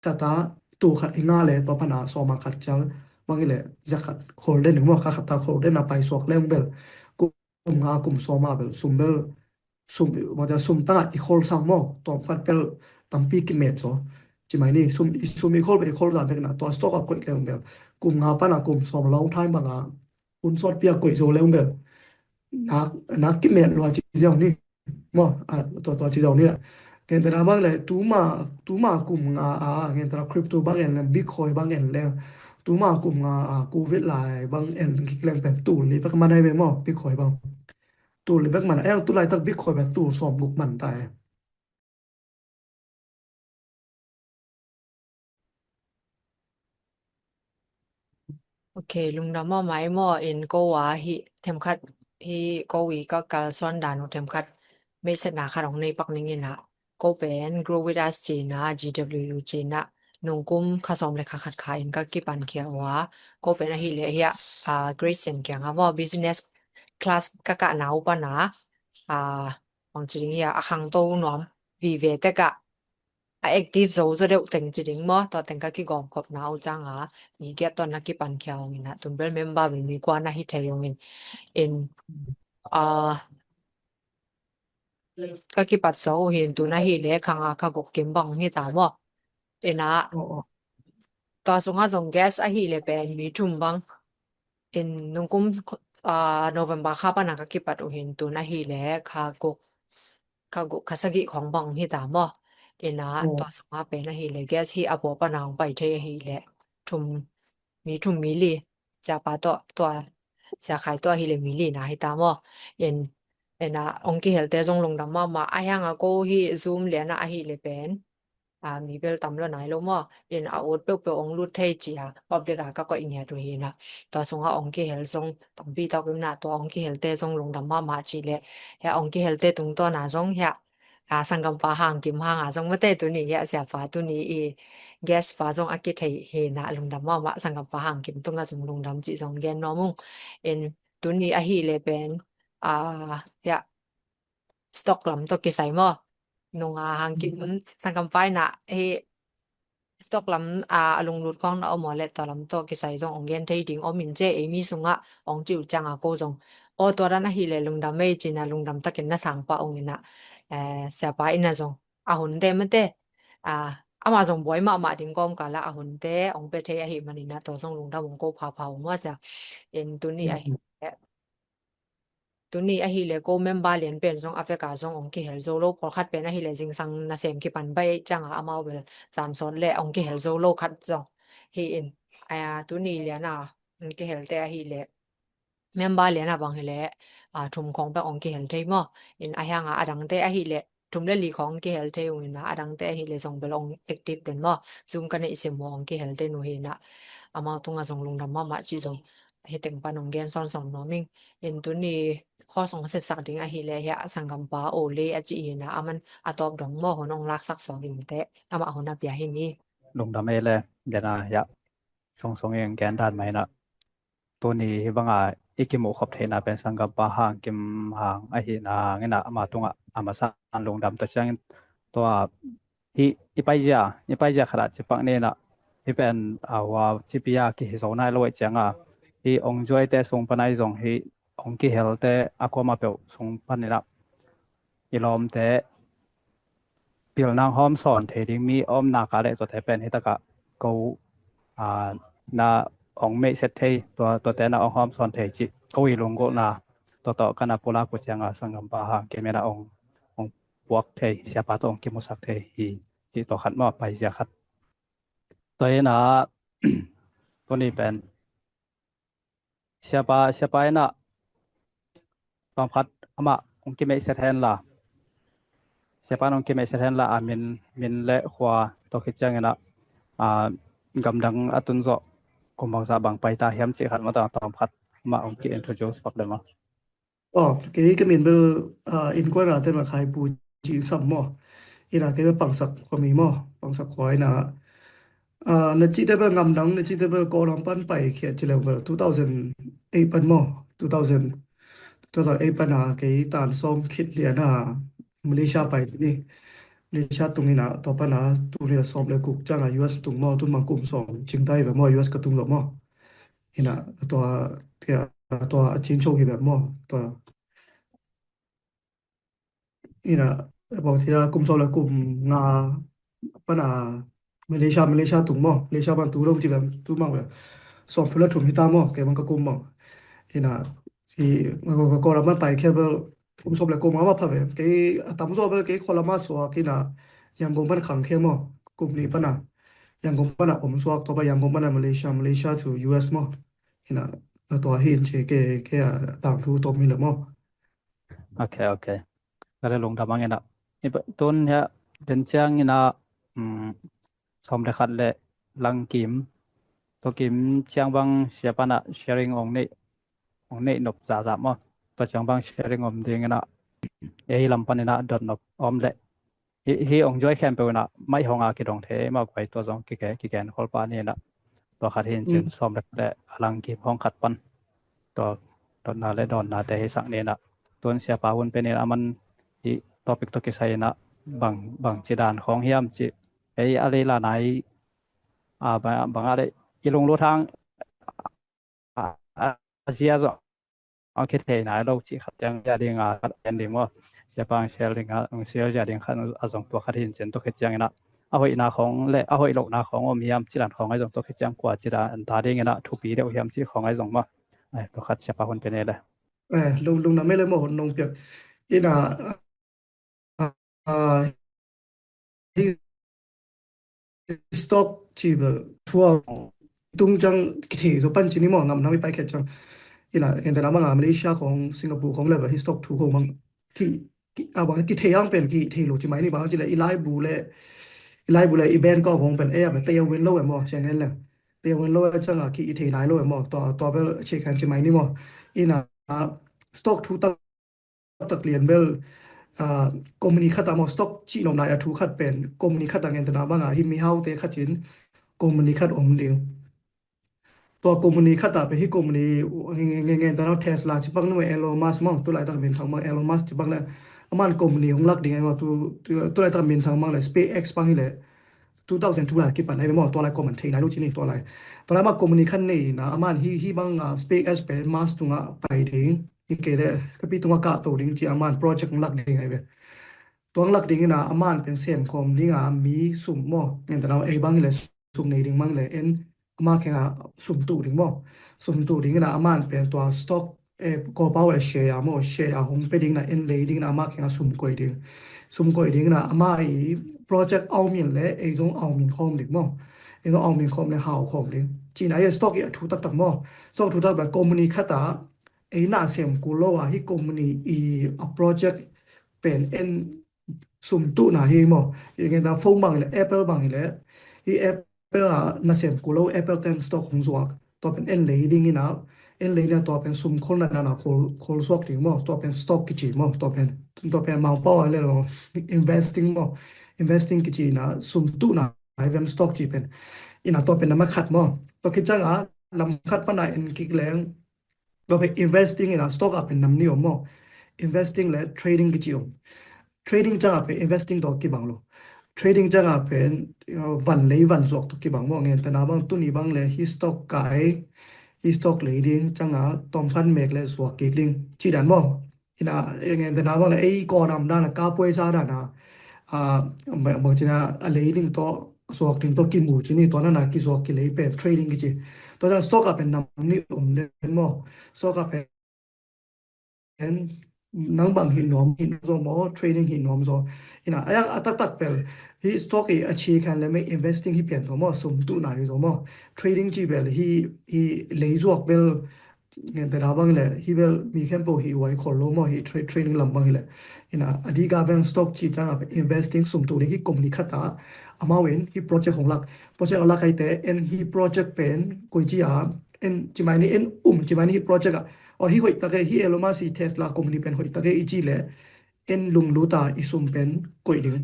sata tu khat inga le to pana so ma khat chang mangile zakat holden mo kha khata holden na pai sok leng bel kum nga kum so ma bel sumbel sum ma da sum ta I khol sang mo to khat pel tampi ki met so chi mai ni sum I khol be khol da be na to stock ko leng bel kum nga pana kum so long time ba nga un sot pia ko so leng bel nak nak ki met lo chi jong ni mo to chi jong ni ngen tara bang le tu ma kum nga ngen tara crypto bang en bitcoin bang en le tu ma kum nga covid lai bang en ki kleng pen tu li bak man hai be mo bitcoin bang tu li bak man tu lai tak bitcoin ba tu som guk man taiโอเคลุงดำว่าไหมหม้อเอ็นก็ว่าฮิเทมคัดฮิก็วีก็กาลซ้อนดานเทมคัดไม่สนาคัดของในปักนิงินะก็เป็น Grow with us จีนะ GWU จีนะนงกุมข้าสอมเลยค่ะขัดขายเอ็นก็กิปันเขียวว่าก็เป็นอะไรเลยเฮียGreat เซนเกียงครับว่า business class ก็กะหนาวปะนะบางจริงเฮียอ่ะขังโตหนอมวีเวแต่กะactive zo zo deu teng chiding mo to teng ka ki gom khop na u chang a mi ge to na ki pan khyao ngin na tumbel member mi kwa na hi thayong in a ka ki pat so hin tu na hi le khanga kha gok kim bang hi ta mo ena to so nga zong gas a hi le pen mi thum bang in nungkum November kha pa na ka ki pat u hin tu na hi le kha gok khasagi khong bang hi ta mo ena to so nga pe na hi le gas hi apo pa na ong pai the hi le thum mi li ja pa to ja khai to hi le mi li na hi ta mo en ena ong ki helte jong long dam ma ayang a ko hi zoom le na a hi le pen mi bel tam lo nai lo mo en a ot pe ong lut thei chi a public ka ko inya tu hi na to song a ong ki hel song tam bi ta kim na to ong ki helte jong long dam ma chi le ya ong ki helte tung to na jong ya sangam pa hang kim hang jong ma te tu ni ya sia fa tu ni gas fa jong a ki thei he na long dam ma sangam pa hang kim tung a jong long dam chi jong gen no mung en tu ni a hi le pen ya stock lam to ki sai mo nung hang kim sangam pai na stock lam alung lut khong na mo le to lam to ki sai jong ong gen thei ding o min che e mi sunga ong chiu chang a ko jong o to ra na hi le lung dam me chi na lung dam takin na sang pa ong ina sa pa ina jong a hun te ma te ama jong boy ma ding kom ka la a hun te ong pe the a hi manina to jong lung dam ong ko pha ma cha en tu ni a hi tu ni a hi le ko member lian pen jong africa jong ong ki hel zo lo por khat pen a hi le jing sang na sem ki pan bai chang a ama wel san son le ong ki hel zo lo khat jong hi in tu ni le na ong ki hel te a hi le member le na bang hi le thum khong pa ong ki hel thei mo in a hang adang te a hi le thum le li khong ki hel thei ung na adang te a hi le jong belong active den mo zoom kan i sim mo ong ki hel te no hi na ama tunga jong lung dam ma chi jong he teng pa nong gen son song no ming in tu niข้อสงเสพสักดิงอะฮิเลเฮะสังกัมปาโอเลอะจินะอะมันอะตอบดองมอหนองลักสักสองกินเตะอะมาหนนะเปียหินี่ลงดำเอเลยเดนะยะสงเองแกนด้านไหมนะตัวนี้บังอีกิโมขอบเทนะเป็นสังกัมปาหางกิมหางอะหินะงั้นนะมาตรงอะมาสันลงดำตัวจังตัวที่อีไปเจียขนาดจิปังเนี่ยนะที่เป็นว่าจิปิยากิโซนายลอยจังที่องจวยแต่ทรงปนัยทรงที่องกิเฮลแต่อะก็มาเปลทรงปันนี่ละอีลอมแต่ปิลนางหอมสอนเทดิงมีอ้อมนากาเลยตัวแต่เป็นให้ตะกะกูนาองเมเซตเทตัวแต่นาองหอมสอนเทจิกูอีลงก็นาต่อกันนาปุลากุจังสังกัมปะหาเกเมนาองปวกเทเสียปาตองกิมุสักเทที่ต่อขัดมอไปเสียขัดตัวนะตัวนี้เป็นเสียปานะตอมขัดอามาองกิเมเซตแทนล่ะsiapa nong ki mesen la min le khwa to ki chang na gamdang atun zo kumbang sa bang pai ta hiam chi khat ma ta tom khat ma ong ki introduce pak dama cái mình bơ in qua ra tên mà khai bù chỉ sầm mò ina cái bằng sắc của mình mò bằng sắc khoai na na chi te bơ ngam dang na chi te bơ ko lam pan pai khiat chi le bơ 2008 pan mò 2008 pan cái tan som khit lian Malaysia pai ni เลชาตุงนี่นะต่อปนะตุนี่ละซอมเลยกุกจังอ่ะ US ตุงมอตุนมังกุมซอมจิงไต้แบบมอ US กะตุงแบบมอนี่นะตัวเที่ยตัวจินโชกีแบบมอตัวนี่นะบอกที่ละกุมซอมเลยกุมงาปะนะมาเลเซียตุงมอมาเลเซียบันตูลงที่แบบตุมังแบบซอมเพลถุมฮิตามอแกมันก็กุมมอนี่นะที่มันก็ละมันไปแค่เบลกุมซอมเลยกุมมาพะเวแกตามซอมเบลแกคนละมาสัวกินะยังกุมมันขังเข้มกุมนี้ปะนะยังกุมปะนะอมสวกตัวไปยังกุมปะนะมาเลเซียto US มอนี่นะตัวเห็นเชแกตามทูตัวมีละมอOkay, okay. Kare long damang ina. Ton ya den chiang ina som le khat le lang kim. To kim chiang bang siapa na sharing ong nei nop za mo. To chiang bang sharing om ding ina. Ei lampan ina dot nop om le. Hi ong joy camp pe na mai honga ki dong the ma kwai to jong ki ken khol pa ni na. To khat hin chen som le lang kim hong khat pan. To dot na le don na te hi sak ni na. Ton siapa hun pe ni aman i topic to ke sai na bang jidan khong hiam chi ei ale la nai bang ale ilong lo thang Asia zo ang ke the na lo chi khat yang ja ding en ding mo siapa sharing ang share ja ding khan azong to khat hin chen to ke chang na a hoi na khong le a hoi lo na khong om hiam chi dan khong ai jong to ke chang kwa chi da an ta ding na thu pi de hiam chi khong ai jong ma ai to khat siapa hun pe ne le lung na me le mo hon nong pek ina stock จีบทัวตุงจังกิเทsoปันจินี่มองำนำไปแค่จังอีน่ะเห็นแต่ละมังมาเลเซียของสิงคโปร์ของเลยแบบฮิสต็อกทูของมังที่บางกิเทยังเป็นกิเทโลจิไหมนี่บางจิเลยอีไลบูเลยอีแบนก็ของเป็นแบบเตียวเวนโลแบบมอเช่นนั้นแหละเตียวเวนโลจังกิเทไลโลแบบมอต่อไปเช็คกันจิไหมนี่มออีน่ะสต็อกทูตักเรียนเบลกรมนี้ขัดตามสต็อกจีนอมนายทูขัดเป็นกรมนี้ขัดต่างเงินแต่ละบางฮิมีเฮาเตขัดจินกรมนี้ขัดอมเดียวตัวกรมนี้ขัดตาไปที่กรมนี้เงินแต่ละเทสลาจิบังนู่นเอโลมัสมั่งตัวไหนต่างเป็นทางมั่งเอโลมัสจิบังแล้วมันกรมนี้ของลักดิ่งไงว่าตัวไหนต่างเป็นทางมั่งเลย SpaceX บังนี่แหละ2002กี่ปันไอ้เป็นมั่งตัวไหนกรมมันเทนายรู้จีนี่ตัวไหนตัวไหนมากรมนี้ขันนี่นะมันที่บังSpaceX เป็นมัสตรงไปดิ่งนี่เกล้ก็ปีตรงกะตัวดิ่งที่มันโปรเจกต์ของลักดิ่งไงเว้ยตัวลักดิ่งนะมันเป็นเสียงคอมดิ่งมีสุ่มมั่งเงินแต่เราบังนี่แหละสุ่มในดิ่งมั่งเลยมาแข่งสุ่มตู้ดิ่งมั่งสุ่มตู้ดิ่งนะมันเป็นตัวสต็อกก็เป้าเลยแชร์มั่งแชร์หงไปดิ่งนะเลยดิ่งนะมาแข่งสุ่มก้อยดิ่งนะมาโปรเจกต์เอาเมียนเลยตรงเอาเมียนคอมดิ่งมั่งตรงเอาเมียนคอมเลยหาวคอมดิ่งจีน่าสต็อกถูกตักมั่งสต็อกถูกตักแบบคอมมูนิขัดตาน่าเสียมกูโลว่าที่คอมมูนิโปรเจกต์เป็นสุ่มตู้นะเฮงมั่งอย่างเงี้ยนะโฟมบางเลย Apple บางเลยที่ Apple น่าเสียมกูโล Apple 10 stock ของสวกตัวเป็นเลยดิ่งนี่นะเลยเนี่ยตัวเป็นสุ่มคนนั้นนะโคลสวกดิ่งมั่งตัวเป็น stock กิจมั่งตัวเป็นมังป้ออะไรหรอ investing มั่ง investing กิจนะสุ่มตู้นะVM stock จีเป็นนะตัวเป็นน้ำมันขัดมั่งตัวคิดจังลำคัดปนัยกิกแรงตัวเป็น investing นะ stock เป็นน้ำนิยมมั่ง investing และ trading กิจยม trading จังเป็น investing ตัวกี่บางโล trading จังเป็นวันเลยวันสวกตัวกี่บางมั่งเงี้ยแต่น้าบางตัวนี้บางเลย stock ไก่stock เลยดิ่งจังตอมพันเมกเลยสวกกี่ดิ่งจีดันมั่งนะเงี้ยแต่น้าบางเลยก่อนำด้านก้าป่วยซาด้านบางทีนะอะไรดิ่งตัวสวกดิ่งตัวกี่หมู่จีนี่ตัวนั้นกี่สวกกี่เลยเป็น trading กี่จีตัวจัง stock เป็นน้ำนิยมเลยมั่ง stock เป็นนังบางหินหนอมโซมอ trading หินหนอมโซยังตักเป็นที่ stock achieve กันแล้วไม่ investing ที่เปลี่ยนตัวมอสมตุนายโซมอ trading จีเบลที่เลยจวกเบลเงินแต่ดาบังเลยที่เบลมีแค่โปรที่ไว้ขอลงมอที่ trading ลำบังเลยอดีกาเป็น stock จีจังเป็น investing สมตุนที่กลุ่มนี้ขัดตาอามาเว้นที่ project ของproject ของลักไอแต่ที่ project เป็นกุยจีจีไม่นี่จีไม่นี่ projectที่หอยตะเกยที่เอโลมาซีเทสลาคอมพานีเป็นหอยตะเกยอีจีเลยลุงลูตาอิสุมเป็นกุยดึง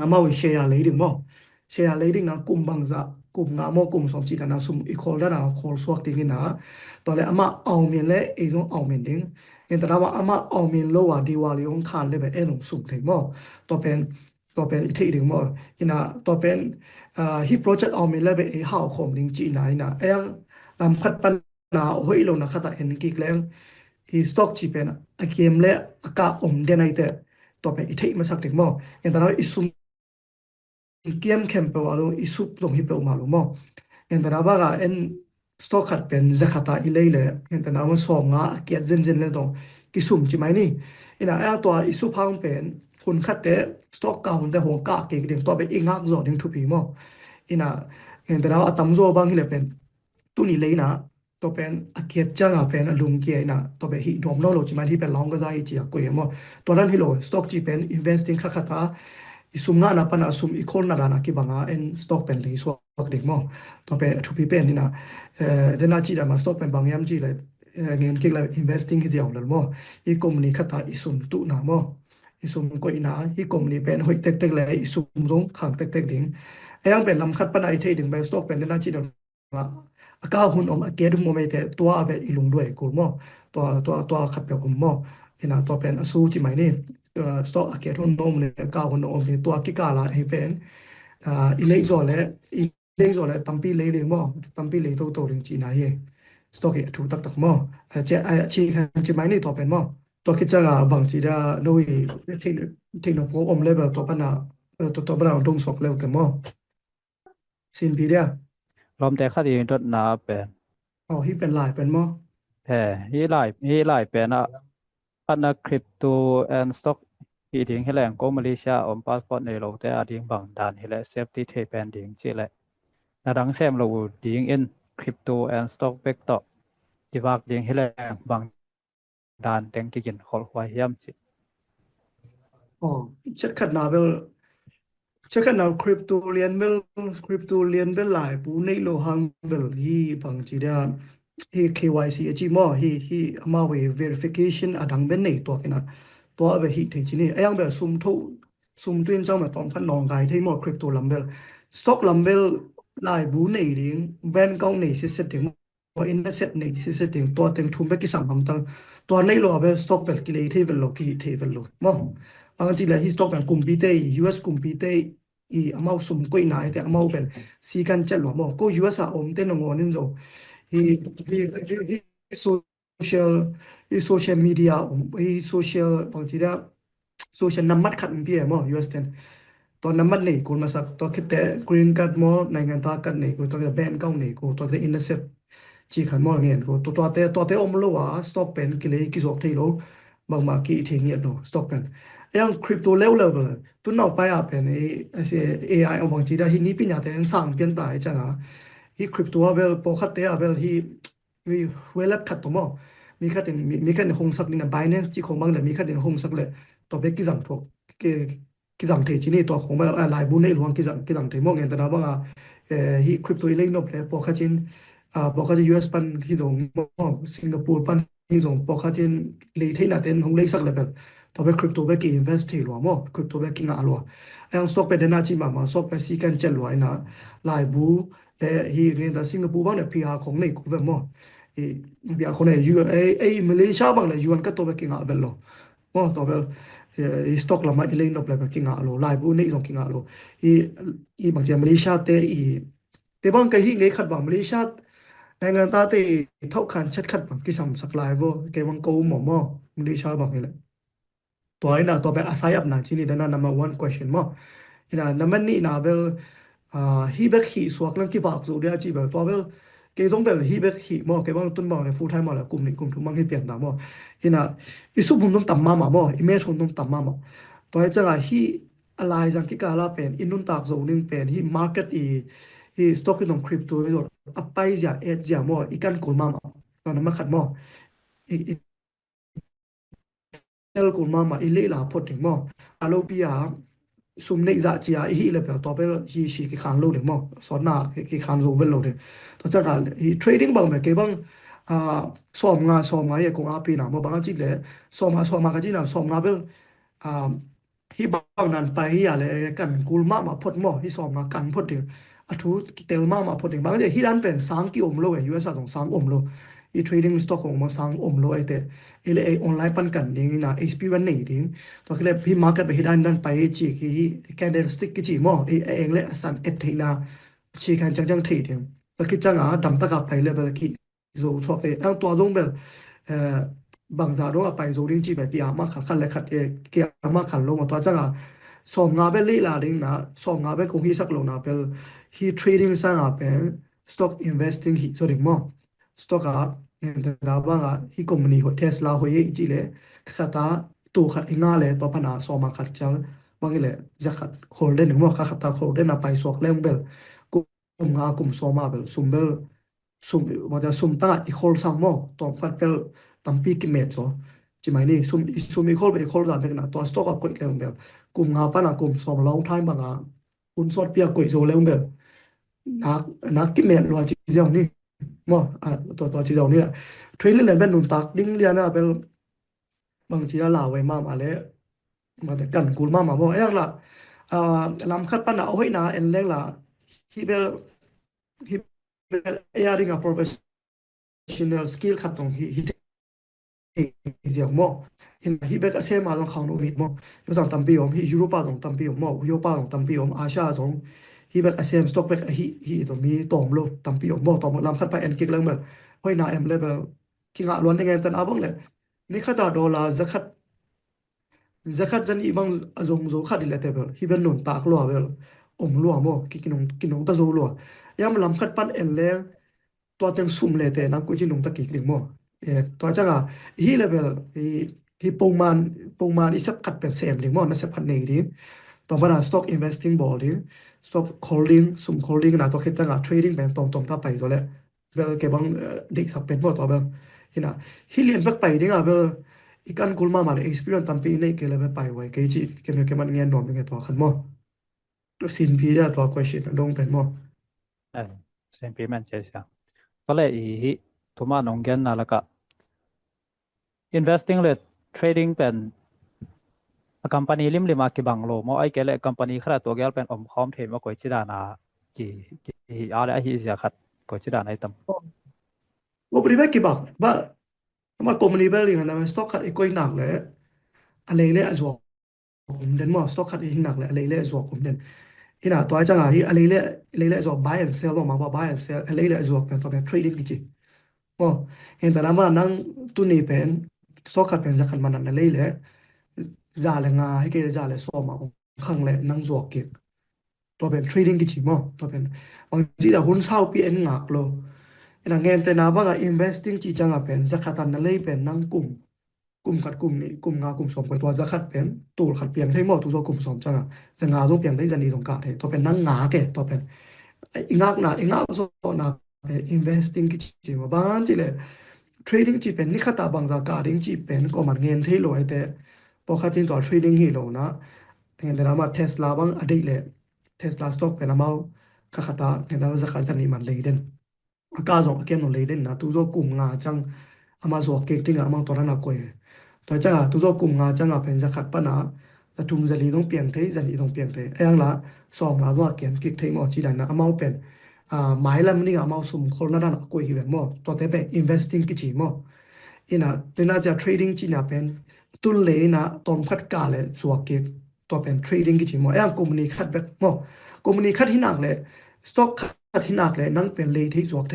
อามาวิเชียร์เลยดึงมั้งเชียร์เลยดึงนะกลุ่มบางจะกลุ่มงามกลุ่มสองจีนนะสุมอีคอลด้านคอลสวกดึงนะตอนแรกอามาเอาเมียนเลยตรงเอาเมียนดึงแต่ถ้าว่าอามาเอาเมียนโลว่าดีวาลีของคานเลยแบบหนุ่มสุมถึงมั้งต่อเป็น ตัวเป็นอีกทีหนึ่งมั้งอินะตัวเป็นฮีโปรเจกต์เอาไม่เลยไปหาของลิงจีน่ะอินะเองลำคัดปัญหาโอ้ยลงนะคัดเอ็นกิกแรงอีสต็อกจีเป็นอะเกมเละอากาอมเดนไอเตตัวเป็นอีกทีมาสักถึงมั้งอย่างตอนนั้นอิสุมเกมเข้มไปว่าลงอิสุลงฮิปเปอร์มาลงมั้งอย่างตอนนั้นว่าเอ็นสต็อกขัดเป็นจะขัดตาอีเลยเลยอย่างตอนนั้นมันสองเกียรติเจนเลยตรงกิสุมจีไหมนี่อินะตัวอิสุพังเป็นคุณคัดเตะสต็อกเก่าแต่หัวกาเก่งเดียงตัวเป็นอีกงักจอดยังทุบปีมั้งอินะอย่างตอนนั้นตั้มโซบางที่เลยเป็นตัวนี้เลยนะตัวเป็นอาเกียรติจังเป็นลุงเกียนะตัวเป็นฮิดอมโนโลจีมันที่เป็นลองก็ใจจีกุยมั้งตัวนั้นฮิโลสต็อกจีเป็น investing ขัดตาอิสุมงานะปนะสุมอีโคลนาดานะกี่บางเอ็นสต็อกเป็นเลยสวกเด็กมั้งตัวเป็นทุบปีเป็นนี่นะเดน่าจีดามาสต็อกเป็นบางยามจีเลยเงินเก็บเลย investing ที่เดียวเลยมั้งอีกลุ่มนี้ขัดตาอิสุมตุนะมั้งอิสุมก็อินะอีกลุ่มนี้เป็นหอยเต็กๆเลยอิสุมรงขังเต็กๆดิ่งยังเป็นลำคัดปนะไอเทดึงไปสต็อกเป็นเดน่าจีดามาอากาหุ่นอมเกดุมโมเมเตตัวเป็นอีลุงด้วยกูมั้งตัวขัดเป็นอมมั้งอินะตัวเป็นสู้จีไหมนี่สต็อกอาเกตหุ่นนมเนี่ยก้าวหุ่นนมเนี่ยตัวกิกาละให้เป็นอีเล็กโซเลยอีเล็กโซเลยตั้มปีเลยเลยมั้งตั้มปีเลยโตถึงจีน่าเฮสต็อกถูกตักมั้งเจ้าชีกันจีไหมนี่ตัวเป็นมั้งตัวคิดจังบางทีได้โดยเทคโนโลยีอมเลเวลตัวปัญหาตัวปัญหาตรงสอบเลวแต่มั้งสินปีเดียลมแต่คดีรถนาเป็นที่เป็นลายเป็นมั้งแผ่ฮีหลายเป็นอันคริปโตแอนด์สต็อกฮีดิงให้แรงก็มาเลเซียอมพาสปอร์ตในโลกแต่ดิงบางด่านให้และเซฟตี้เทแปนดิงจิและนาดังแซมเราดิงอินคริปโตแอนด์สต็อกเวกเตอร์ที่วากดิงให้แรงบางด่านแต่งกินขอควายย่ำจิชัดขนาดเบลชักนาคริปโตเลียนเบลหลายปูในโลหังเบลฮีบางทีเดียฮี KYC จีมอฮีมาเว verification ดังเป็นในตัวกันนะตัวเบฮีถึงที่นี่ยังเบลซุ่มตัวเจ้ามาตอนพันนองไกที่มอคริปโตลัมเบลสต็อกลัมเบลหลายปูในดิ้งแบนกองในสิสถึงว่าอินเวสต์ในสิสถึงตัวเต็งทุนไปกี่สังคมตั้งตัวในโลเบลสต็อกเบลกิเลที่เบลโลที่เบลโลมอบางทีเลยฮีสต็อกเป็นกลุ่มปีเต US กลุ่มปีเตอีอามาสุมก็อินาแต่อามาเป็นสีกันเจลวมั้งก็ US อมเต้นงอนินโจฮีโซเชียลมีเดียโซเชียลบางทีได้โซเชียลน้ำมันขัดเพี้ยมั้ง US เต้นตอนน้ำมันนี่คุณมาสักตัวคิดแต่กรีนการ์ดมั้งในงานตากันนี่กูตัวแบนก้าวนี่กูตัวอินเตอร์เซ็ปจีขันมั้งเงี้ยกูตัวอมรู้ว่าสต็อกเป็นกิเลกิจวัตรที่รู้บางมากี่ทิ้งเงี้ยดูสต็อกเป็นยังคริปโตเลเวลตุนเอาไปเป็นAI เอาบางทีได้ที่นี่ปีนี้แต่ยังสร้างเปลี่ยนตายจังที่คริปโตเวลปกติเวลที่มีเวลขัดตัวมั้งมีขัดมีขัดหงสักนี่นะ Binance ที่ของบางเลยมีขัดหงสักเลยตัวเบกกิจังพวกกิจังเทจินี่ตัวของมันหลายบุญในหลวงกิจังเทมองเงินแต่นะว่าที่คริปโตเล็กนบเลยปกติปกติ US ปันที่ตรงสิงคโปร์ปันที่ตรงปกติเลยที่น่าเต็นหงเล็กสักเลยตัวเป็นคริปโตเบกกี้อินเวสต์ที่หลวงมั้งคริปโตเบกกี้งาหลวงยังสต็อกเป็นเดน่าจีมาสต็อกเป็นซีกันเจลวยนะหลายบูแต่ที่เรียนแต่สิงคโปร์บางเนี่ย PR ของในกูเวมั้งPR ของในมาเลเซียบางเลยยูเอ็นก็ตัวเบกกี้งาเบลล์มั้งตัวเบลสต็อกละมาอิเลนนบเลยเบกกี้งาหลวงหลายบูในตรงกี้งาหลวงบางทีมาเลเซียแต่บางก็ที่ไงขัดบางมาเลเซียในงานตาที่เท่ากันชัดขัดบางที่สักไลฟ์ว่าแกวังโกหมอมาเลเซียบางนี่แหละตัวไอ้น่ะตัวเป็นอาศัยอับนาจีนี่นั่นnumber one question มั้งนี่นั่นมันนี่น่ะเบลฮีเบกฮีสวกลังที่ฝากสู่เดียจีเบลตัวเบลเกยต้องเบลฮีเบกฮีมั้งเกยบางต้นบางเนี่ย full time มาแล้วกลุ่มนี้กลุ่มทุกบางที่เปลี่ยนตามมั้งนี่น่ะอิสุบุนต้องต่ำมามั้งอิเมจต้องต่ำมามั้งตัวไอ้จังฮีอะไรจังที่กาลาเป็นอินนุนตากสู่นึงเป็นฮี market ฮีสต็อกที่ต้องคริปโตนี่ตัวอัพไปเสียเอเสียมั้งอีกันกูมามั้งตอนนั้นมันขัดมั้งเอลกูมาอิเลลาพอถึงมั้งอาโลปียาซุมเนจ่าจีอาฮีเลยเปล่าต่อไปฮีชีกิขานโลเลยมั้งสอนหน้ากิขานโลเวลโลเลยต่อจากนั้นฮีเทรดดิ้งบางแบบเก็บบางซ้อมงานอย่างกงอาปีน่ะเมื่อบางทีเลยซ้อมงานกันจีน่ะซ้อมงานเป็นฮีบางนั้นไปฮีอะไรกันกูมาพดมั้งฮีซ้อมงานกันพดถึงอัทุเตลมาพดถึงบางทีฮีดันเป็น3 กิโลโลเอยูเอสต้อง3 โล i trading stock ของมาสังอมโลไอเตเอเลออนไลน์ปันกันดิงนะ experience นี่ดิงตัวก็เลยพี่ market ไปให้ดันไปจีกี candlestick กีจีมอเองเลยสันเอทนะชีกันจังเทดิงตัวคิดจังดังตะกับไปเลยเบลกี้โซชอบเอังตัวดงเบลบางจาดงไปโซดิงจีแบบที่อามาขันเลยขัดเกี่ยมาขันลงตัวจังสองงาเบลลี่ลาดิงนะสองงาเบลคงฮิสักลงนะเบลฮีทรดดิ้งสังเป็น stock investing ฮิโซดิงมอ stock เนี่ยแต่ละบางฮีคอมพานีหัวเทสลาหัวยี่จีเลยขัดตัวขัดง่ายเลยตัวพนาสองมาขัดจังบางทีเลยจะขัดโคลเดนหรือว่าขัดตาโคลเดนไปสวกเล่มเบลกุมงากลุ่มสองมาเบลซุมเบลซุมมันจะซุมตั้งอีโคลซังมอตัวขัดเบลตั้มปีกิเมตโซจิไหมนี่ซุมอีโคลไปอีโคลแบบเป็นนะตัวสต็อกก็อีกเล่มเบลกุมงาปนากลุ่มสองลองไทม์บางคุณสอดเปียกุยโซเล่มเบลนักกิเมตรวจีเดียวนี่มอตัวจีเดียวนี่แหละเทรนเล่นเป็นหนุนตักดิ้งเรียนนะเป็นบางทีละลาไว้มาเลยมาแต่กันกูมาบอกอย่างละลำคัดปัญหาเอาให้นะเอ็นเล่งละที่เป็นadding a professional skill ขัดตรงที่เสียงมั่วเห็นที่เบกเซ่มาตรงเขาโนมิดมั่วยกตัวตั้มปีอมที่ยุโรปตรงตั้มปีอมมั่วยุโรปตรงตั้มปีอมอาเซียตรงที่เบกเซ่สต็อกเบกที่ตรงมีตรงโลตั้มปีอมมั่วตรงลำคัดไปเอ็นกิกเรื่องแบบห้อยนาเอ็มเลยแบบคิงอ่ะล้วนยังไงแต่อาบังเลยนี่ข้าจะดอลลาร์zakatจันอีบังจงขัดดิเลเตเบลที่เป็นหนุนตากลัวเบลลัวมั่วกินนตะโซลัวยามลำคัดปันเอ็นเลยตัวเต็งซุ่มเลยแต่นักกุจินงตะกิกดิมั่วตัวจังฮีเลเบลฮีปงมันอีสักขัดเป็นเซมดิมั่วนะสักขัดนี่ดิตัวมันstock investing ball ดิ stock holding ซุ่ม holding นะตัวคิดจังtrading เป็นตรงถ้าไปตัวเลยเบลเก็บบังเด็กสักเป็นมั่วตัวเบลฮินะฮีเรียนบักไปดิเบลอีกันกุลมาเลย experience ตั้มปีนี่เกลไปไว้เกจิเกมันเงียนนอนเป็นตัวขันมั่วสินพีเดียตัว question ลงเป็นมั่วsentiment เสียก็เลยทุมาน้องแกนนะแล้วก็ investing เลย trading เป็น company ลิมลิมากิบังโลมอไอเกล company ขนาดตัวแกลเป็นอมพร้อมเทมว่าก๋วยจิดานากี่อะไรฮิเสียขัดก๋วยจิดาในตำว่าบริเวณกี่บักบ้ามาคอมพานีเบลลิงนะมันสต็อกขัดอีกก็หนักเลยอะไรเลยจวกผมเด่นมั่วสต็อกขัดอีกหนักเลยอะไรเลยจวกผมเด่นที่น่ะตัวจังที่อะไรเลยจวก buy and sell มาว่า buy and sell อะไรเลยจวกเป็นตัวเป็น trading กี่จีอ๋อเห็นแต่ละมานั่งตัวนี้เป็นสต็อกขัดเป็นจะขัดมันนั่นอะไรเลยจ่าเลยงาให้เกลจ่าเลยซ้อมมาข้างเลยนั่งจวกเก็บตัวเป็น trading กี่จีมั่วตัวเป็นบางทีเราหุ้นเช่าปีเอ็นงักโลนะเงินแต่นาบ้าง investing จีจังเป็นจะขัดตันนั่นเลยเป็นนั่งกลุ่มขัดกลุ่มนี้กลุ่มงากลุ่มสมกับตัวจะขัดเป็นตูขัดเปียงให้หมดตัวกลุ่มสมจังจะงาต้องเปียงได้จะนีตรงกาดตัวเป็นนั่งงาแก่ตัวเป็นงากโซนาเป็น investing กี่จีมาบ้านจีเลย trading จีเป็นนี่ขัดตาบางจากาดิ้งจีเป็นก็มันเงินที่รวยแต่พอขัดจริงตัว trading ฮีโร่นะเงินแต่นามา Tesla บางอดีตเลย Tesla stock เป็นน้ำมันขัดตาเงินแต่นาจะขัดจะนีมันเลยเด่นกาจงเก็บหนุนเลยเด่นนะตัวกลุ่มงาจังอามาสวกเก่งติ้งอามาตัวนั้นนักกวยตัวจังตัวกลุ่มงาจังเป็นจะขัดปัญหาแต่ทุ่มจะลีต้องเปลี่ยนเทจะลีต้องเปลี่ยนเทยังละสองละตัวเก็บกิกเทมอจีดันนะอามาเป็นหมายลำนี้อามาสุ่มคนนั้นนักกวยที่เป็นมั่วตัวแต่เป็น investing กี่จีมั่วอินะตัวน่าจะ trading จีน่ะเป็นตุนเลยนะตอนพัดกาเลยสวกเก่งตัวเป็น trading กี่จีมั่วยังกลุ่มนี้ขัดแบบมั่วกลุ่มนี้ขัดที่หนักเลย stockที่นักเลยนั่งเป็นเลยที่สวกเท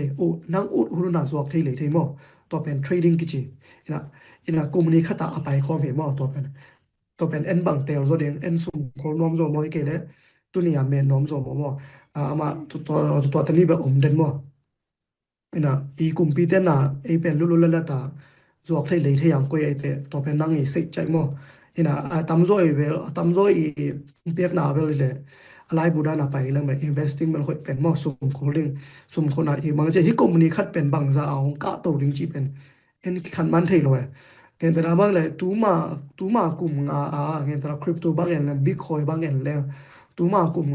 นั่งอุดหุ่นนั่งสวกเทเลยที่มั่วตัวเป็น trading กี่จีอินะกลุ่มนี้ขัดตาไปข้อเหตุมั่วตัวเป็นเอ็นบังเตลโซเดียนเอ็นสุ่มคนน้อมโซมอยเกลเลยตัวนี้เมนน้อมโซมมั่วมาตัวนี้แบบเด่นมั่วนะอีกลุ่มปีเต้นน่ะเป็นลุลละตาสวกเทเลยที่ยังกุยเตตัวเป็นนั่งอีสิใจมั่วนะตำโซอีเวลตำโซอีเปียกหนาเวลเลยอะไรบูดานาไปเรื่องแบบ investing มันค่อยเป็นมั่วสุ่มคนลิงสุ่มคนน่ะอีบางทีที่กลุ่มนี้คัดเป็นบางจะเอากะตัวลิงจีเป็นเอ็นขันมันเทเลยเงินแต่ละบางเลยตัวมากลุ่มเงินแต่ละคริปโตบางเอ็นเลยบิตคอยบางเอ็นแล้วตัวมากลุ่ม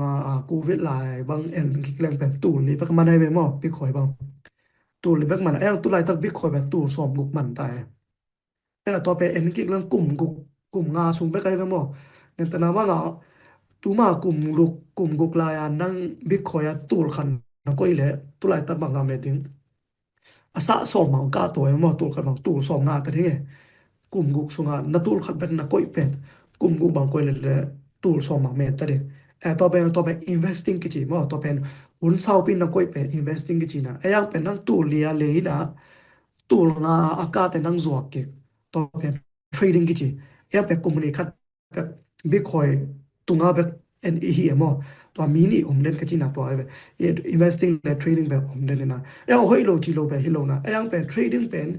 กูวิดไลบางเอ็นคิดเรื่องเป็นตูนี่เป็นมันได้เป็นมั่วบิตคอยบางตูหรือเป็นมันตัวไรตั้งบิตคอยแบบตูสอมกุกมันตายแต่ละตัวเป็นเอ็นคิดเรื่องกลุ่มงาสูงไปไกลไปมั่วเงินแต่ละบางตัวมากลุ่มกุกลายนั่งบิตคอยตูขันก็อีเลยตัวไรตั้งบางกำเม็ดดิ้ง asa som mang ka to mo tul khat mang tul som na ta de kum guk sunga na tul khat ben na koi pen kum guk bang koi le tul som mang me ta de to be investing ki chi mo to pen un sau pin na koi pen investing ki chi na ayang pen nang tul lia le na tul nga aka te nang zuak ke to pen trading ki chi ayang pe company khat pe bitcoin tunga be en hi mo to mini omlen ka chi na to ai investing le trading be omlen na hoi lo chi lo be hi lo na ayang pen trading pen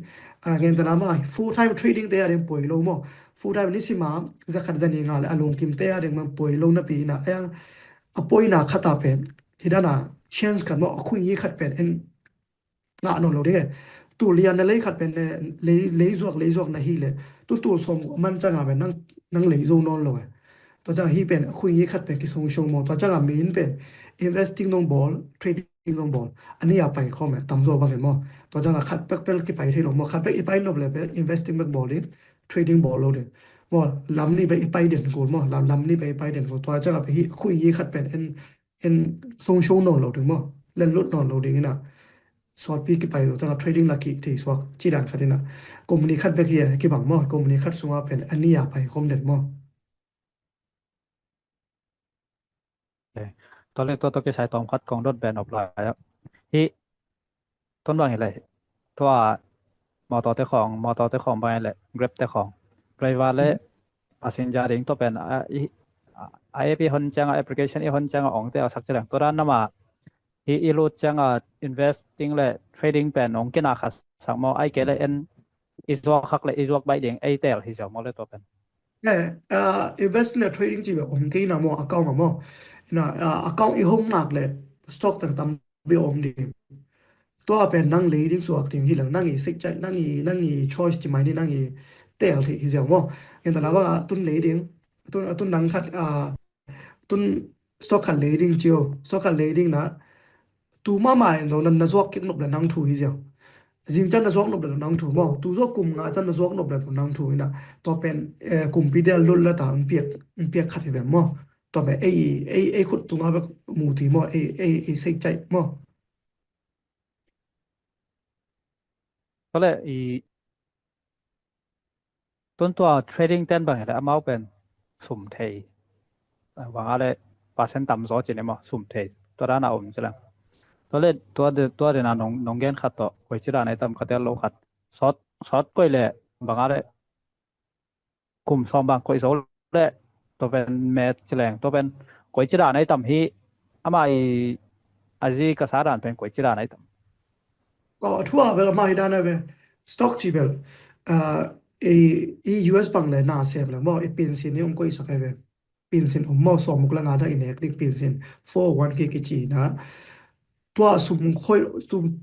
ngen ta na ma full time trading te aren poi lo mo full time ni si ma zakhat zani nga le along kim te aren ma poi lo na pi na ayang apoi na khata pen hidana chance kan mo khu yi khat pen en nga no lo de tu lian na le khat pen le zuak na hi le tu som man changa ben nang le zo non lo to chang hi pen khu yi khat pen ki song shong mo to chang min pen investing nong ball trading nong ball ani ya pai khom tam zo ba mo to chang khat pek pel ki pai the lo mo khat pek i pai no le investing back ball in trading ball lo de mo lam ni be i pai den ko mo lam ni be i pai den ko to chang be hi khu yi khat pen en song shong no lo de mo len lut no lo de na sort pi ki pai lo chang trading la ki the swak chi dan khatina company khat be ki bang mo company khat sunga pen ani ya pai khom den moตอนแรกตัวก็ใช้ตอมคัดกองรถแบนออกไลน์ที่ต้นบางเห็นเลยตัวมอเตอร์เจ้าของไปแหละ Grab เจ้าของไพรเวทและpassenger เองตัวเป็นไอ้พี่คนจัง application อีคนจังออกแต่สักจังตัวนั้นน่ะมาอีรูจังinvesting และ trading เป็นองกินาคัสสักมอไอ้เกลเอ็นอีสวกคักและอีสวกใบเด้งไอ้เตลที่จะมอเลยตัวเป็นinvest le trading chi be om ke na mo account mo na account I home nak le stock tang tam be om di to pen nang leading so acting hi lang nang I sik chai nang I choice chi mai ni nang I tel thi hi mo en ta la ba tun leading tun nang khat tun stock khat leading chiu stock khat leading na tu ma mai no nan na zok kik nop le nang thu hi jaw jing chan na zok nop le nang thu mo tu zo kum nga chan na zok nop le nang thu ina to pen kum pi del lul la ta piek khat he mo to be ei khut tu nga ba mu ti mo ei sei chai moก็เลยอีต้นตัว trading เต้นบางอย่างเอาเป็นสุ่มเทว่าอะไรเปอร์เซ็นต์ต่ำซอจีเนี่ยมั้งสุ่มเทตัวด้านเอาใช่ไหมตัวเลยตัวเดนน้องเกนขัดต่อไว้จีด้านไหนต่ำขัดเดียวโลขัดซอสก็เลยบางอะไรกลุ่มซ้อมบางก็อีโซเลยตัวเป็นแมทแฉลงตัวเป็นไว้จีด้านไหนต่ำที่อามาอาจีกษาด่านเป็นไว้จีด้านไหนต่ำก็ทั่วเวลามาด้านนั้นstock จีเบลUS บังเลยน่าเสียบเลยมั้งเป็นสินนี่ก็อีสักเวเป็นสินผมมองสมมุติละงานได้อินเด็กซ์เป็นสิน401k กิจีนะตัวสุ่มค่อย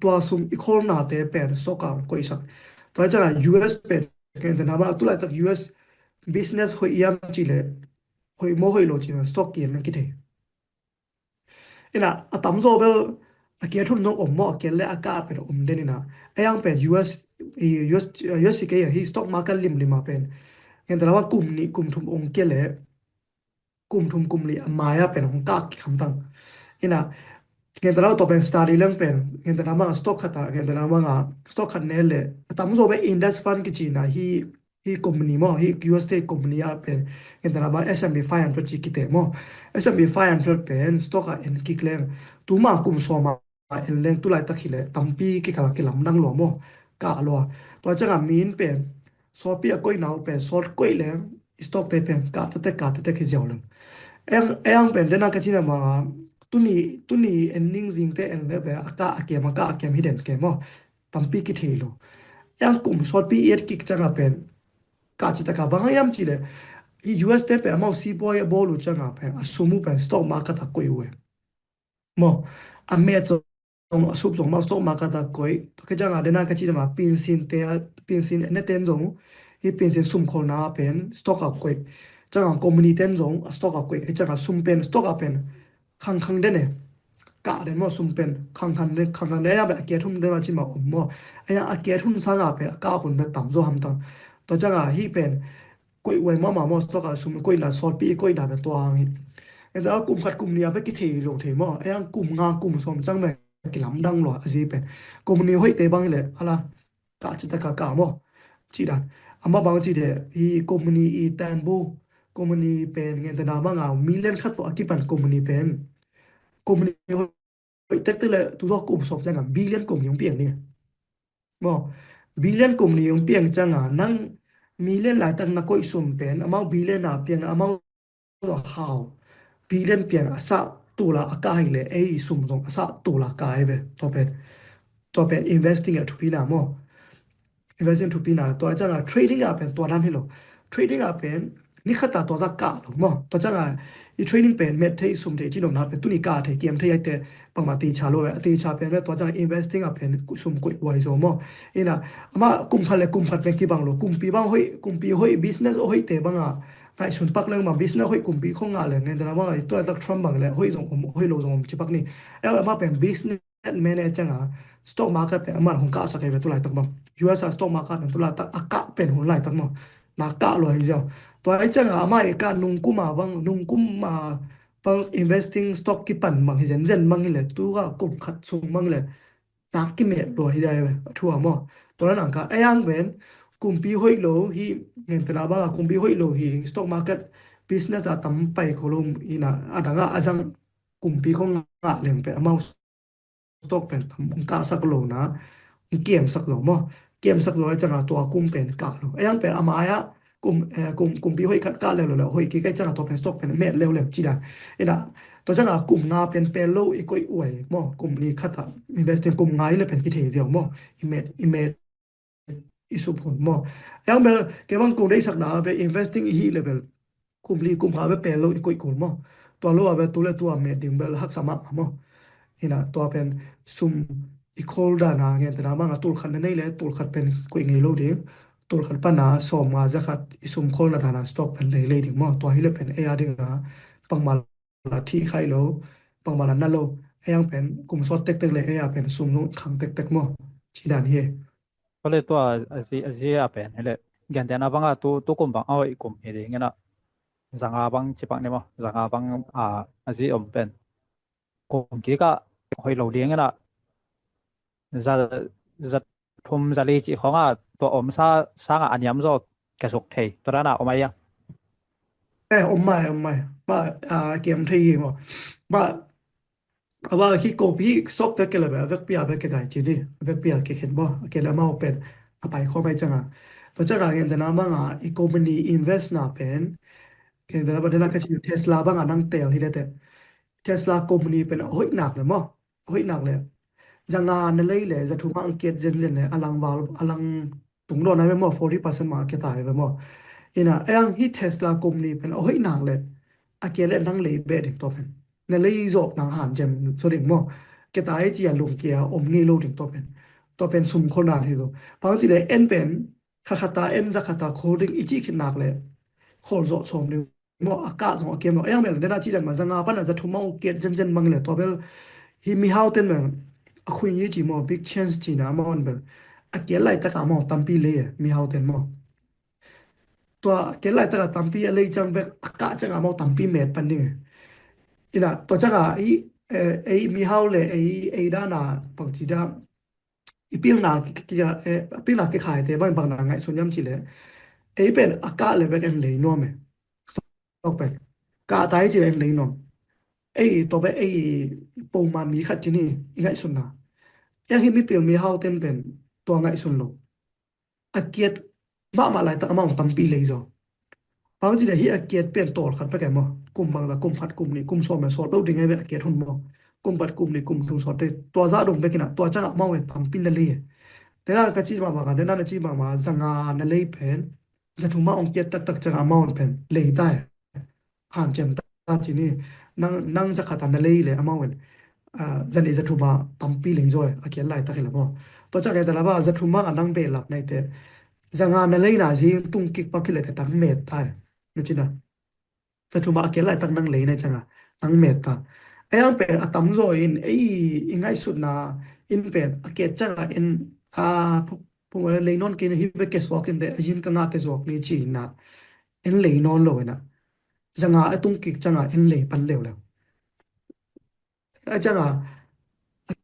ตัวสุ่มอีกคนน่าจะเป็นสกาวก็อีสักตัวจะ US เป็นกันแต่นะว่าตัวอะไรจาก US business ค่อยยามจีเลยค่อยโม่ค่อยโลจีนะ stock เกียร์นั่นกี่เท่นะตั้มโซเบลเกียร์ทุนน้องหม้อเกียร์และอากาศเป็นเด่นนะไอ้ยังเป็น US สิเกียร์ที่ stock market ลิมมาเป็นกันแต่ว่ากลุ่มนี้กลุ่มทุนองเกียร์เลยกลุ่มนี้มายาเป็นของกากคำตั้งนะเงินแต่เราตัวเป็น study เรื่องเป็นเงินแต่เรามา stock ขัดเงินแต่เรามา stock ขัดเนี่ยเลยตั้มโซเป็น index fund กิจีนะที่กลุ่มนี้มั้งที่ US ที่กลุ่มนี้เป็นเงินแต่เรามา S&P 500จีกิเตมั้ง S&P 500เป็น stock เอ็นกิกเล่งตัวมากลุ่มสวมาเอ็นเล่งตัวไรตะขี้เลยตั้มปีกิกหลักกิลำนั่งหลวมมั้งกะหลัวตัวจะงมีนเป็นสอบปีก้อยหนาวเป็นสอดก้อยเล่ง stock เป็นกะแต่ขี้เจียวเลยยังเป็นเรื่องนั้นก็ที่มาตุนี่เอ็นนิ่งจริงแต่เอ็นเลยแบบอากาเกมฮิเดนเกมอ่ะตั้มปีกิเทโลยังกลุ่มสอดปีกิกจังเป็นกาจิตกาบางอย่างจีเลยที่ US แต่เป็นมาซีบอยบอลูจังเป็นสมมุติเป็น stock market ตะกุยเว้ยมั้งอเมริกาสุบส่งมา stock market ตะกุยตัวก็จังเรื่องนั้นก็ที่มาพินสินเนี่ยเต็นจงที่พินสินสุ่มคนน่าเป็น stock ตะกุยจังคอมมูนิตี้จง stock ตะกุยจังสุ่มเป็น stock เป็นคังเด่นเนี่ยกะเด่นมั้งสุ่มเป็นคังเด่นยังแบบเกียร์ทุ่มเด่นมาจิมาอมมั้งยังเกียร์ทุ่มสร้างเป็นก้าวคนเป็นต่ำโซ่ทำตั้งตัวจังที่เป็นกุยเว้ยมาสตอกสุ่มกุยละสอดปีกุยด่าเป็นตัวงี้แล้วกลุ่มขัดกลุ่มเนี้ยไปกี่ทีลงเทมั้งยังกลุ่มงานกลุ่มสมจังแบบ kilam dang lo azi pen company hoi te bang le ala ka chita ka mo chi dan ama bang chi de hi company I tan bu company pen ngen ta na ma nga million khat to akipan company pen company hoi tek te le tu zo kum sop jang billion kum yong piang ni mo billion kum ni yong piang chang nang million la tak na koi sum pen ama billion na piang ama lo how billion piang asa tula akai le ei sum dong asa tula kai ve to pen investing at pina mo investing to pina to changa trading up pen to nan hilo trading up pen ni khata to za ka lo mo to changa I trading pen met thei sum thei chinom na pen tu ni ka thei tiam thei te pangma ti cha lo ti cha pen to changa investing up pen sum koi wai zo mo ina ama kum khale kum khat pen ki bang lo kum pi bang hoi business hoi te banga kai sun pak leng ma business hoi kum pi khong nga le ngen na ma to tak tram bang le hoi zong hoi lo zong chi pak ni ma pen business manage changa stock market pen ama hong ka sa kai ve tu lai tak bang US stock market pen tu la tak aka pen hon lai tak mo na ka lo ai jo to ai changa ama e ka nung kuma bang nung kuma pang investing stock ki pan mang hi zen mang le tu ga kum khat sung mang le tak ki me lo hi dai ve thua mo to na ka ayang ven kum pi hoi lo hi ngen ta ba kum pi hoi lo hi stock market business a tam pai kholum ina adanga azang kum pi khong nga leng pe amau stock pen tam ka sak lo na kiem sak lo mo kiem sak lo changa to kum pen ka lo ayang pe amaya kum pi hoi khat ka le lo hoi ki kai changa to pen stock pen me le chi da ina to changa kum nga pen pe lo I koi uai mo kum ni khata investing kum ngai le pen ki the je mo imet isu phon mo ayang be ke bang kum dei sak na be investing hi level kum li kum ha be pe lo I koi kul mo to lo be tu le tu a me ding bel hak sama mo ina to pen sum ikol da na ngen ta ma nga tul khan nei le tul khat pen koi ngei lo ding tul khat pa na som nga zakhat isum khol na thana stock pen le ding mo to hi le pen aya ding na pangmal la thi khai lo pangmal na lo ayang pen kum so tek le aya pen sum nu khang tek mo chi dan hiก็เลยตัวอาเปนนี่แหละแกนแต่นะบังตัวกุมบังเอาอีกุมเฮดิงั้นน่ะสังอาบังจิปังเนี่ยมั้งสังอาบังอาซีเป็นกุมกี้ก็หอยเหลาเดียงงั้นน่ะจะจะทุมจะลีจีของตัวสร้างอันยำโซแกสุกเทตัวนั้นเอาไหมยังไม่มาเกมที่mo ba aba hi ko bi sok te kele ba vek pia be ke dai chi di vek pia ke khen bo ke la ma open apai kho bai changa to changa ngen da na ma nga I company invest na pen ke da ba da ka chi Tesla ba nga nang tel hi le te Tesla company pen hoi nak le mo hoi nak le janga na lei le za thu ma anket zen le alang tung do na be mo 40% market ta be mo ina ayang hi Tesla company pen hoi nak le akele nang le be dik to pen na lei zo nang han jem so dik mo ke tai chi a lung kia om ngi lo dik to pen sum khol na hi do pa chi le en pen khata en za khata kholding ichi khin nak le khol zo som ni mo aka zo ke mo ayang mel na chi dan ma zanga pa na za thu ma ke jen mang le to bel hi mi hau ten men a khwin yi chi mo big chance chi na mo on bel a ke lai ta ka mo tampi le mi hau ten moตัวเกลไลตะกะตัมปีอะไรจังเบกกะจังอะมอตัมปีเมดปันนี่อีน่ะตัวจังอะไอ้มีเฮาเลยไอ้ด้านน่ะปังจีดาอีปิลน่ะกิจะปิลน่ะกิขายแต่บ่บังน่ะไงส่วนยำจิเลยไอ้เป็นอากาเลยเบกเอ็นเลยนัวแม่ตอกเป็นกะตายจิเอ็นเลยนัวไอ้ตัวเบไอ้ปงมันมีขัดจินี่อีไงส่วนน่ะยังเห็นมีเปียวมีเฮาเต็มเป็นตัวไงส่วนโลอาเกียดบ้ามาหลายตะกะมองตัมปีเลยจ้ะบางทีเนี่ยฮีอาเกียดเปลี่ยนตัวขัดไปแก่มอกลุ่มบางละกลุ่มพัดกลุ่มนี้กลุ่มสอบมาสอบเราดึงให้ไปอาเกียดทุนมอกลุ่มพัดกลุ่มนี้กลุ่มทุนสอบได้ตัวซาดงไปกินอ่ะตัวจ้างมาเวทำปินนั่นเลยเดี๋ยวนั่นก็จีบมากันเดี๋ยวนั่นจีบมาสังานนั่นเลยเป็นจะถูกมาองเกียดตักจ้างมาวันเป็นเลยได้ผ่านเจมตาจีนี่นั่งจะขัดนั่นเลยเลยมาวันจะนี่จะถูกมาทำปีเลยจ้อยอาเกียดไล่ตักเลยมอตัวจ้างแต่ละว่าจะถูกมานั่งเปหลับในแต่สังานนั่นเลยนะจีตุ้งกิกปักกิเลยแต่ตั้งเมตได้ไม่ใช่นะจะถูกมาเกลไลตั้งนั่งเลยนะจังอ่ะตั้งเมตตาไอ้ยังเป็นอตัมโซอินไอ้ง่ายสุดนะอินเป็นอเกจจังอ่ะอินพวกเลยนอนกินฮิเบเกสวอกินเดอินกันนาเตจวกนี่จีนะอินเลยนอนเลยนะจังอ่ะไอ้ตุ้งกิกจังอ่ะอินเลยปันเร็วแล้วไอ้จังอ่ะ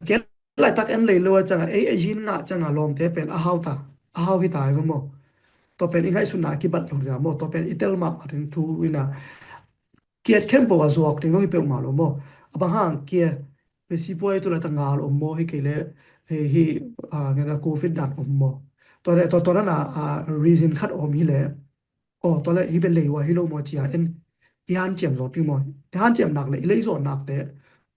เกตไลตักเอ็นเลยลัวจังไอ้ยินงะจังลอมเตเป็นอาฮาวตาอาฮาวฮิตายก็มอตัวเป็นอีกไงสุนัขกิบัดลงจากมอตัวเป็นอิเตลมาถึงทูวินาเกียรเข้มปวดสวกถึงต้องไปมาลมออบางห่างเกียร์ไปซีป่วยตัวละตั้งงาลมอให้เกลให้เงี้ยโควิดดันอมมอตัวนั้นreason คัดอมฮิเลตัวละฮิเป็นเลยว่าฮิโลมอจีอาเอ็นยานเจียมสองที่มอยานเจียมหนักเลยเลยส่วนหนักเลย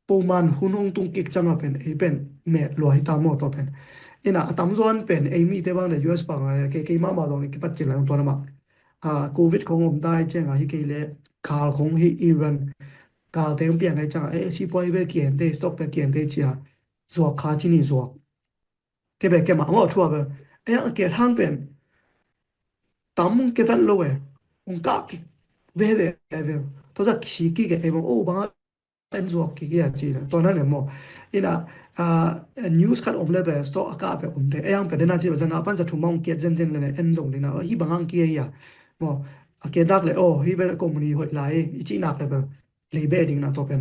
ปูมันหุ่นหงตุงกิกจังเป็นเป็นเมดลอยตามมอตัวเป็นตามส่วนเป็นมีเตบังใน US ปังเกมาตรงนี้กิปัจจิลตัวนั้นมาโควิดของผมได้เจ้าฮิเกเลคาลของฮิอิรันกาลเต็มเปลี่ยนไงจังสิปอยเบเกียนเตสต็อกเบเกียนเตจีอาจวกคาจินีจวกเก็บเก็บมาว่าชัวร์เเกียทางเป็นตามเก็บวันโลองกะเวตัวจะขี้กี่เก็บโอ้บางเป็นจวกกี่จีนะตอนนั้นเนี่ยมnews คัดอมเลยแบบสต็อกอากาศแบบอมเลยยังเป็นน่าจะเป็นงานปั้นจะทุ่มมองเกียรเจนเลยเอ็นส่งเลยนะฮีบางเกียร์อ่ะมอเกียรดักเลยโอ้ฮีเป็นคอมมูนิหอยไหลอีจีนักเลยแบบเลยเบดิ้งนะตัวเป็น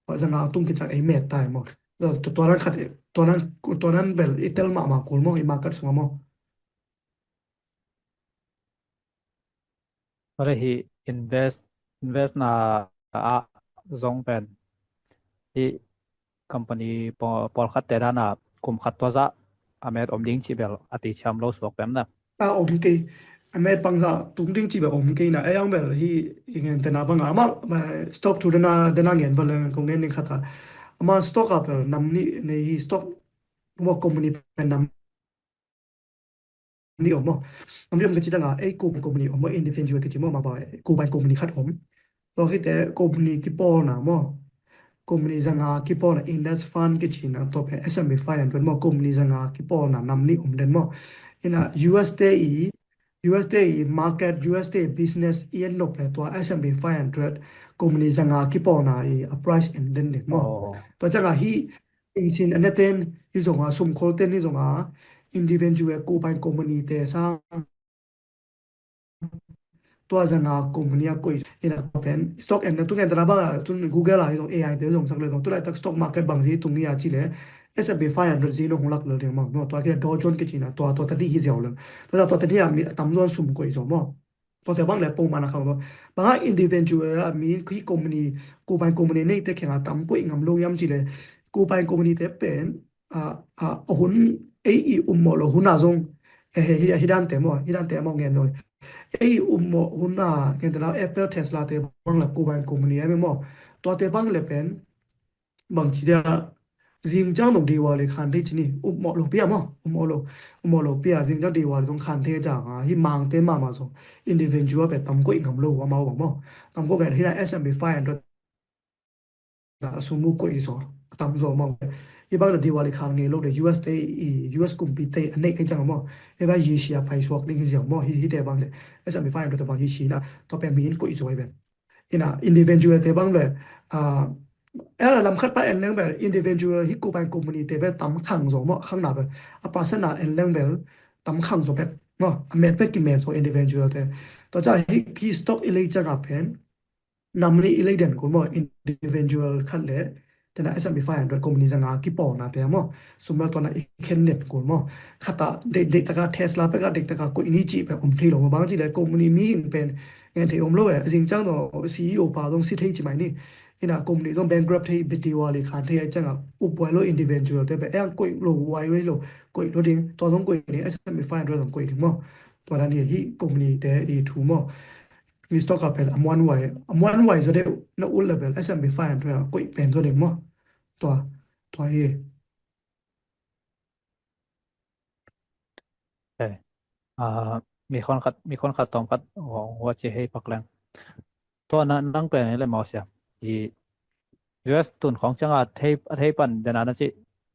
เพราะงานตุ้งกิจจากเมตตายมอตัวนั้นคัดตัวนั้นแบบอิตาลีมาคุลมออีมากัดสมมออะไรที่ invest นาzong pen ที่ company ปอลคัดแต่ด้านน่ะคุมคัดตัวซะอเมริกอมดิ้งชิเบลอติชามโลสวกแปมนะอมกีอเมริกปังซะตุ้งดิ้งจีแบบอมกีนะยังแบบที่เงินแต่นาบังอามาสต็อกทูเดนาเงินบัลลังคงเงินนี่ขัดอามาสต็อกอะแบบนำนี่ในสต็อกว่าคอมมูนิเป็นนำนี่อมนำเรื่องกันจีดังคอมมูนิอมอินดิวิชวลกันจีมมาบ่อยคอมมูนิขัดอมตัวที่แต่คอมมูนิที่ปอนะมอคอมมูนิจังที่ปอนะอินดัสฟันกันจีนะตัวเป็น S&P 500มอคอมมูนิจังที่ปอนะนำนี่เด่นมอUSD market USD business นบเลยตัว S&P 500คอมมูนิจังที่ปอนะprice and then เด่นมอตัวจังที่อินสินอันนี้เต็นที่ส่งสุ่มโคลเต็นที่ส่งindividual คอมมูนิเตสร้างตัวจังคอมมูนิก็เป็น stock and ตุกเงินตราบ้าตุน Google อะไรตรง AI เดี๋ยวส่งสักเลยตรงตัวไหนตัก stock market บางทีตรงนี้อาจจะเลย S&P 500ซีโร่หงลักเลยเดี๋ยวมั้งตัวที่ดาวโจนส์ก็จริงนะตัวที่ที่เดียวเลยตัวที่มีตำรวจสุ่มก็อีกสองมั้งตัวที่บางเลยปุ่มมันนะครับบาง individual มีคือคอมมูนิคอมมูนินี่แต่แข่งตำก็อีกงามลงย้ำจีเลยคอมมูนิแต่เป็นหุ่นมอลหุ่นอาจงฮิดันเตมอเงินเลยมอหุ่นเงินแต่ละ Apple Tesla เตบังเลยคอมมูนิไอ้มั้งตัวเตบังเลยเป็นบางทีเดียจิงจังตรงดีวาเลยคันที่ที่นี่มอลเปียมั้งมอลเปียจิงจังดีวาตรงคันที่จากที่มังเตมาส่งอินดิวิชวลแบบตำก็อีกงามลงว่ามาบอกมั้งตำก็แบบที่ได้ S&P 500สมมุติก็อีกสองตามส่วนมองอีบางเดียววันคันเงินโลกเด US กลุ่มปีเตอันนี้ไอ้จังมั้งอีบางยีชีไปสวกนี่คือเสียงมั้งที่เดียวบางเลย S&P 500แต่บางยีชีนะตัวเป็นมีนก็อีกสวยแบบอินดิวิชวลแต่บางเลยลำคัดไปเรื่องแบบอินดิวิชวลที่กูไปคอมมูนิตี้แบบตั้มขังสองมั้งข้างหน้าแบบปราศนาเรื่องแบบตั้มขังสองแบบมั้งเมทเป็นกี่เมทสองอินดิวิชวลแต่ต่อจากที่สต็อกอิเล็กจังเป็นนำนี่อิเล็กเด่นกูมั้งอินดิวิชวลขั้นเลยแต่ใน S&P 500คอมมูนิตี้จังกี่ปอนนะแต่มั้งสมมติตอนนั้นอีกแค่เน็ตกูมั้งขัดตาเด็กตะการเทสลาไปกับเด็กตะการกูอินิจิแบบที่ลงมาบางทีเลยคอมมูนิตี้มีเป็นเงินที่ลงจริงจังตัว CEO ป่าต้องสิทธิ์ใช่ไหมนี่คอมมูนิตี้ต้อง bankrupt ที่บิดดีวาลีคันที่จังอุปไว้โล individual แต่แบบกุยโลไว้โลกุยโลดิ้งตัวต้องกุยนี่ S&P 500ต้องกุยถึงมั้งตัวนั้นเนี่ยที่คอมมูนิตี้ถูกมั้งมีสต็อกเป็นอมวันไว้จะได้นักอุลเลเวล S&P 500กุยเป็นตัวเด็กมั้งตัวใช่มีคนขัดตอมคัดหัวเจให้ปักแรงตัวนั้นนั่งเป็นอะไรมอเสียที่ US ตุนของจังหวัดเทปันเดนานั่นสิ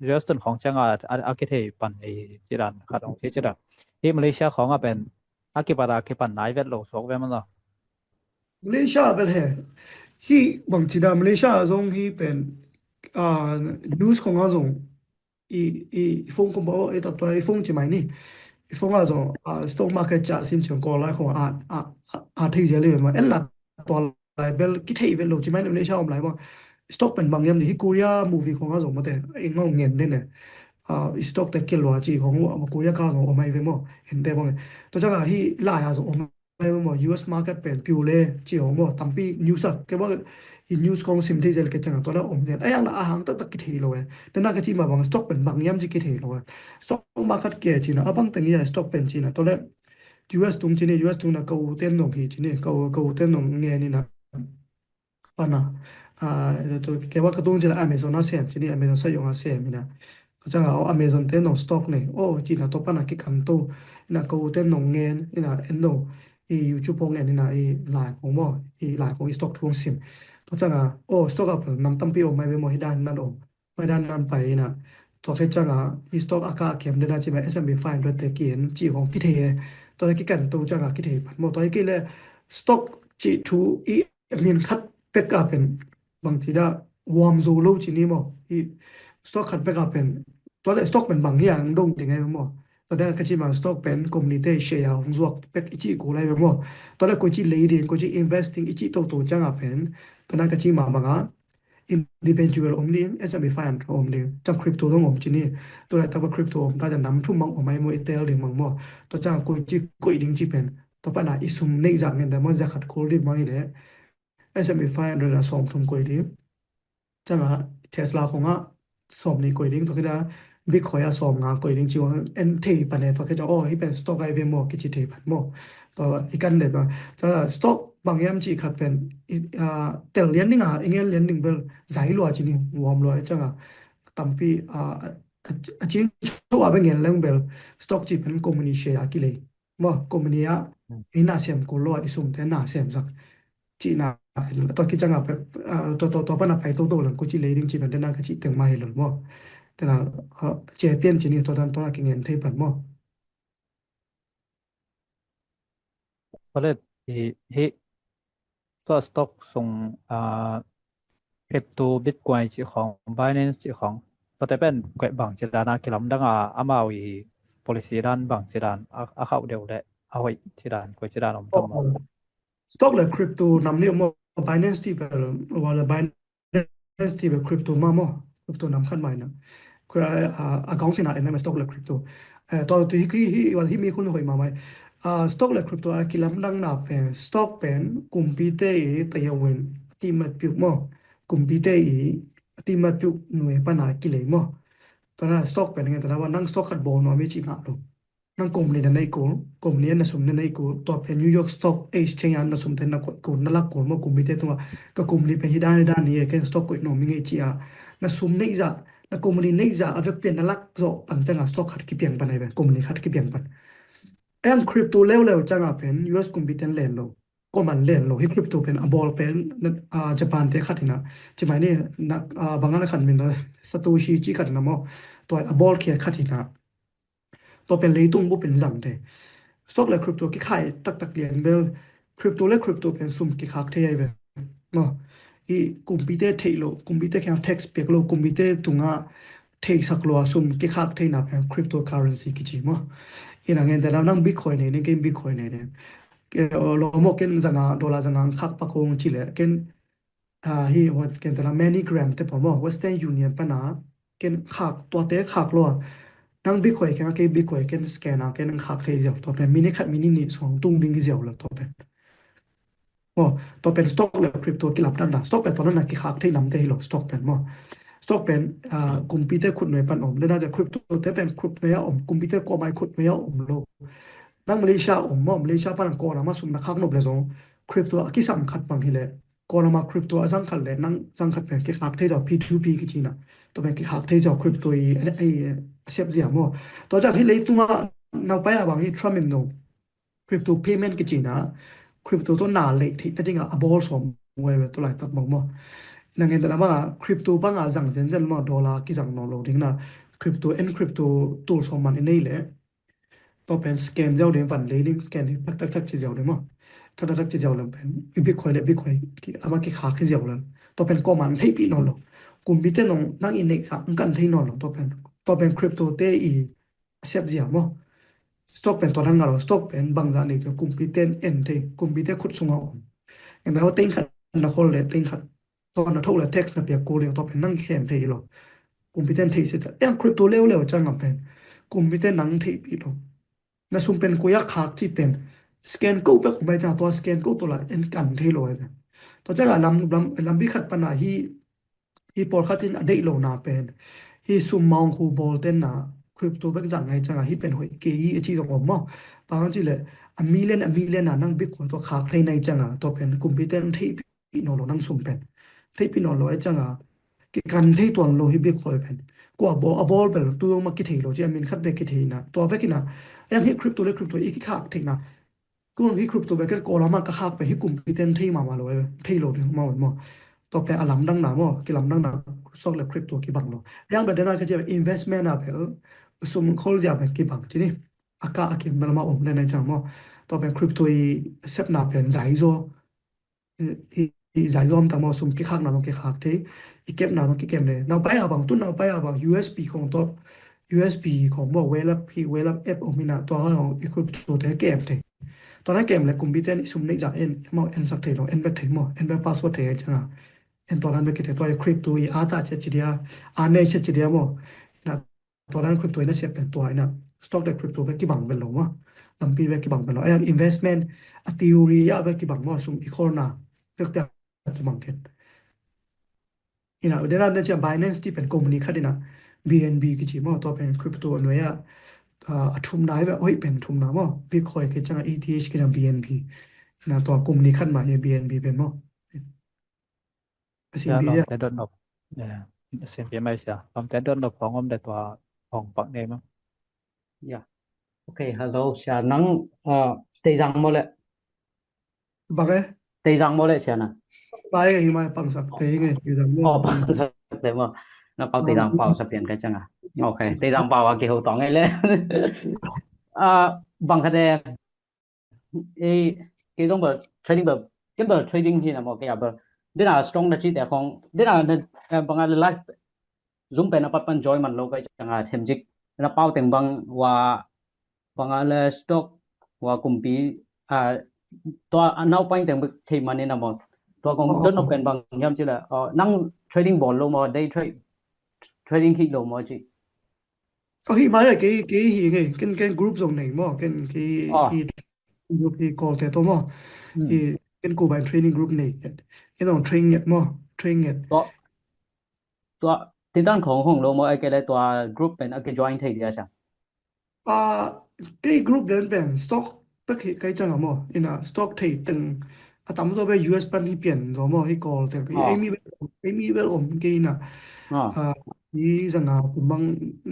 US ตุนของจังหวัดอากิเทปันไอจิรันขัดของจิรันที่มาเลเซียของเป็นอากิปาราคิปันนายเวทโลสกเวมันเนาะมาเลเซียเป็นเหรอที่บางทีนะมาเลเซียตรงที่เป็นnews ของเราตรงฟงก็บอกตัวฟงใช่ไหมนี่ฟงเราตรงstock market จะสิ้นเชิงก่อนแล้วของที่จะเรียกว่าเอ็นหลักตัวอะไรเบลคิดให้เบลโลใช่ไหมในมาเลเซียอมไหลว่า stock เป็นบางยามที่ Korea movie ของเขาส่งมาแต่เองงเงินเนี่ยstock แต่เกี่ยวกับจีของKorea เขาส่งออกมาเวมอเห็นได้บ่ตัวจังที่หลายส่งออกมาเวมอ US market เป็นพิวเลจีของบ่ตั้มปี news ก็ว่าin news ของซิมที่เจลก็จังตัวนั้นอมเนี่ยไอ้ยังละอาหารตักกิเทโลเว้แต่น่าก็จีมาบาง stock เป็นบางยามจีกิเทโลเว้ stock market เกี่ยจีนะบางแต่นี่ stock เป็นจีนะตัวแรก US ตรงจีนี่ US ตรงน่ะก็เต้นลงที่จีนี่ก็เต้นลงเงี้ยนี่นะpana to ke wa kadung jela Amazon na sem chini Amazon sa yong sem ina changa Amazon te no stock ne china to pana ki kan to ina ko te no ngen ina eno YouTube pong ngen ina la khong mo la khong stock thung sim to changa stock up nam tam pi o mai be mo hidan nan mai dan nan pai ina to ke changa stock aka kem de na chi ma S&P 500 te ki en chi khong ki the to le ki kan to changa ki the pan mo to ki le stock chi thu min khat pick up เป็นบางทีได้วอร์มโซโล่จีนี่มั้งที่สต็อกขัด pick up เป็นตัวเลขสต็อกเป็นบางอย่างดงยังไงมั้งตอนนี้ก็จีมาสต็อกเป็นคอมมูนิตี้แชร์ของพวกเป็กอีจีกูอะไรมั้งตอนนี้ก็จีเลดี้ก็จี investing อีจีโตจังอ่ะเป็นตอนนั้นก็จีมาบางอ่ะ individual อมนี้ S&P 500อมนี้จังคริปโตต้องอมจีนี่ตัวนี้ถ้าว่าคริปโตถ้าจะนำทุ่มมังออกมาโมเอเตลเรื่องมังมั้งตัวจังก็จีก็อีดิ้งจีเป็นตัวปัญหาอิสุมในจากเงินแต่มันจะขัดโคลิมาอีเด้S&P 500 là som thum koi ding changa Tesla khonga som ni koi ding to kida Bitcoin ya som nga koi ding chiwa en thei pane to ke hi pen stock ai ve mo ki chi thei pan mo to ikan le ba cha stock bang yam chi khat pen tel lian ning ingel lian ning bel zai lo chi ni wom lo changa tampi chin chwa be ngel leng bel stock chi pen company share ki le mo company ya ina sem ko lo isum te na sem sak chi na to ki changa to pa na pai to lang ko chi leading chi ban na ka chi teng mai lo mo ta na champion chi ni to dan to na ki ngen thei pan mo ก็เลยที่ตัวสต็อกส่งคริปโต Bitcoin จีของ Binance จีของก็แต่เป็นกวยบางจิดานากิลำดังอามาวี policy ด้านบางจิดานเข้าเดียวได้เอาไว้จิดานกวยจิดานอมต้ม stock le crypto nam ni mo Binance ti ba wala Binance ti ba crypto ma mo crypto nam khan mai na ko account sina en stock le crypto to hi wal hi mi khun hoi ma mai stock le crypto ki lam dang na pe stock pen kumpite te yawen ti mat pyu mo kumpite ti mat pyu nuai pa na ki le mo to na stock pen ngen ta wa nang stock khat bo no mi chi nga lo nang company na nei ko company na sum na nei ko to pe New York Stock Exchange na sum ten na ko na la ko mo kumpite to ka company pe hidan ni ke stock ko no mi ngai chi na sum nei za na company nei za avek pen na lak zo pan changa stock khat ki piang pan ai ben company khat ki piang pan em crypto level changa pen US competen len lo ko man len lo hi crypto pen a ball pen Japan te khatina chimai ni na bangal khan min Satoshi chi khatina mo to a ball khe khatina to pen leitung bu pen jang te stock le crypto ki khai tak lian bel crypto le crypto pen sum ki khak the ai ve no I compete thailo compete kha tax pek lo compete tunga thei saklo sum ki khak theina pen cryptocurrency ki chi mo ina ngen da nang Bitcoin ne ken Bitcoin ne lo mo ken zanga dollar zanga khak pa khong chi le ken hi what ken da ManyGram te pa mo Western Union pa na ken khak to te khak lo nang Bitcoin ke Bitcoin ken scan ken khak thei jaw to pe mini khat mini ni song tung ding gi jaw la to pe to pen stock le crypto ki lap da stock pe to na ki khak thei nam te hi lo stock pen mo stock pen compete khut noi pan om le na ja crypto te pen khut me om compete ko mai khut me om lo nang Malaysia Malaysia pan ko na ma sum na khak no ble zo crypto ki sam khat pang hi le ko na ma crypto azang khat le nang jang khat pen ki khak thei jaw P2P ki china to pen ki khak thei jaw crypto ai sep zia mo to ja hi le tunga na pa ya bang hi Trump no crypto payment ki china crypto to na le thi ta dinga abol som we to lai tak bang mo nang en da ma crypto bang a jang zen mo dollar ki jang no lo ding na crypto encrypto tool som man nei le to pen scan jaw de van leading scan tak chi jaw de mo tak chi jaw lam pen Bitcoin le Bitcoin ki ama ki kha ki jaw lan to pen ko man thei pi no lo kum bi te no nang in nei sa kan thei no lo to pen crypto te sep jia mo stock pen to nang lo stock pen bang za ni kum pi ten en te kum pi te khut sunga en da ten khat na khol le ten khat ตอนนั้นทุกเลย text นะเปียกกูเรียกตัวเป็นนั่งแขนเทหรอกกุมพิเตนเทสิตยังคริปโตเร็วๆจังอ่ะเป็นกุมพิเตนนั่งเทปีหรอกนะซุมเป็นกูอยากคักที่เป็นสแกนกูไปกูไปจ้าตัวสแกนกูตัวละเอ็นกันเทโลเลยตัวจังอ่ะลำบิขัดปัญหาฮีปอลคัดจินอเดโลนาเป็นฮีซุมมองคูบอลเต้นนะคริปโตเบกจังไงจังอ่ะฮีเป็นหวยเกยีจีตรงผมมั้งบางทีเลยอเมเลนน่ะนั่งบิกหัวตัวคักในจังอ่ะตัวเป็นกุมพิเตนเทปีโนโลนั่งซุมเป็นเทปีโนโลไอ้จังอ่ะกันเทตัวโลฮีบิกหัวเป็นกว่าบอลเปลตัวยงมาคิดเห็นโลจีมินคัดเบกิดเห็นนะตัวเบกินะยังฮีคริปโตเล็กคริปโตอีกคักเถนะกูลองฮีคริปโตเบกิโกลามันก็คักเป็นฮีกุมพิเตนเทมาเลยเทโลเดมาวันมั้งตัวเป็นอลัมดังหนามั้งกิลัมดังหนาซอกเล็กคริปโตกี่บังโลยังเป็นเดินหน้าก็จะเป็น investment นะเป็นสมมุติเขาจะเป็นกี่บังทีนี้อากาศเกี่ยมันมาในจังมั้งตัวเป็นคริปโตอีเซฟนาเป็นใจโซอีใจโซมตั้งมาสมกี่คักนะต้องกี่คักที่อีเก็บนะต้องกี่เก็บเลยนาไปอาบังตุ้นนาไปอาบัง USB ของตัว USB ของบอกเวลาแอปออกมีนะตัวของอีคริปโตแต่เก็บที่ตอนนั้นเก็บเลยกุมพิเตนซุมนี่จะเอ็นมาเอ็นสักเท่าเอ็นแบบเท่ามั้งเอ็นแบบพาสเวิร์ดเท่าจังเอ็นตอนนั้นไม่คิดตัวคริปโตอีอาตาเช็ดจีเดียอาเนเช็ดจีเดียมั้งนะตอนนั้นคริปโตเนี่ยเสียเป็นตัวนะสต็อกเด็กคริปโตไปกี่บังเป็นหรอวะลำปีไปกี่บังเป็นหรอไอ้ investment อะทีโอรีอะไปกี่บังมั้งซุมอีโคน่าเลือกแบบกี่บังเก็ตเดี๋ยวเราจะ Binance ที่เป็นคอมมูนิคัดนะ BNB กี่จีมั้งตัวเป็นคริปโตหน่วยทุ่มได้แบบเป็นทุ่มน้ำมั้ง Bitcoin กี่จัง ETH กี่นะ BNB นะตัวคอมมูนิคัดมาBNB เป็นมั้งสิ่ง Ja, ดี lom เนี่ย te don nop. Sen pi mai sia. Lom te don nop phong om de tua phong pak ne ma. Ja. Okay, hello, Sia nang Tây Giang mo le. บังเอ้ Tây Giang mo le Sia na. ไปไงมาปังสักเทงไงอยู่ดังมั้ง Oh, thế mà nó bao Tây Giang bao sắp hiện cái chăng à. Okay, Tây Giang bao cái hậu tỏng ấy lên. Bằng cái này cái dòng bờ trading bờ cái bờ trading thì là một cái bờ đây là strong là chỉ để không đây là bằng cái live zoom bên apa pan join man lo cái chăng à thêm dịch nó bao tiền bằng và bằng cái stock và cùng piตัวนาวไปแต่ที่มันนี่นะบ่ตัวของดนเป็นบางยามจิละนั่ง trading ball ลงมา day trading kit ลงมาจิก็ฮีมาเลยกี่ฮีไงกันกรุ๊ปตรงไหนมั้งกันกี่กรุ๊ปที่ call แต่ตัวมั้งกันกูไป training group นี่กันต้อง train เนี่ยมั้ง train เนี่ยตัวที่ด้านของลงมาไอ้cáiตัว group เป็นไอ้ join ที่เดียวใช่กี่ group เดินเป็น stock ก็คือcáiจังมั้งstock ที่ตึงตามตัวไป US ปันที่เปลี่ยนตัวมั้งที่ call แต่ไอ้มีเวลอมกี่น่ะนี่จังกูบัง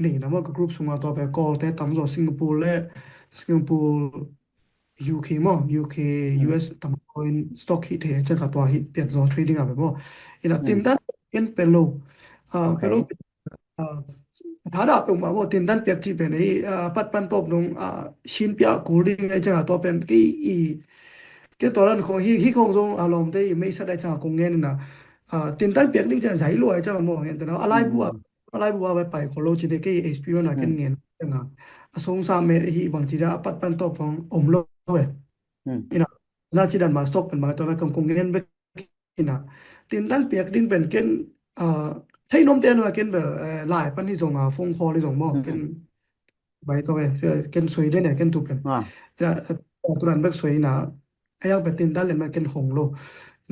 นี่นะมันก็กรุ๊ปส่งมาตัวไป call แต่ตามตัวสิงคโปร์และUK มั้ง UK US ตามตัว stock ที่เทจะตัดตัวเปลี่ยนตัว trading อ่ะแบบว่าตินดันเป็นเปโลเปโลถ้าได้เป็นมาว่าตินดันเปียกจีเป็นไอ้ปัดปันตบลงชินเปียกกูดิ้งไอ้จังตัวเป็นกี่ตัวนั้นของฮีคงทรงอารมณ์ได้ไม่แสดงจังคงเงินนะตินดันเปียกนี่จะใช้รวยจังมั้งเห็นแต่เราอะไรบัวไปขอโลจิเนกี่ experience นะกันเงินจังสงสารเมย์บางทีจะปัดปันตบของอมโลเว้ยน่าจะดันมาสต็อกเป็นมาตอนนั้นคงเงินไปนะตินดันเปียกดิ้งเป็นกันให้นมเตียนว่ากันแบบหลายปันที่ส่งฟงคอที่ส่งบอกกันใบตัวกันสวยได้เนี่ยกันถูกเป็นตัวนั้นแบบสวยนะไอ้ยังเป็นตินดันเลยมันกันหงโล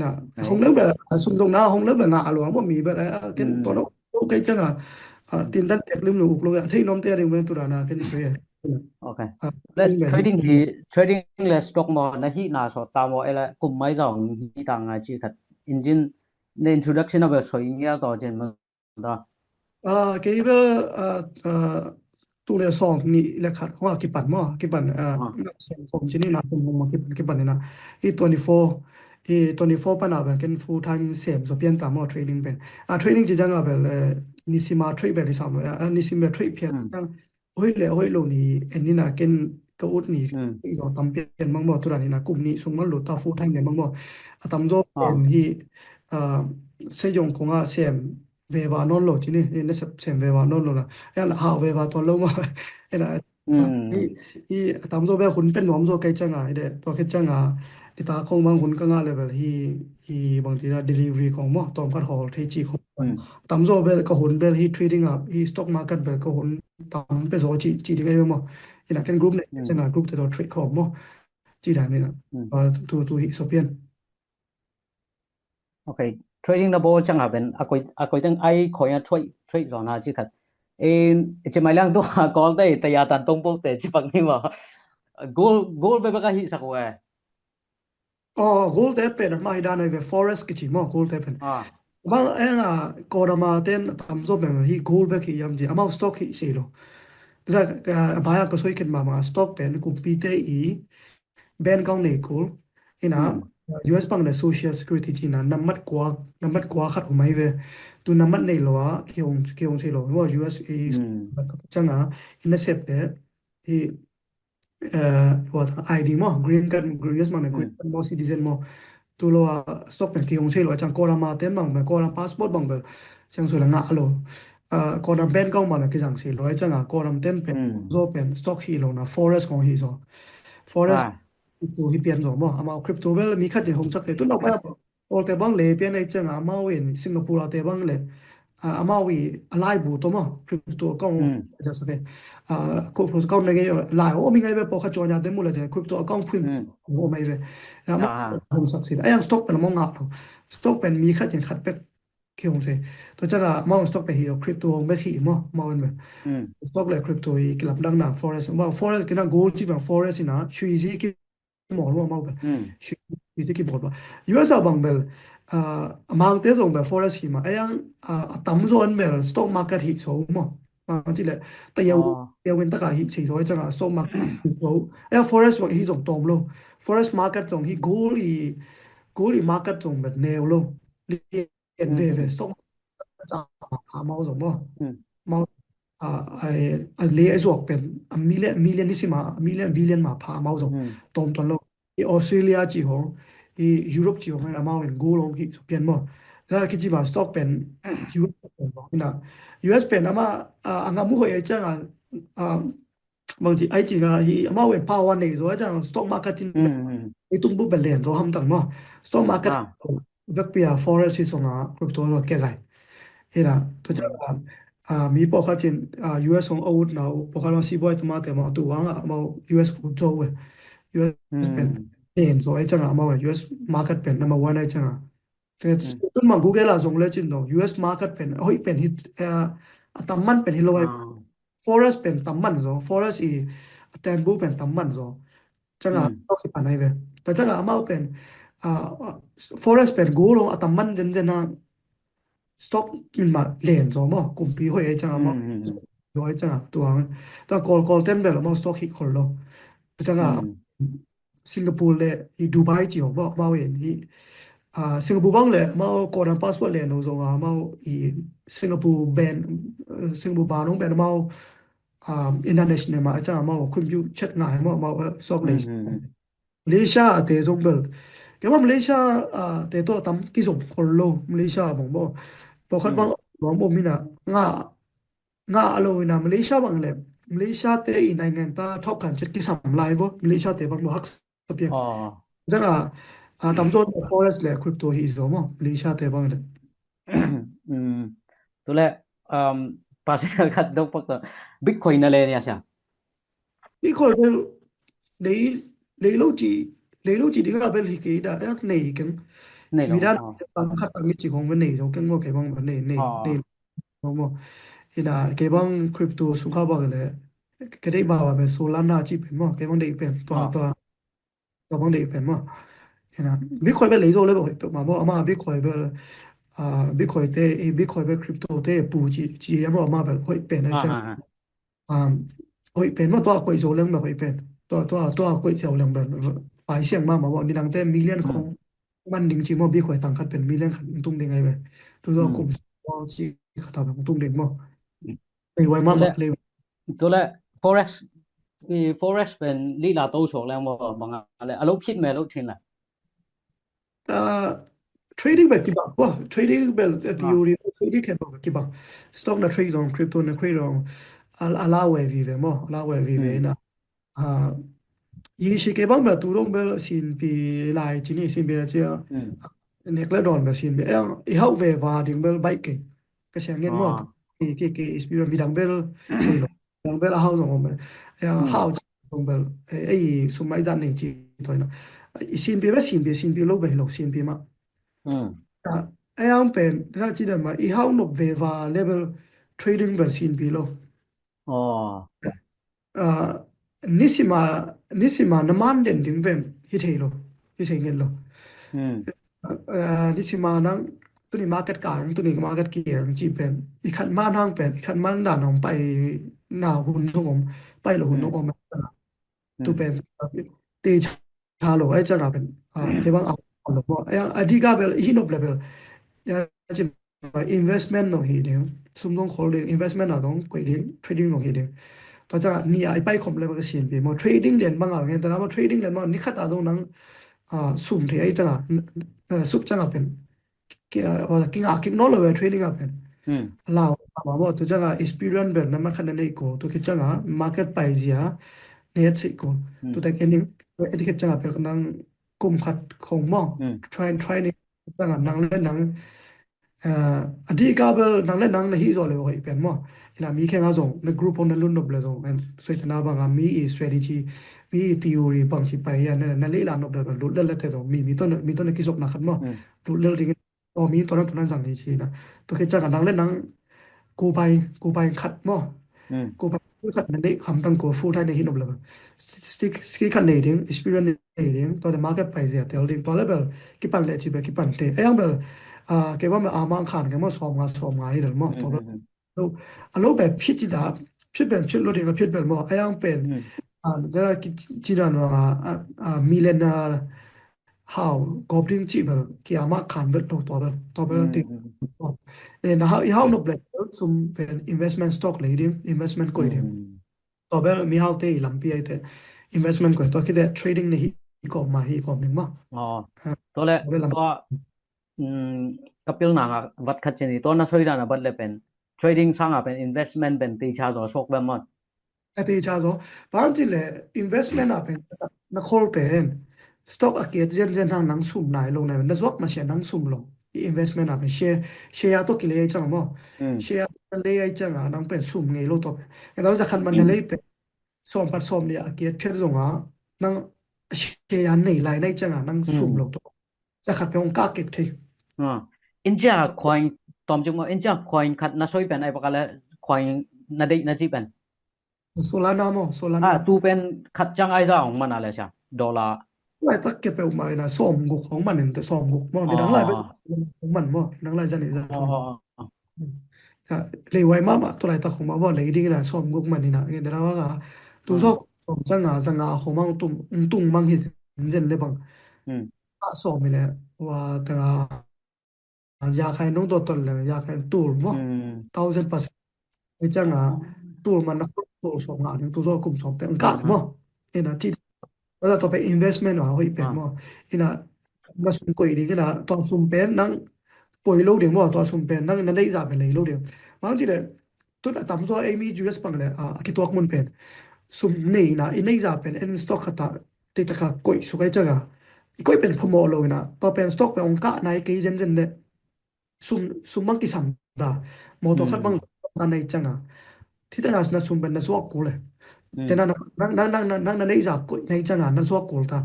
นะหงเลิกแบบสุ่มตรงหน้าหงเลิกแบบงาหลวงว่ามีแบบกันตัวเราโอเคจังตินดันเก็บลืมหนูอุกโลให้นมเตียนเองเป็นตัวนั้นกันสวยโอเคแล้ว trading และ stock มอนะที่น่าสนตามว่าไอ้ละกลุ่มไม้สองที่ต่างกันจีขัด engine ใน introduction แบบสวยเงี้ยต่อเจนมั้งกี่ตัวเลขสองนี่เลขาดว่ากี่ปันมั้งกี่ปันสังคมชนิดนั้นผมมากี่ปันเนี่ยนะ24ปันแบบกัน full time same so เปลี่ยนตามว่า trading เป็นtrading จริงๆแบบนิสิมา trade แบบที่สามเลยนิสิมา trade เพียงโอ้ยโลนี่อันนี้นะกันก็อุดนี่ก็ทำเปลี่ยนบางบ่ตัวนี้นะกลุ่มนี้สมมติหลุดตา full time เนี่ยบางบ่ทำโจเป็นที่ใช้ยงของเสียมเววานอนโหลดที่นี่เสียมเววานอนโหลดแล้วหาเววาตัวลงมานี่ตามโจแบบคุณเป็นหนอมโจไกลจังเด้ตัวคิดจัง ตาคงบางคนก็งาเลยแบบฮีบางทีนะ delivery ของหมอตอมกันหอเทจีของตำโซเบลก็หุนเบลฮี trading up ฮี stock market เบลก็หุนตำไปโซจีดีไงหมออีนักกันกลุ่มเนี่ยจะงานกลุ่มแต่เรา trade ของหมอจีได้นี่นะตัวฮีโซเปียน Okay, trading นะบ่จังหาเป็นอากอยตั้งไอ้คอยtrade รอนะจิคัดจะไม่เรื่องตัวกอลได้แต่ยาตันตรงโปแต่จิปังนี่ว่า goal ไปบักหิสักว่าgold happen ma hidana ve forest kichi mo gold happen ma enga korama ten tamzo be hi gold be ki yam ji ama stock hi selo la baya ko soi ken ma stock pen compete I ben kong ne gold ina US pang na social security ji na namat kwa khat umai ve tu namat nei lo kiong selo mo US is changa in the set hi what ID mo green card US man green card mo citizen mo tu lo stock pen kiong selo chang ko ma ten bang be ko passport bang be chang so la nga lo ko na ben kong man ki jang selo chang ko ram ten pen zo pen stock hi lo na forest kong hi zo forest tu hi pian zo mo ama crypto bel mi khat hong sak te tu no ba ol te bang le pian ai chang ama wen Singapore te bang le ama wi alai bu to mo crypto kong ja sa ke ko pro kong ne ge lai o mi ngai be po kha cho nya de mu le de crypto kong phun o mai ve na ma hong sak si ai stock pen mo nga to stock pen mi khat chen khat pe ki hong se to cha ga ma stock pe hi crypto me hi mo ma wen be stock le crypto hi klap dang na forest ma forest ke na gold chi ba forest ina chui ji ki mo lo ma be chui ji ki mo ba US bang bel amang te zong be forest hi ma ayang atam zon bel stock market hi so mo ma chi le ta yaw wen ta ka hi chi so cha ga stock market so ay forest wa hi zong tom lo forest market zong hi gold hi market zong be neo lo yen ve stock จะพาเมาสมบ่เมาไอ้เลไอ้จวกเป็นมิเลียนนี่สิมามิเลียนบิลเลียนมาพาเมาสมตอมตอนโลอีออสเตรเลียจีหงอียุโรปจีหงนะมาเป็นกูลงที่เปลี่ยนบ่แล้วคิดจิมาสต็อกเป็น US เป็นบ่นะ US เป็นอามาอังกามุหอยจังบางทีไอ้จีก็ฮีอามาเป็นพาวันนี้soจังสต็อกมาร์เก็ตไอ้ตุ้มบุเป็นเหรียญโซฮัมตังบ่สต็อกมาร์เก็ตเวกเปียฟอเรสต์ที่ส่งคริปโตว่าแก่ไงEra to cha mi po kha chin US ong out now po kha ma si boy to ma te ma tu wa ma US ku zo we US pen so ai changa ma US market pen number 1 ai changa te tun ma Google la zong le chin no US market pen hoi pen hit tamman pen hi lo forest pen tamman zo forest I tanbu pen tamman zo changa to ki panai we ta changa ma pen forest pen go lo tamman jen jen na stock มันมาเล่นซอมกุมปีห้อยจังมาน้อยจังตัวแต่กอลเต็มเบลมา stock ฮิคนloจังสิงคโปร์เลยอีดูไบจีของมาเวนอีสิงคโปร์บังเลยมาก่อนพาสปอร์ตเลยโนซงมาอีสิงคโปร์แบนสิงคโปร์บานงแบนมาinternational มาจังมาคุมอยู่เช็ดง่ายมา stock เลยมาเลเซียเตะซงเบลแกว่ามาเลเซียเตะตัวตั้มกี่สมคนโลมาเลเซียบอกบ่พอคันบางบ่มีน่ะง่าอโลนะมาเลเซียบางแหละมาเลเซียเตอีในงานตาท็อปกันจัดที่3ไลฟ์บ่มาเลเซียเตบางบ่ฮักสเปียงจังตามโซนฟอเรสต์แหละคริปโตฮีโซมมาเลเซียเตบางแหละตัวแหละปาสิคัดดอกปักบิตคอยน์อะไรเนี่ยใช่บิตคอยน์เลยโลจีดีก็เบลฮิกีได้ในกันมีด้านตั้งคัดตั้งมิจิของมันในกันบ่แค่บางในบ่อีน่ะแกบางคริปโตสุขาบ่เลยก็ได้บ่ว่าเป็นโซลาร่าจิเป็นบ่แกบางได้เป็นตัวบางได้เป็นบ่อีน่ะบิตคอยน์เป็นเลยโซเลยบ่มาบ่มาบิตคอยน์เป็นบิตคอยน์เตบิตคอยน์เป็นคริปโตเตปูจีบ่มาเป็นค่อยเป็นจังค่อยเป็นบ่ตัวค่อยโซเรื่องบ่ค่อยเป็นตัวค่อยเจ้าเรื่องแบบฝ่ายเสียงมาบ่นี่ดังแต่มิลเลียนของมันจริงๆบ่บิตคอยน์ตั้งคัดเป็นมิลเลียนตุ้งได้ไงเว้ยตัวกลุ่มจีเขาทำตุ้งเด้งบ่เลยไว้มาเลยตัวแหละ forex เป็นลีลาโตโชแล้วบ่บางอะไรอารมณ์คิดแม่ลูกทิ้งล่ะtrading แบบกี่บาทวะ trading แบบ theory trading แค่แบบกี่บาท stock นะ trade on crypto นะ trade on ala we vive mo ala we vive na yi shi ke bang ba tu rong bel sin pi lai chi ni sin be che nek la don ba sin be i hau ve wa ding bel bai ke ka sia ngen mo ke experience mi dang bel sei lo dang bel hau zong ba hau zong bel ai su mai dan nei chi toi na i sin be lo ba lo sin be ma ai ang pen ra chi da ma i hau no ve wa level trading ba sin be lo nisima naman den ding vem hi thelo hi sengen lo nisima nang tuni market kang tuni market kiang chi pen i khat man hang pen i khat man da nong pai na hun ngom pai lo hun ngom tu pen te cha lo ai cha ga pen ke bang a lo mo adiga bel hi no level ya chi investment no hi de sum dong holding investment na dong koi ding trading no hi de to cha ni ai pai khom le ba sin be mo trading len bang a nge ta ma trading len ma ni khata dong nang sum the ai ta sup cha pen ke wa king a king no le trading a pen lao ma mo to cha experience ben na ma khan nei ko to ke cha market pai zia net si ko to ta ke ning etiquette cha pe nang kum khat khong mo try ni cha nang le nang adiga bel nang le nang na hi zo le hoi pen mo ina mi khe nga zong na group on lun no ble zong and so itna ba nga mi strategy mi theory bang chi pai ya na le la no ble lu le te do mi to na ki sok na khat mo lu le ding o mi to na jang ni chi na to ke cha nang le nang ko pai khat mo ko pai khat na de kham tang ko fu thai ne hi no ble stick khat ne ding experience ne ding to the market pai ya tel ding to level ki pan le chi be ki pan te ayang bel ke ba ma amang khan ke mo som nga hi dal mo to a lo be phit ji da phit ben phit lo ding phit bel mo ayang pen da ki chi da no millionaire how goblin chi bel ki ama khan bel to bel ti and how no black sum pen investment stock leading investment ko idem to bel mi how te lam pi ai te investment ko to ki de trading ne hi ko ma hi ko ning ma to le to kapil na wat khat cheni to na soi da na bat le pen trading sang a pen investment pen ti cha zo sok ba mo ate cha zo bang chi le investment a pen na khol pen stock a ke jen nang sum nai lo na na zok ma sia nang sum lo investment a pen share to ki le chang mo share le ai chang a nang pen sum ngei lo to e da za khan man le pe som pat som ni a ke phet zo nga nang share nei lai nai chang a nang sum lo to za khat pe ong ka ke the inja coin tom jung mo inja coin khat na soi pen ai ba la coin na dei na ji pen Solana tu pen khat chang ai za ong man ala cha dollar ไล่ตักเก็บไปออกมานะส่อมกุกของมันแต่ส่อมกุกมองที่ดังไล่ไปของมันบ่ดังไล่จะนี่จะทนเลยไว้มาตัวไล่ตักของมาบ่เลยดิ้งนะส่อมกุกมันนี่นะเงี้ยแต่ว่าตัวส่อมจังงาของมันตุ้งบางทีเจนเลยบางส่อมนี่แหละว่าแต่อยากให้น้องตัวตนเลยอยากให้ตูลบ่1000% ไอ้จังตูลมันนักตูลส่อมงานตัวส่อมกลุ่มส่อมแต่งกาบ่เอ็นะที่แล้วต่อไป investment ว่าเฮ้ยเป็นบ่อีน่ะมาสุมกุยดีก็น่ะตอนสุมเป็นนังป่วยโลกเดียวบ่ตอนสุมเป็นนังนั่นได้จะเป็นเลยโลกเดียวบางทีเลยตัวตามตัวเอมี US ปังเลยคิดตัวมันเป็นสุมนี่นะอีนี่จะเป็น in stock ค่ะติตะกะกุยสุกไอ้จังอีกุยเป็นพมอโลนะต่อเป็น stock เป็นองค์กะนายกี่เจนเลยสุมบังกิสัมดามอตัวคัดบังตาในจังที่ตะกะนะสุมเป็นนะสวกกูเลยแต่นั่นในจากในจังหวะนั้นสวกกูลตา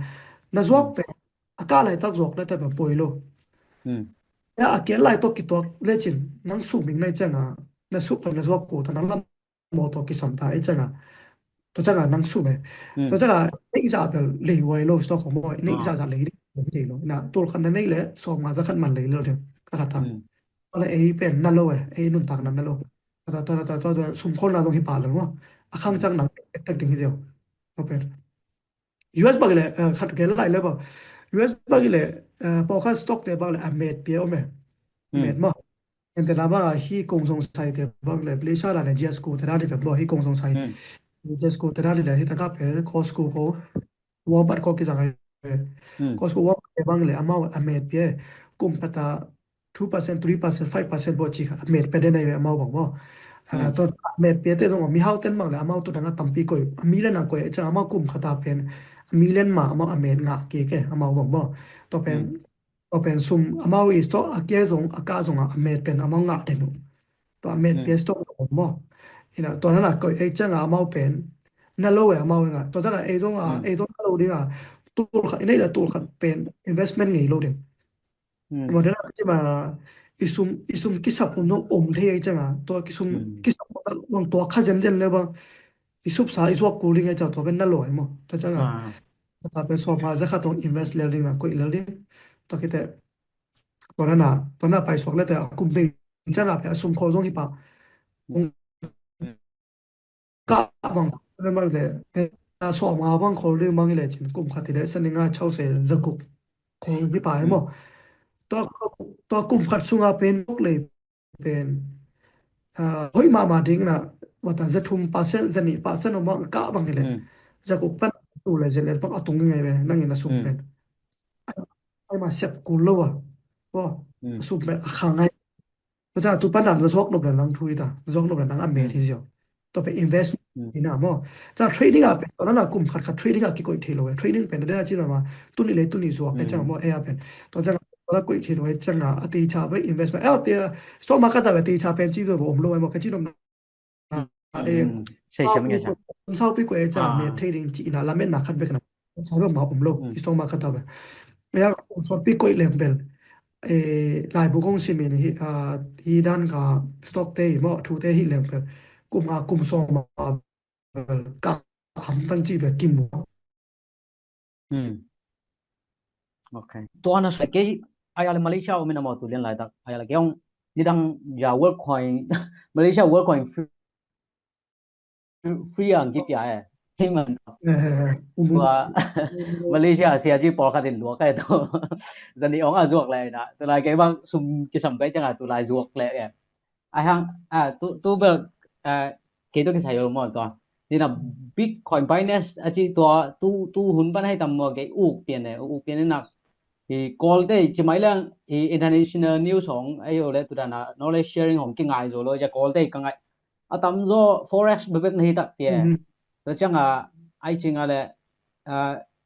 นั่นสวกเป็นอากาศไหลตักจอกแล้วแต่แบบป่วยโลแล้วอาเกียนไหลตกกี่ตัวเล่จินนั่งสูมิงในจังหวะนั่นสุกนั่นสวกกูตานั่งลำมอตัวกิสัมตาไอ้จังหวะตัวจังหวะนั่งสูบตัวจังหวะในจากเป็นเหลวไว้โลสตอกของมอยในจากเหลวดิเหลวนะตัวคันนั้นนี่แหละสองมาจะขันมันเหลวเดียวก็ขัดทางอะไรไอ้เป็นนั่นโลไอ้นุ่นตากนั่นโลตัวสุ่มคนเราต้องหิปาเลยว่าข้างจังหนังตักดึงทีเดียวโอเค US บางเลยขัดเกลไล่เลยป่ะ US บางเลยพอค่าสต็อกเดี๋ยวบางเลยเมดเปียวไหมเมดมั้งแต่ละบางที่กงสงสัยเดี๋ยวบางเลยเลช่าอะไร GS กูแต่ละที่แบบบอกที่กงสงสัย GS กูแต่ละที่เลยที่ตั้งกับเป็นคอสกูเขาว่าบัตรเขากี่สังไงคอสกูว่าบางเลยเมดเปียกุมพัตตา 2% 3% 5% บ่จีค่ะเมดไปได้ในเมาบอกว่า to met pe te dong mi hau ten mang la amau to danga tampi koi mi le na koi cha amau kum khata pen mi len ma amau amet nga ke amau bong bo to pen sum amau is to akye zong aka zong amet pen amau nga de nu to amet pe sto mo to na koi e cha nga amau pen na lo we amau nga to da e zong lo ding tul kha nei la tul kha pen investment ngai lo ding mo de la chi ma isum kisap no the changa to kisap wang to kha jen le ba isup sa iswa cooling cha to ben na loi mo to changa ta pe so ma za kha to invest learning na ko learning to kite to na pai sok le te kum be changa pe sum kho jong hi pa ka bang le ma le ta so ma bang kho le mang le chin kum kha ti de saninga chau se zakuk kho hi pa mo to kum khat sunga pen bok le pen hoi ma ding na wata zathum percent zani percent ma ka bang le zakuk pan tu le zel pa atung ngai be nangin na sum pen ai ma sep ku lo wa sum pen khangai ta tu pan nam zok no lang thui ta zok no lang a me thi jo to pe invest ina mo cha trading a pe to na kum khat trading a ki koi thelo trading pen da chi ma tu ni le tu ni zo ke cha mo e a pen to cha la koi thelo cha nga ati cha be investment te stock market ta be ti cha pen chi lo bo lo mo ka chi no sai cham nge cha sau pi ko e cha me trading chi na la men na khat be kana cha lo ma lo stock market ta be ya so pi ko le bel lai bu gong simin hi dan ka stock te mo thu te hi le bel kum so ma ka ham tang chi be kim mo okay to ana sa ke ayala Malaysia o mina mo tu len lai tak ayala keong nidang ya work coin Malaysia work coin free ang gip ya payment wa Malaysia sia ji por kha din lo kai to zani ong a zuak lai na tu lai ke bang sum ki sam pe changa tu lai zuak le ai hang tu be ke to ke sai mo to ni na Bitcoin Binance achi to tu hun ban hai tam mo ke u pian ne na thì call đây chỉ mấy lần thì international news hong ai rồi đấy tụi nó knowledge sharing hong kinh ngại rồi lo cho call đây càng ngại tầm do forex bê bê này đặt tiền rồi chẳng ai chỉ là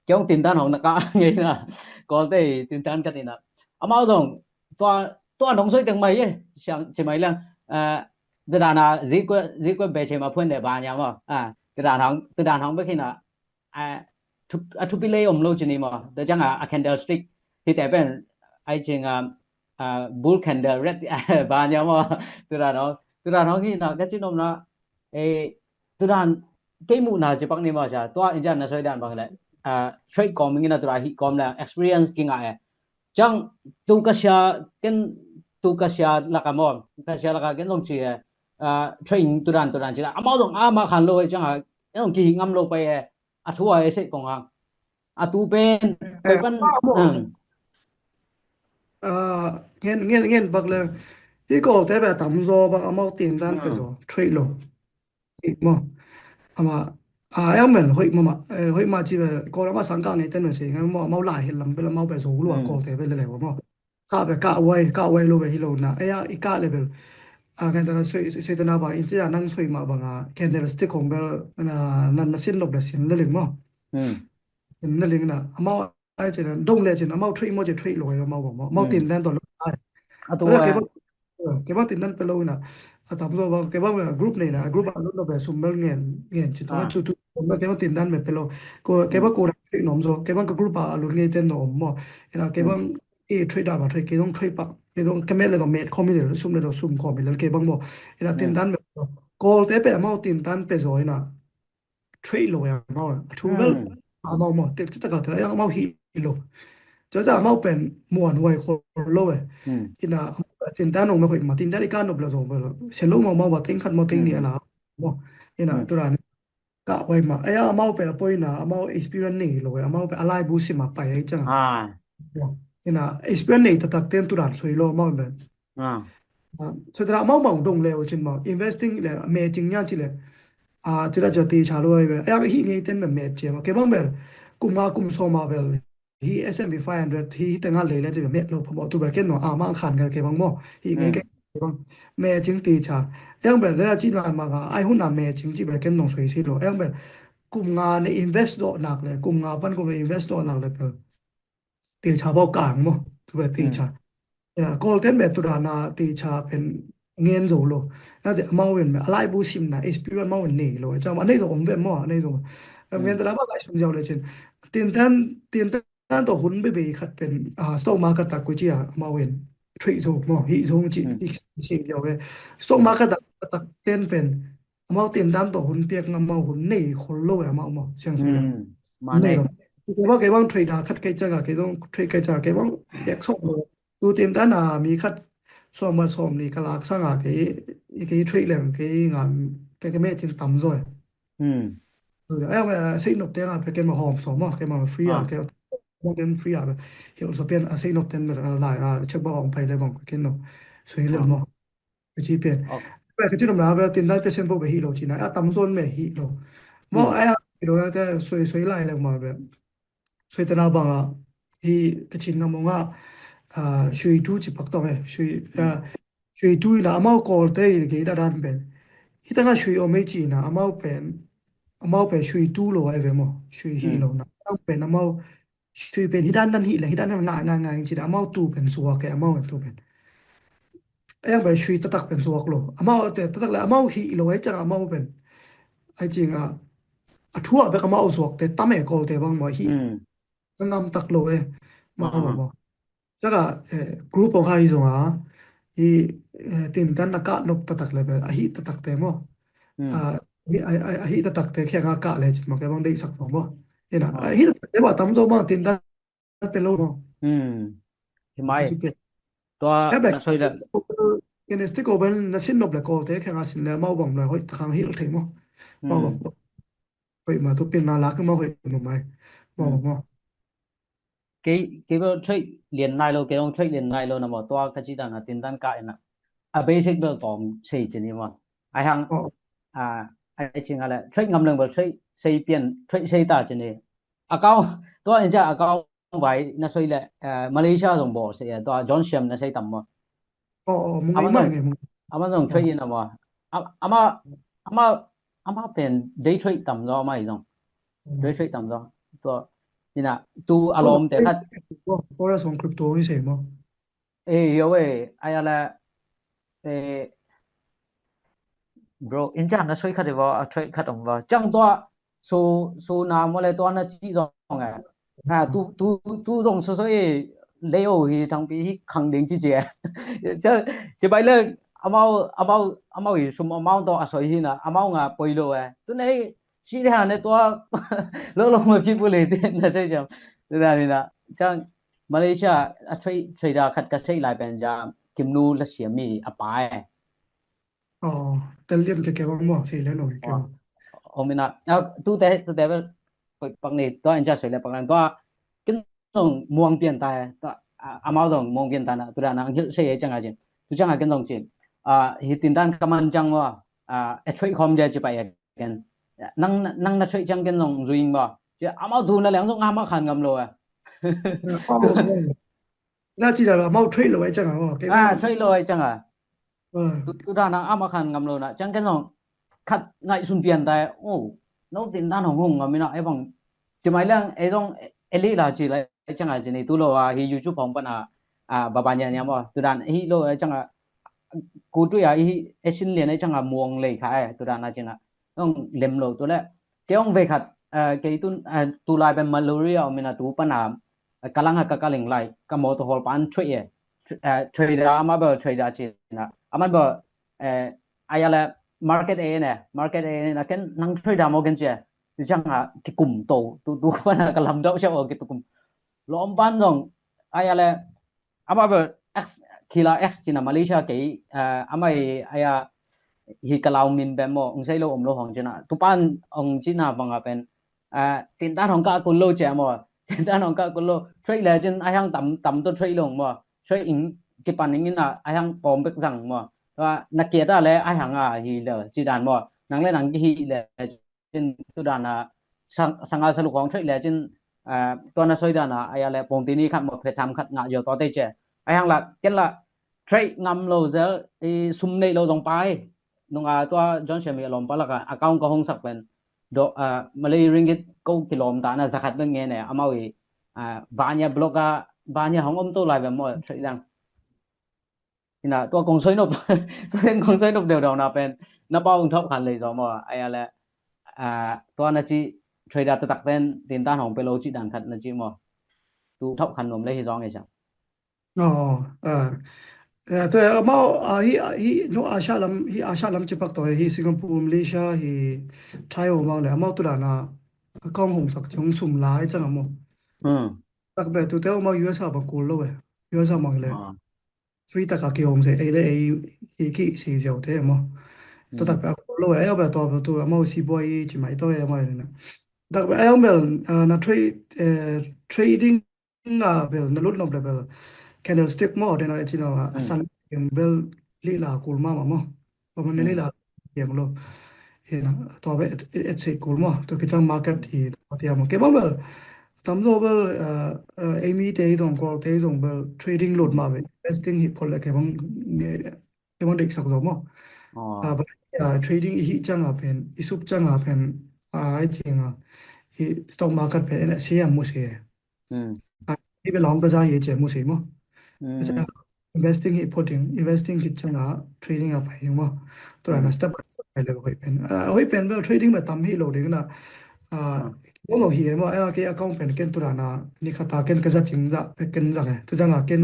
cái ông tiền đan hong nó cảงี้là call đây tiền đan cái gì nè mau rồi tôi đồng xoay tiền mấy ấy chẳng chỉ mấy lần tụi nó gì cái bề trên mà phun để bàn nhau mà tụi nó biết khi nào thu pi lay om lo chini mà tụi chẳng candlestick thì tại bên ai chừng bull candle red ba nhau mà tụi nó khi nào cái chữ nó tụi nó cái mũ nào chỉ bằng này mà sao tôi anh chàng nó soi đàn bằng lại trade com mình là tụi nó hit com là experience kinh ngại chẳng tu kasya là cái món kasya là cái nông chỉ training tụi nó chỉ là áo đồng mà khăn lôi chẳng hạn cái nông chỉ ngâm lôiไปthua ấy sẽ còn tu bênไปban ngen bak le hi ko te ba tam zo ba amau tin dan pe zo trade lo mo ama yang men hoi ma chi be ko la ma sang ka ngai ten no se ngai mo mau lai he lam be la mau be zo lu ko te be le mo ka be ka wai lo be hi lo na ya I ka level ngai ta se ta na ba in cha nang soi ma ba nga candlestick khong be na sin lo be sin le le mo na ling na amau ai che dong le chen amau trade mo che trade lo ya mau tin dan to lo ke ba tin dan pe lo na tam zo ba ke ba group nei na group a lo be sum mel ngen chi to tu ma ke ba tin dan me pe lo ko ke ba ko trade nom zo ke ba ka group a lo ngai ten no mo ina ke ba trade ba trade ke dong trade pa ke dong ke me le do met ko mi le sum le do sum ko mi le ke ba mo ina tin dan me ko te pe amau tin dan pe zo ina trade lo ya mau tu mel amau mo te ta ka ta yang amau hi lo cho cha amau pen muan hoi ko lo e ina tin dan no me hoi ma tin dan ka no bla zo bla se lo mau ba tin khat mo tin ni ala mo ina tu ran ka hoi ma aya amau pe poi na amau experience ni lo e amau pe alai bu si ma pa ai cha ina experience ni ta tak ten tu ran soi lo mau ben so tra amau mau dong le o chin ma investing le me ching nya chi le chira cha ti cha lo be aya hi ngai ten me che ma ke bang bel kum so ma bel hi S&P 500 hi tanga le le te me lo pho tu ba ken no ma khan ga ke bang mo hi ngai ke bang me jing ti cha yang ber la chi na ma ga ai hu na me jing chi ba ken nong sui si lo yang ber kum nga ne invest do nak le kum nga pan kum invest do nak le pel ti cha bao kang mo tu ba ti cha golden be tu na ti cha pen ngien zo lo na je ma wen me alai bu sim na experience ma wen ni lo cha ma nei zo om be mo nei zo ngien ta la ba ga sum jaw le chen tin tan to hun be be khat pen stock market ta ku chi ma wen trade zo mo hi zo chi chi jaw be stock market ta ten pen ma tin tan to hun piak ngam ma hun nei khol lo ya ma mo chen so le ma nei cái bang trader khát cái chắc cái dong trade cái chắc cái bangyak sok lo tu tiền ta na mi khát so mà so ni cái lạc sang cái trade lên cái ngàn cái mẹ tiền tầm rồi em mà xây nộp tiền à cái mà hòm so mà cái mà free cái mong tiền free hiểu so tiền xây nộp tiền lại chắc bao hòm phải lại bằng cái nó xây lên mà cái chi tiền cái cái chuyện nào về tiềnได้เป็นพวกไปฮีโร่จีน่ะตำโซนแม่ฮีโร่บ่ไอ้ฮีโร่แต่สวยๆไล่เลยมาแบบสวยตนาบังที่กระชินนำงาช่วยดูจิปักตองช่วยดูนะอามาคอลเตยเกดาดันเป็นที่ตั้งช่วยเอาไม่จีนะอามาเป็นช่วยดูโลไอ้เวมช่วยฮีโร่นะเป็นอามาช่วยเป็นที่ด้านนั้นฮีเลยที่ด้านนั้นงานจีนะอามาตูเป็นสัวแกอามาเป็นตูเป็นยังไปช่วยตักเป็นสัวกโลอามาแต่ตักแล้วอามาฮีโลไอ้จังอามาเป็นไอ้จริงทั่วไปอามาสัวแต่ตั้มเอกอลแต่บางมาฮีงามตักโลเอมาบอกจักกรุ๊ปของใครส่งอีตินตันนักนกตักเลยแบบอาฮิตักเต็มอาฮิตักเต็มแค่งากะเลยจิมาแกบางได้สักบ่เห็นอาฮิตักเต็มว่าตำโจมาตินตันเป็นโลบ่ที่ไม่ตัวนักช่วยได้เกเนสติโกเป็นนักสินนบเลยก็แต่แค่งาสินแล้วมาบ่งเลยเฮ้ยทางฮิลเทมบ่บอกเฮ้ยมาตัวเป็นน่ารักมาเฮ้ยหนุ่มไหมบ่cái trade liền này lo cái ông trade liền này lo nằm ở toa cái chỉ là tiền单cái nè basic đó tổng xây chỉ mà ai hàng ai chính là trade ngầm lần vào trade xây tiền trade xây ta chỉ này cao toa anh cha cao vậy nó xây là Malaysia đồng bộ xây toa John Sham nó xây tầm mà ama dong trade na mà ama pen day trade tầm đó mà dong day trade tầm đó toaนี่น่ะตูอารมณ์แต่ถ้า forex on crypto นี่ใช่มั้ยเยอะเว้ยไอ้อะไรbro อินจังนะช่วยคัดได้บ่ช่วยคัดออกบ่จังตัวโซนามาเลยตัวน่ะจี้ตรงไงตูตรงซะเลโอฮีทั้งปีขังดิงจี้เจจะไปเลิกอามาอีซุมอามาตัวอสอยฮีน่ะอามาngaปอยโลตัวไหนရှိတဲ့ဟာနဲ့တော့လုံးမဖြစ်ဘူးလေတဲ့ဆက်ချင်ဒါနေလားကျန်မလေးရှားအထရိတ်ဒါခတ်ကစိတ်လိုက်ပန်ကြกิมนูละเสียมีอปายแต่เรียนแกว่าหมอใช่แล้วหน่อยแกโอมินะตูแต่ปังนี่ตัวอันจะสวยแล้วปังนั้นตัวกินต้องมองเปลี่ยนตายตัวอามาต้องมองเปลี่ยนตายนะตัวนั้นเสียจังอาจิตัวจังกินต้องจิฮิตินดันกำมันจังว่าอทริคอมจะไปกันnăng na chơi chẳng cái nông ruinบ่chứ áo thun là 2 ngam khăn ngầm rồiน่าสิlà mau trade เลยจังtrade เลยจังtu da na áo khăn ngầm rồi na chẳng cái nông khát ngại sun tiền tai nó tiền đan hồng ngầm na ai bằng chứ mấy lang ai dong eli là chỉ lại chẳng là chỉ này tu lo hi YouTube phong pan bà nhà mà tu dan hi lo chẳng là cú tu hi xin liền chẳng là muông lei khai tu dan na chỉ na ông lem lo to le ke ong ve khat ke tu lai ben malaria mina tu pana kalanga ka kaling lai ka mo to hol pan thwe trader ama ba trader chi na ama ba ayala market a na ken nang trader mo gen che chang ha ki kum to tu pana ka lam do cha o ki tu kum lom pan dong ayala ama ba x kila x chi na Malaysia ke ama aya hi kalau min be mo ong sai lo om lo hong china tu pan ong china banga pen tin ta hong ka ko lo che mo tin ta hong ka ko lo trade le chen ai hang tam to trade long mo trade in ki pan ning na ai hang pom bek jang mo wa na ke ta le ai hang hi le chi dan mo nang le nang hi le chen tu dan sanga salu khong trade le chen to na soi dan ai le pom ti ni khat mo phe tham khat nga yo to te che ai hang la ken la trade ngam lo za sum nei lo dong pai nung tua John Shemi lom pa la ka account ko hong sak pen do Malay ringgit ko kilom ta na zakat beng nge ne amawi banya bloga banya hong to lai ba mo trade dang ina tua kong soi nop tua sen kong soi nop đều đầu na pen na pa ung thop khan le zo mo ai ala tua na chi trade ta tak ten tin tan hong pe lo chi dan khat na chi mo tu thop khan nom le hi zong e chaตัวมาฮีnoอาชาลัมจิปักตัวฮีสิงคโปร์มาเลเซียฮีไทยมาเลยมาตัวน่ะกองหงสักจงสุ่มหลายจังอ่ะตักแบบตัวเต้ามาUSบังกูโลเว้ย US มาเลยฟรีตะกะกิหงเสไอ้เลยไอ้กี่สี่เจ้าเด้มาตัวตักแบบกูโลเว้ยเอาแบบตัวมาสิบอยจิไม่ตัวมาเลยนะตักแบบเอาแบบนะtrading แบบนลุดนบแบบ candlestick mo de na chino asan bel lila kulma mo pamane lila yang lo ena to be et se kulma to kitang market hi to ya mo ke bel tam lo bel amy te dong ko te dong bel trading load ma be investing hi phol ke bang ke bang dik sak zo mo trading hi chang a pen isup chang a pen ai ching a hi stock market pe na se am mo se hi be long ka ja ye che mo se mo investing hi putting investing ki changa trading a phai mo to na step by le hoi pen bel trading ma tam hi lo de na mo lo hi mo ke account pen ken to na ni khata ken ka za ting za ken za ne to janga ken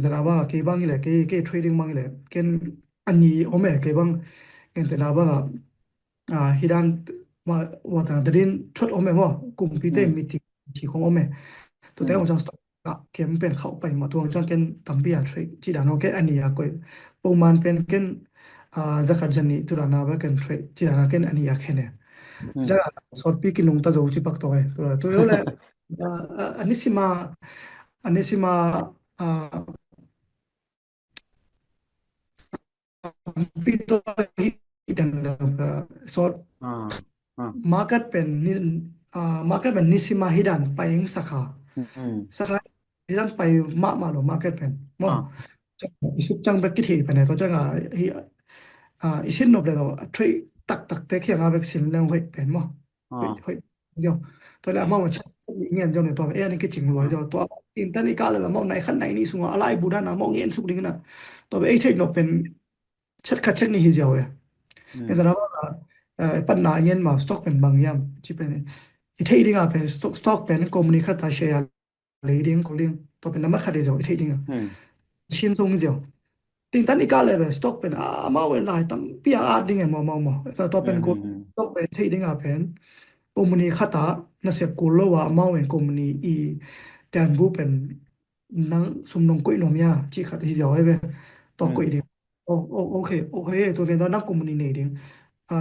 da na ba ke bang le ke trading mang le ken ani o me ke bang ken da na ba hidan wa ta din thot o me mo kum pi te meeting chi khong o me to te mo jang stockเข็มเป็นเข้าไปมาทวงจังเก็นตัมเปียทรีจีดานโอเคอันนี้ก็ปูมันเป็นเก็นจักรจันนี่ตุลานาเวกันทรีจีดานเก็นอันนี้แค่เนี่ยจะสอดปีกินลงตาโจจิปักตัวตัวเยอะเลยอันนี้สิมาปีตัวที่ดันสอดmarket เป็นmarket เป็นนิสิมาฮิดันไปยังสาขาที่นั่นไปมาหรือ market เป็นมั้งจะสุกจังไปกี่ทีไปเนี่ยตัวจังอีสินนบเลยตัวทรีตักเตะเขียงอาเบกสินแล้วให้เป็นมั้งให้เดียวตัวแล้วมั่งว่าชัดเงี้ยเจ้าเนี่ยตัวนี่ก็จริงรวยเจ้าตัวอินเตอร์นี่ก็เลยมั่งไหนขั้นไหนนี่สุงอะไรบูดานะมั่งเงี้ยสุกดิ้งนะตัวเทคโนเป็นชัดขัดชัดนี่ฮิเจ้าเนี่ยแต่เราปัญหาเงี้ยมาสต็อกเป็นบางอย่างที่เป็นอีเทคดิ้งเป็นสต็อกเป็นคอมมูนิเคชั่นแชร์leading calling ตัวเป็นน้ำมันคดีเจ้าที่จริงชิ้นทรงเจ้าติงตันอีกาเลยแบบสต็อกเป็นมาเวลาตั้มปีอาร์ดิ้งมอแต่ตัวเป็นกูสต็อกเป็นที่ดิ้งเป็นคอมมูนิคตาน่าเสียกูรู้ว่ามาเวนคอมมูนิอีแต่อันบูเป็นนั่งสมนงกุยนมยาจีขัดที่เจ้าไอ้เว้ตัวกุยดิ้งโอเคตัวเป็นตัวนั่งคอมมูนิเนดิ้ง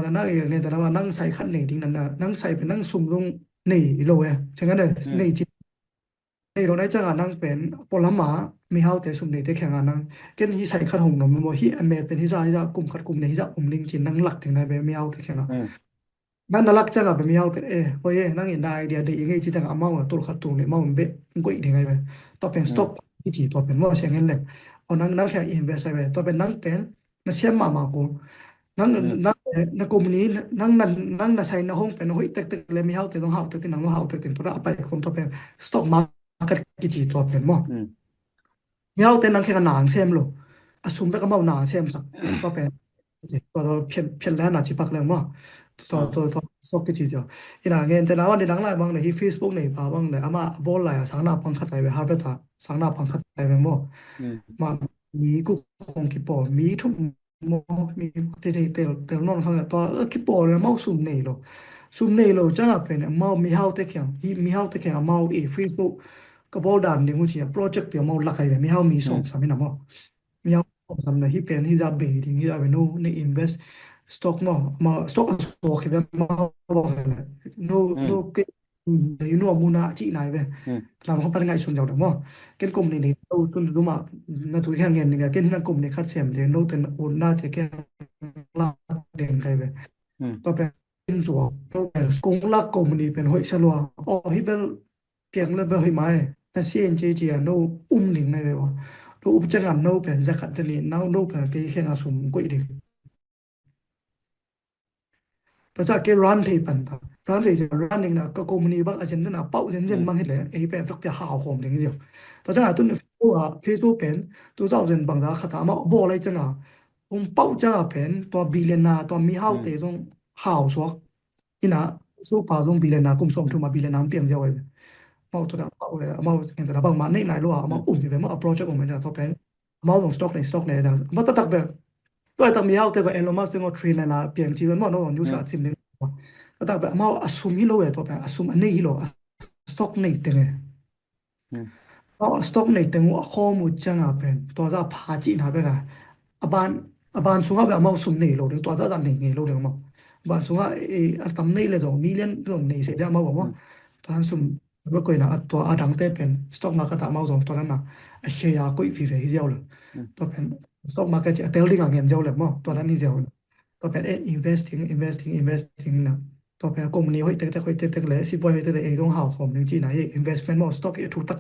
แล้วนั่งอย่างนี้แต่ว่านั่งใส่ขัดเนดิ้งนั่งใส่เป็นนั่งสมลงเนโลเว้ฉะนั้นเลยเนจีในโรงได้จังนั่งเป็นปลมามีเฮาแต่สุมในแต่แข่งนั่งเก็นที่ใส่ขัดหงนมบ่ฮีอเมเป็นที่จะกลุ่มขัดกลุ่มในที่จะลิงจินนั่งหลักถึงในแบบมีเฮาแต่แข่งนั่นน่ารักจังแบบมีเฮาแต่โอ้ยนั่งเห็นได้ไอเดียดียังไงที่จังเมาตัวขัดตัวเนี่ยเมาเบะก็อีกยังไงไปตัวเป็นสต็อกที่จีตัวเป็นว่าเสียเงินเลยเอานั่งแข่งอินเวสต์ไปตัวเป็นนั่งเป็นมาเสียมากูนั่งในกลุ่มนี้นั่งใส่ในห้องเป็นห้อยเต็กเลยมีเฮาแต่ต้องเฮาแต่นั่งเฮาแต่ตัวเอาไปคนตัวเป็นสต็อกมาก็กิจตัวเป็นมั้งมีเอาแต่นั่งแค่กันหนานเซมโลอสุมไปก็มาหนาเซมสักก็เป็นตัวเพียนแล้วหนาจิปักเลยมั้งตัวสกิจเดียวอีน่าเงินแต่ละวันในหลังไลน์บางในที่ Facebook ในป่าบางในอามาบอลไลน์สังนาพังคัดใจไปฮาร์เวร์ตสังนาพังคัดใจไปมั้งมามีกุคงกิปอมีทุ่มมั้งมีเตลนอนเขาตัวกิปอเลยมั้งสุ่มในโลซุมในโลจังเป็นมามีเฮาเตแข่งมีเฮาเตแข่งมาอี Facebook ก็บ่ดานนี่ฮู้จิโปรเจกต์เปียมาลักไอ้มีเฮามีส่งสามีนำบ่มีเฮาส่งสามนะที่เป็นที่จะเบดิ้งที่จะไปโนใน invest stock มา stock ก็แบบมาบ่นะโนเกyou know มูนาจินายเว้ยเราเขาเป็นไงส่วนใหญ่ดอกบ่เก็นกลุ่มนี้ตุนรู้มานะทุกแข่งเงินนี่ก็เก็นนั่นกลุ่มนี้คัดเสียมเลยโนเต็นโอนน่าจะเก็นลาเด้งไกเว้ยต่อไปเป็นสัวกงลักกลุ่มนี้เป็นห้อยชะลัวอ๋อที่เป็นเพียงเลยไปห้อยไม้แต่เสียนเจจีโนหนิงในเว้ยว่าโน do upjangan no pen zakat tani now no pen ke khen asum ko ide to cha ke run thei pan ta run thei ja running na ka company bang asen na pau jen jen bang hele e pen fak pya ha khom ding jo to cha tun Facebook pen 2000 bang da khata ma bo lai changa pau cha pen to billion na to mi hau te jong hao so ina so pa jong billion na kum som thu ma billion na piang ja wai mau to da pau le mau ken da bang ma nei nai lo ma ni ve ma approach ko me da to pen mau long stock nei da ma ta tak be to ta mi hau te ko Elon Musk ngo train na piang chi ma no news a sim ning ta tak be mau assume hi lo e to pe assume nei hi lo stock nei te ne stock nei te ngo kho mu changa pen to da pha chi na be ga aban sunga be mau sum nei lo de to da nei nge lo de ma ban sunga e tam nei le jong million jong nei se da ma bo tan sum ba ko na to adang te pen stock market ta mau jong to na a share ko fi ve hi jaw lo to pen stock market ja tel ding ngem jaw le mo to na ni jaw to pen investing na to pen company hoi te le si boy te e dong hao khom ning chi na e investment mo stock e thu tak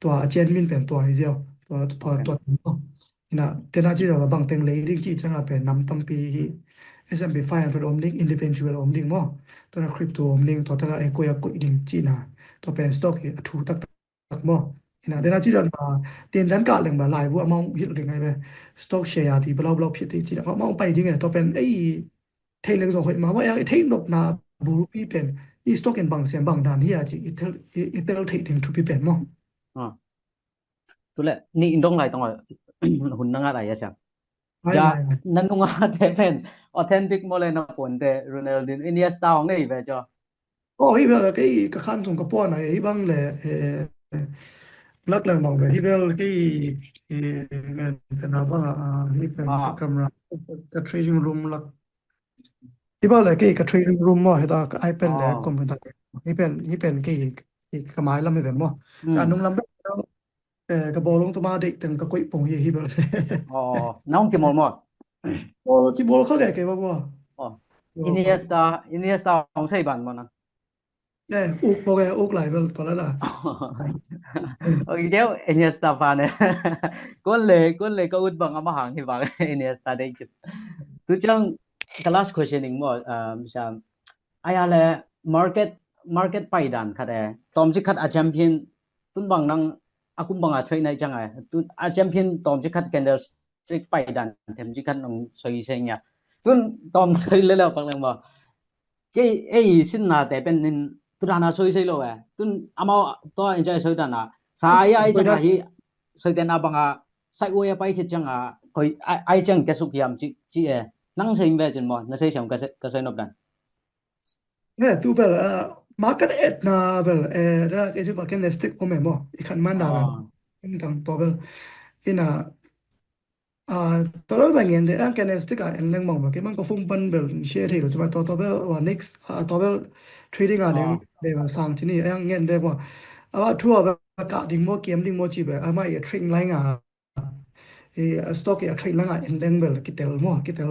to a chen min pen to hi jaw to ina tena chi ra bang teng le ring chi changa pen nam tam pi S&P 500 om ding individual om ding mo to na crypto om ding to ta e ko ya ko ding chi na to pen stock e thu tak mo ina tena chi ra ma tin dan ka leng ba lai bu among hit ding ai be stock share ti blau phit ti chi ma pai ding e to pen ei thei leng zo hoi ma ya thei nok na bu pi pen i stock en bang sem bang dan hi a chi itel thei ding thu pi pen mo tu le ni indong lai tong hun na nga lai ya cha ai ya ai nan nga te pen authentic mo le na pon te Ronaldin Iniesta ong nei ve cho hi be cái khan sung ka pon ai bang le lak lang bang be hi bel cái men ta na ba hi pen ka camera ka trading room lak hi ba le cái trading room mo he ta ka iPad le computer hi pen cái mai lam me mo ka nung lam ka bolong to ma de teng ka koi pong hi bel naung ki mol mo ti bol kha ke ba bo Iniesta ong sei ban mo na uk bo ge uk lai bel to la la Deu Iniesta fa ne kon le ko ut bang ama hang hi bang Iniesta dei chu tu chang the last questioning mo sa aya le market pai dan khat e tom chi khat a champion tun bang nang akum bang a threi nai chang ai tu a champion tom chi khat candle stick pai dan them chi khat nong soi se nya tun tom soi le la pang lang ba ke ei sin na te pen nin tu dana soi sei lo e tun amao to enjoy soi dana sa ya ai chang hi soi den abang a sai wo ya pai khit chang a koi ai chang ke suk yam chi e nang sei ve chen mo na sei sam ka soi nop dan tu bel market et na bel ra ke ju ba ken stick o me mo I kan man da bel in tang to bel ina to bel ngen de an ken stick a en leng mong ba ke man ko fung pan bel share thei lo chu ba to bel wa next to bel trading a ding de ba sang thi ni an ngen de mo awa thu ba ka ding mo game ding mo chi ba ama e trading line a stock e trade line a en leng bel kitel mo kitel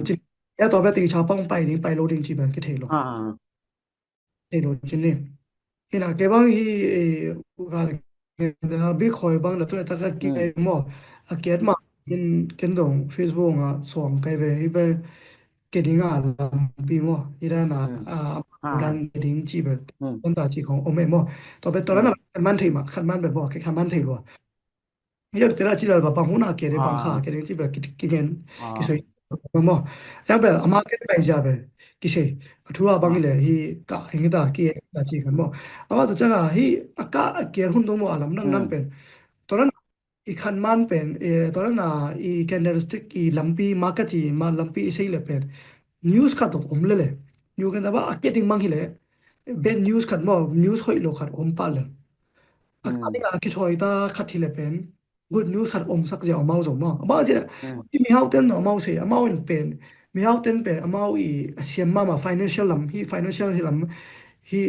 chi ya to ba ti cha pong pai ding pai loading chi ba ke thei lo lo chin ni ina ke bang hi ga da big khoi bang la to ta ka ki mo a ket ma ken dong Facebook a som kai ve hi be ke ding a lam pi mo ira na dan ding chi be ton ta chi khong o me mo to be to na man thei ma khan man be bo ke khan man thei lo ya te ra chi la ba hu na ke de bang kha ke de chi be ki gen ki soi mo ya be a market pai ja be ki sei thu a bang le hi ka hi da ki da chi kan mo ama to changa hi aka ke hun do mo alam nang nan pen to na I khan man pen to na I candlestick I lumpy market I ma lumpy sei le pen news kha to om le new kan da ba marketing mang hi le ben news khat mo news khoi lo khat om pa le akani ga ki choi ta khat hi le pen good news khat om sak je amao zo mo ba je mi hau ten no amao se amao in pen mi hau ten pen amao I asiam ma financial lam hi financial hi lam hi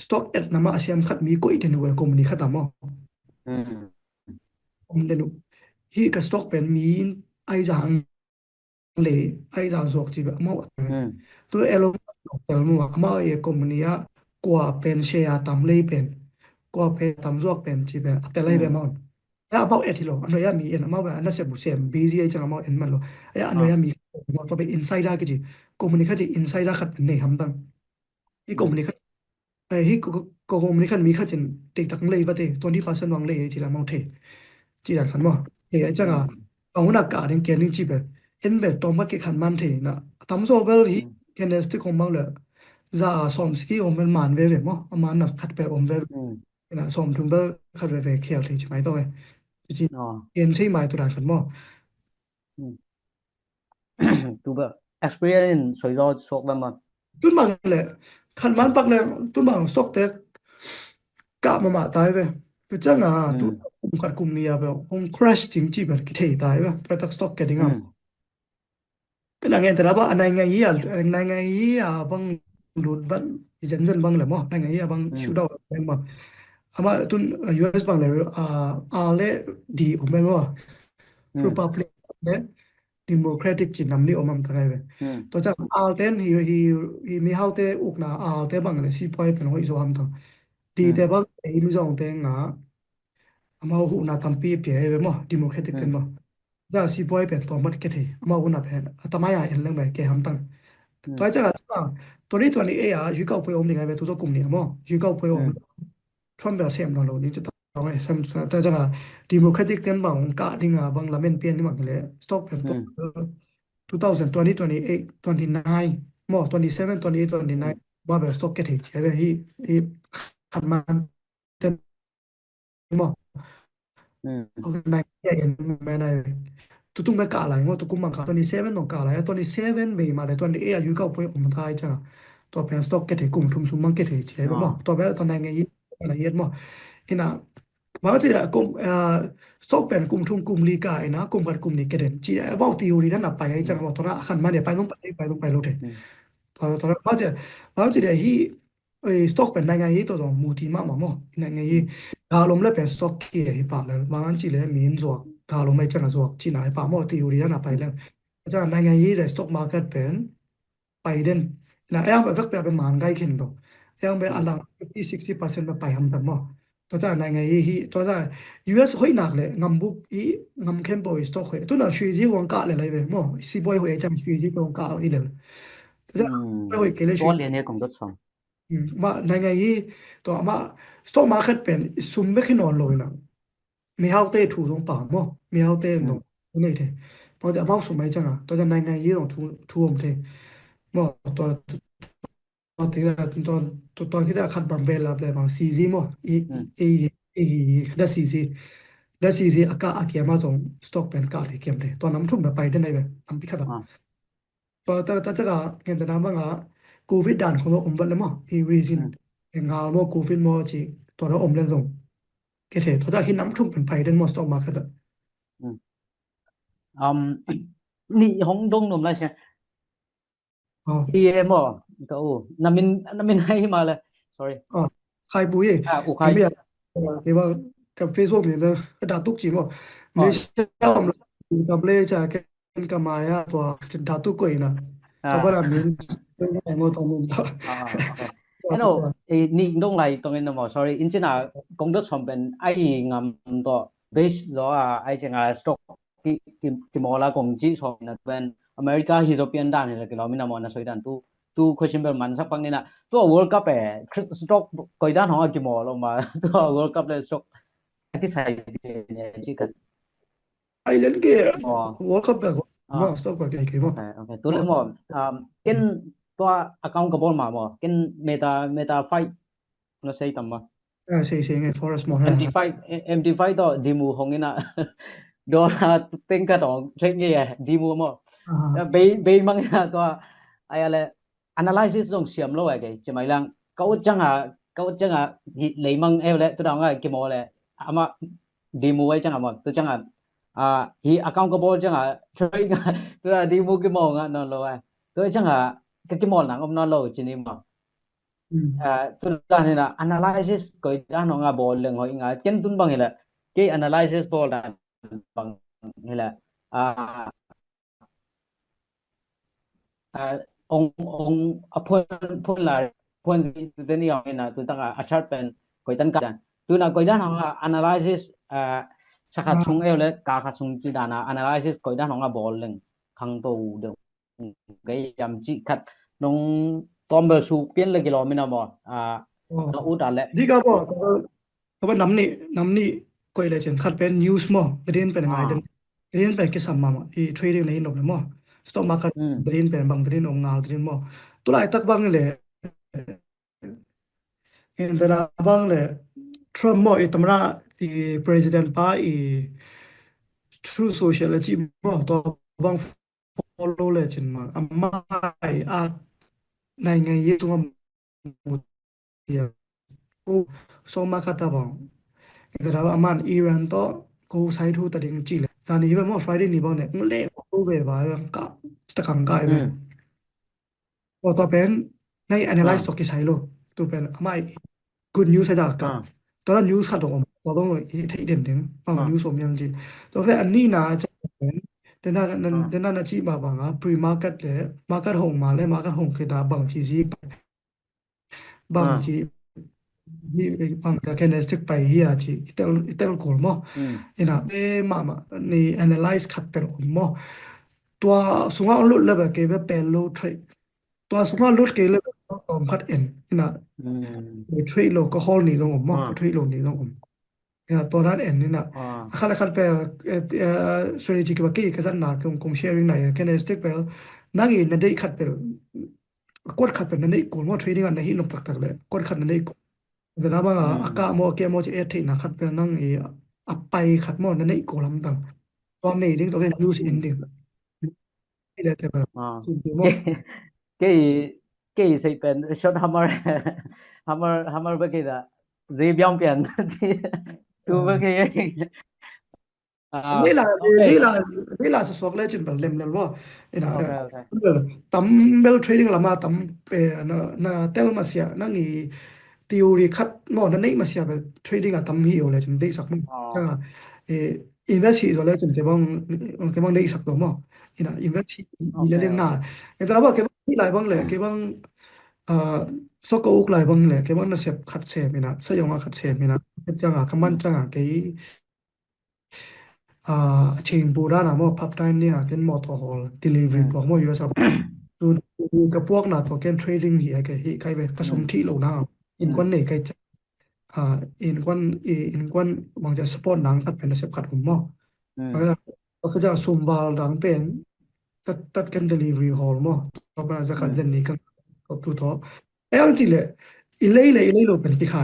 stock at na ma asiam khat mi ko I den we company khat mo om le nu hi ka stock pen mi ai jang le ai jang sok chi ba amao tu elo tel mu amao e company a kwa pen share tam le pen kwa pen tam zok pen chi ba atelai be mo ya about etilo ano ya mi en ama na se bu sem busy ai chang ama en man lo ya ano ya mi mo to be insider ke ji communicate insider khat nei ham dang I communicate hi ko communicate mi khat jin tik tak lei wa te 20% wang lei ji la mau the ji la khan mo he ai chang a au na ka den ken ning ji be en be to ma ke khan man the na tam so bel hi ken es ti kong bang le za som ski om man man ve ve mo aman na khat pe om ve na som thum be khat ve ve khel the ji mai to ai ji ken sei mai tu dan khan mo tu ba experience soi do sok ba ma tun mang le khan man pak le tun mang stock te ka ma tai ve tu chang a tu khat kum ni ya be ong crash jing ji be ki thei tai ve ta tak stock ke ding am cái là nghe từ đó ba anh ngày bang lụt vẫn dần bang là mo anh ngày bang shoot out bang mà ama tun US bang là ale di umel mo Republic Democratic chỉ nằm li omam thay về to chắc alten hi mi haute ukna alte bang là si poi pen hoi zo ham thang di te bang ei mi zong te nga ama hu na tampi pe ve mo Democratic ten mo da si poi pen to mat ke the ama hu na pen atamaya en leng ba ke ham tang to chắc làตัวนี้อ่ะยูเก้าไปอมยังไงไปตัวกลุ่มเนี่ยมั้งยูเก้าไปอมทรัมป์แบบเสียมเรานี่จะต้องไงแต่จังอ่ะดิโมแครติกเต็มบางกะดิ่งอ่ะบางละเมนเปลี่ยนนี่มันเลยสต็อกเป็น2020 29มั้ง27 28 29ว่าแบบสต็อกเก็ตเฉยๆที่ขัดมันเต็มมั้งในแม่ในตุ้งแม่กะอะไรมั้งตุ้งมังกะ27ต้องกะอะไร27ไม่มาเลย28ยูเก้าไปอมท้ายจังตัวเป็นสต็อกเก็ตกลุ่มทุนซุมมังเก็ตเฉยๆมั้งตัวแบบตอนไหนไงยี่อะไรเย็ดมั้งอินะมาจะได้กลุ่มสต็อกเป็นกลุ่มทุนกลุ่มลีกานะกลุ่มกับกลุ่มนี้เกิดจีabout theory นั่นน่ะไปจังว่าตอนนั้นขันมาเนี่ยไปต้องไปโลดตอนนั้นมาจะได้ที่สต็อกเป็นไงตัวมูทีมามั้งไงดาลมแล้วเป็นสต็อกเกี่ยป่ะแล้วบางจีเลยมีนจวกดาลมไม่จังจวกจีน่ะป่ะมั้ง theory นั่นน่ะไปแล้วจะไงเลยสต็อกมาร์เก็ตเป็นไปเด่นนะยังแบบเป็นมันไกลขึ้นตัวยังเป็นอันหลัง50-60% ไปทำแต่มั้งตัวจะไงตัวจะ US ห้อยหนักเลยงำบุกงำเข้มบ่อยสต็อกเลยตัวน่ะชีจีวงกะเลยไปมั้งซีบอยหัวจังชีจีวงกะอีเลยตัวจะไปหัวเกลือชี ตัวเรียนเนี่ยคงต้องสอนมาไงตัวมาสต็อกมาร์เก็ตเป็นซุ่มไม่ขึ้นนอนเลยนะมีเฮาเต้ถูตรงป่ามั้งมีเฮาเต้ตรงนี่เถอะพอจะเอาสุ่มไม่จังอ่ะตัวจะไงตรงถูผมเถอะมั้งตัวที่ตัวที่ได้ขัดบังเบลลับเลยบางซีซีมั้งได้ซีซีอากาอาเกียมาส่งสต็อกเป็นกาเลยเกมเลยตัวน้ำชุ่มแบบไปได้ไหนแบบน้ำพิฆาตตัวจะเงินแต่น้ำบ้างอ่ะโควิดด่านของเราวันเลยมั้งรีซินงานมั้งโควิดมั้งจีตัวเราเล่นส่งเกษตรตัวจะคิดน้ำชุ่มเป็นไปได้มั้งสต็อกมาร์เก็ตนี่ห้องดงนมแล้วใช่ที่มั้งก็น้ำมินให้มาเลย sorry ใครปุ้ยใครไม่อยากที่ว่ากับ Facebook เนี่ยนะกระดาษตุกจีมั้งไม่ใช่ทำเลยจะแค่กับมาอ่ะตัวดาตุกก็อีนะตัวบ้านมีไม่หมดตรงนั้นต่อano ni dong lai tong en mo sorry in china kong do som ben ai ngam to base zo ai changa stock ki mola kong ji so na ben America European dan ne ke lo mina mo na soi dan tu question bel man sak pang ni na tu World Cup stock koi dan ho ki mo lo ma tu World Cup le stock ki sai ne ji kan ai len ke World Cup ba mo stock ba ke mo okay tu le mo kenตัว account ก็บ่มาบ่กิน meta 5 นะใช่ตำบ่ใช่ไง forest บ่MD5 ต่อดีมูหงนี่น่ะโดนเต็งกะตองเช็คนี่ดีมูบ่เบมังน่ะตัวไอ้อะไร analysis ตรงเสียมโลไอ้จะหมายลังเขาจังเลยมังเอวแหละตัวดองกี่โมแหละอามาดีมูไว้จังอ่ะตัวจังฮี account ก็บ่จังช่วยตัวดีมูกี่โมงนั่นโลไอ้ตัวจังcái mol nang om na lo chini ma tu da ne na analysis koi da no nga bol leng hoi nga ken tun bang hela ke analysis bol da bang hela ong apon la pon de ni ong na tu ta a chart pen koi tan ka tu na koi da no nga analysis sakat sung le ka kha sung chi dana analysis koi da nong a bol leng khang to de cái yam chi khat nong tom ba su pien le kilo mina mo ka u ta le ดีก็บ่ก็บ่นำนี่ก็เลยเช่นคัดเป็น news มอประเด็นเป็นยังไงประเด็นเป็นกิสัมมาอี trading ในนกเลยมอ stock market ประเด็นเป็นบางประเด็นองงาประเด็นมอตุลายตักบางเลยเห็นแต่ละบางเลย Trump มออีตำราที่ president ป้าอี true sociology มอตัวบาง follow เลยเช่นมาอำมาอาในไงเยตัวมุเดียกูสมาคาตาบองแต่เราอามันอิหร่านต่อกูใช้ทูตดิ่งจีเลยตอนนี้แบบว่า Friday นี่บ้างเนี่ยเละกูเวบายก็ตะกังกายไปพอตัวเป็นใน analyze ตัวกี่ใช้โลตัวเป็นไม่ good news ใช่จ้ะกับตอนนั้น news ขัดตรงตัวต้องที่เด่นถึงบาง news สมยังจริงตัวเป็นอันนี้นะจะเป็นแต่นั่นนะจีมาบางอ่ะ pre market เลย market หงมาเลย market หงคือดาบางทีซีบางทีนี่บางแค่นั้นสติ๊กไปเฮียจีเตลกอลมอนะมานี่ analyze ขัดเป็นอมมอตัวสุงาลุดเลยแบบเก็บเป็น low trade ตัวสุงาลุดเก็บเลยตอมขัดเอ็นนะtrade low ก็ hold นี่ตรงอมมอ trade low นี่ตรงอมนะตัวนั้นเอ็นนี่นะขัดเป็นstrategy กับกี่ก็จะหนักคง sharing ไหนแค่นั้นสติ๊กไปนั่งอีนั่นได้ขัดเป็นกดขัดเป็นนั่นได้กูมอ trading อันไหนหินนกตักเลยกดขัดนั่นได้แต่ละบางอากาโมเกโมจะเอทินะคัดเป็นนั่งอัปไปคัดโมนั่นนี่โกลัมตังตอนนี้ดิ้งตัวเป็น use ending นี่แหละแต่แบบจริงๆโมcái sẽเป็น short hammer với cái đó gì biang biển tu với cái นี่ล่ะสวกเลยจินแบบเล่มแล้วว่านะตั้มเบล trading ละมาตั้มนะเตลมาเสียนั่งอีtheory คัดโมนั่นนี่มาเสียแบบ trading อะตั้มฮีโอเลยจินได้สักมั้งจังinvest ฮีโอเลยจินจะบ้างได้สักตัวมั้งinvest ฮีเรื่องหน้าแต่ละว่าแกบ้างที่หลายบ้างเลยแกบ้างสกอุกหลายบ้างเลยแกบ้างน่ะเสียบคัดเสียไม่นะสยองคัดเสียไม่นะจังอ่ะคำมันจังอ่ะแกชิงบูรานะมั่วพับไทม์เนี่ยเป็นมอเตอร์ฮอล delivery พวกมั่วอยู่สับดูกับพวกน่ะตัวเกน trading เฮียแกใครไปผสมที่โลนะอินควันเนี่ยใครจะอินควันบางจะสปอร์ตหนังคัดเป็นเสียบคัดหุ่มมั่วก็จะซุ่มวาลหนังเป็นตัดกัน delivery hall มั่วตัวเป็นจะคัดเจนนี่กันก็ตัวท้ออังจริงเลยอีเล่โลเป็นที่ขา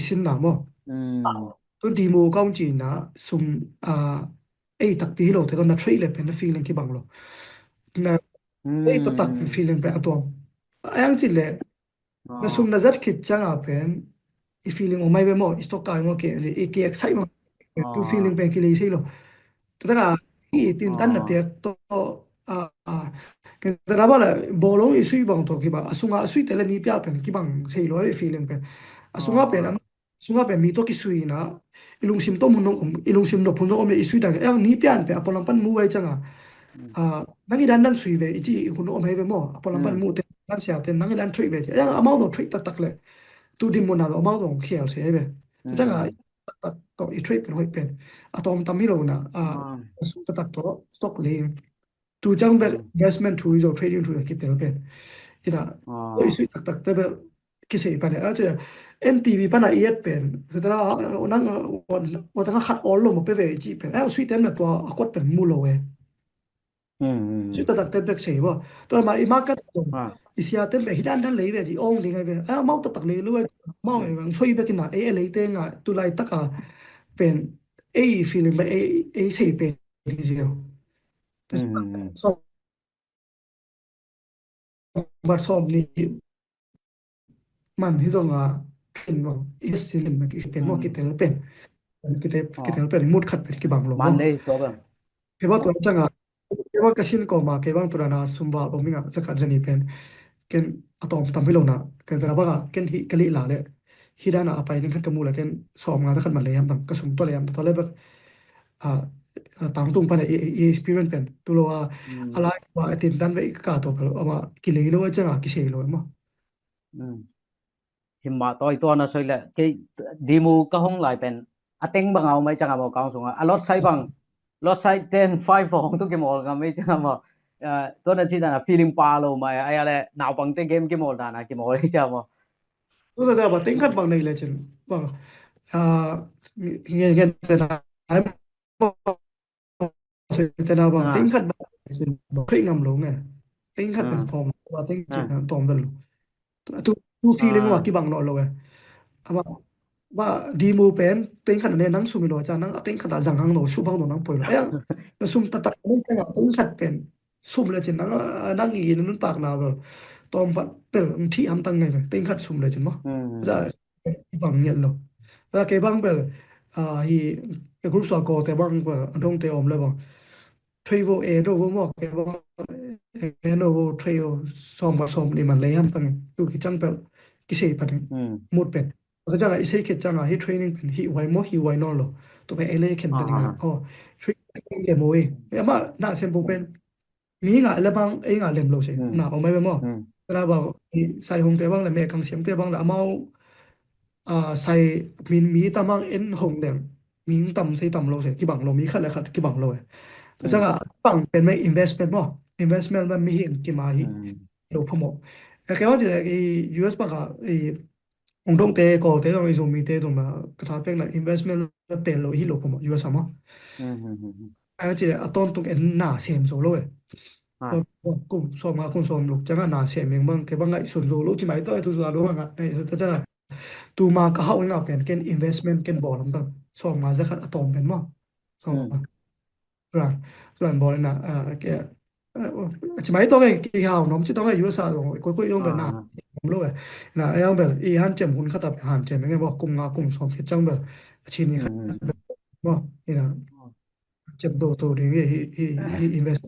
สินหนามั่วตัวดีโมก้องจีนนะซุ่มตักปีโลแต่ตอนนั้น trade เลยเป็น feeling ที่บังโลนะตัวตักเป็น feeling เป็นตัวอังจริงเลยนะซุ่มน่าจะคิดจังเป็นfeeling ออกมาเป็นมั่วสต็อกการมั่วเกี่ยเกี่ย excitement ตัว feeling เป็นกี่เลยใช่โลแต่ถ้าที่ตันน่ะเปียตัวแต่ละบ้านบอลลงอีสุยบังตัวกี่บ้างสุงาสุยแต่ละนี่เปียเป็นกี่บังใช่โลfeeling เป็นสุงาเป็นมีตัวกี่สุยนะอีลุงซิมตัวมุนงอีลุงซิมดอกพุนงอีสุยแต่ยังนี่เปียนเป็นอพอลัมปันมูไว้จังนักอีดันสุยเวอีจีคุณอมให้เวมั่วอพอลัมปันมูเต็นนั่นเสียเต็นนักอีดันทริกเวยังอามาโดทริกตักเลยตัวดิมุนน่ะอามาโดเขียลเสียเวจังตักตัวอีทริกเป็นห้อยเป็นตอมตามิโลนะสุตักตัวสต็อกเลมตูจังแบบ investment to your trading to คิดเต็มเป็นอีน่ะตัวอีสุยตักแต่แบบคิดเสียไปเนี่ยจะNTB ปะนะเป็นสุดท้ายนั่งว่าถ้าขัดออลลงมาไปเวจีเป็นสุยเต็มเนี่ยตัวกดเป็นมูโลเวสุยตักแต่แบบเสียบ่ตัวมาอีมาร์เก็ตอีเสียเต็มแบบฮิดันเลยเวจีองเลยไงเวเมาตักเลยรู้ว่าเมาอย่างช่วยไปกินน่ะเลยเต็งอ่ะตุไลตักเป็นfeeling แบบเสียเป็นทีเดียวสอบบัดสอบนี่มันที่ต้องเป็นว่าสิลิมมันเป็นว่ากิเตลเป็นมุดขัดเป็นกี่บางลงมันเลยตัวแบบเกี่ยวกับตัวจังเกี่ยวกับกสินก็มาเกี่ยวกับตัวนั้นซุ่มว่ามิงจะกัดจะนี่เป็นกันอะตอมทำให้ลงนะกันจะรับว่ากันที่กะลิลาเลยฮิดานะไปนี่ขัดกมูแล้วกันสอบงานถ้าขัดมันเลยยังก็สุ่มตัวเลยยังตัวเลยแบบต่างตรงไปเนี่ยexperience เป็นตัวว่าอะไรว่าติดดันไปกาตัวไปเอามากิเลสเลยว่าจังกิเชลเลยมั้งหิมะตัวนะใช่แหละcái demo ก็ห้องหลายเป็น ateng bang au mai changa mo kaung sunga a lot sai bang lot sai 10 5 phong tu ke mol ga mai changa mo to na chi na feeling pa lo mai ai ale naw bang te game ke mol da na ke mol cha mo tu ka ba ting khat bang nei le chen bang ngen te na ai se te na bang ting khat ba khri ngam lo nge ting khat ben tom ba ting chi na tom bel tu feeling wa ki bang no lo ama ba di mu pen ting khat ne nang sumi lo cha nang ting khat jang hang no su bang no nang poi lo ya sum ta ta ni cha ting khat pen sum le chen nang yi nun tak na ba tom pat pel thi am tang ngai ting khat sum le chen mo ja bang nyen lo ba ke bang bel hi ke group so ko te bang ba dong te om le bang travel e do mo ke bang e no trail som ba som ni man le ham tang tu ki chang pel ki sei pa ni mut penก็จังไอ้เสกจังอ่ะให้เทรนนิ่งเป็นฮีไวโมฮีไวนอลโลตัวไปเอเลเข็นตันนะอ๋อเทรนนิ่งเดโมเอเอ้มาน่าเซมโปเป็นมีงะละบังเองอ่ะเลมโลเซน่ะเอาไม่เป็นมั้งแต่ละบ่ใส่หงเตบังละเมกังเสียมเตบังละเอาใส่มีตามังเอ็นหงเดมมีตำใส่ตำโลเซที่บังโลมีคัดละคัดที่บังโลแต่จังอ่ะบังเป็นไม่ investment มั้ง investment มันมีเห็นกี่มาฮีโลพมแต่แค่ว่าจะไอ้ US บังอ่ะไอ้ongdong te ko te dong iso mi te dong ma ka pek na investment la pen lo hi lo ko mo yu sa mo a chi a ton tung en na sem so lo e ko so ma kon so lo chang na sem meng bang ke bang ai sun zo lo chi mai to tu za lo nga nei ta cha tu ma ka ha nga pen ken investment ken bo lam bang so ma za khat atom pen mo so ra ran bo na ke chi mai to ke ha no chi to yu sa lo ko yong ba na lo e na ai ang bel i han chem hun khata han chem nge bo kum nga kum som khit chang bel chi ni khat bo ina chem do to ri hi invest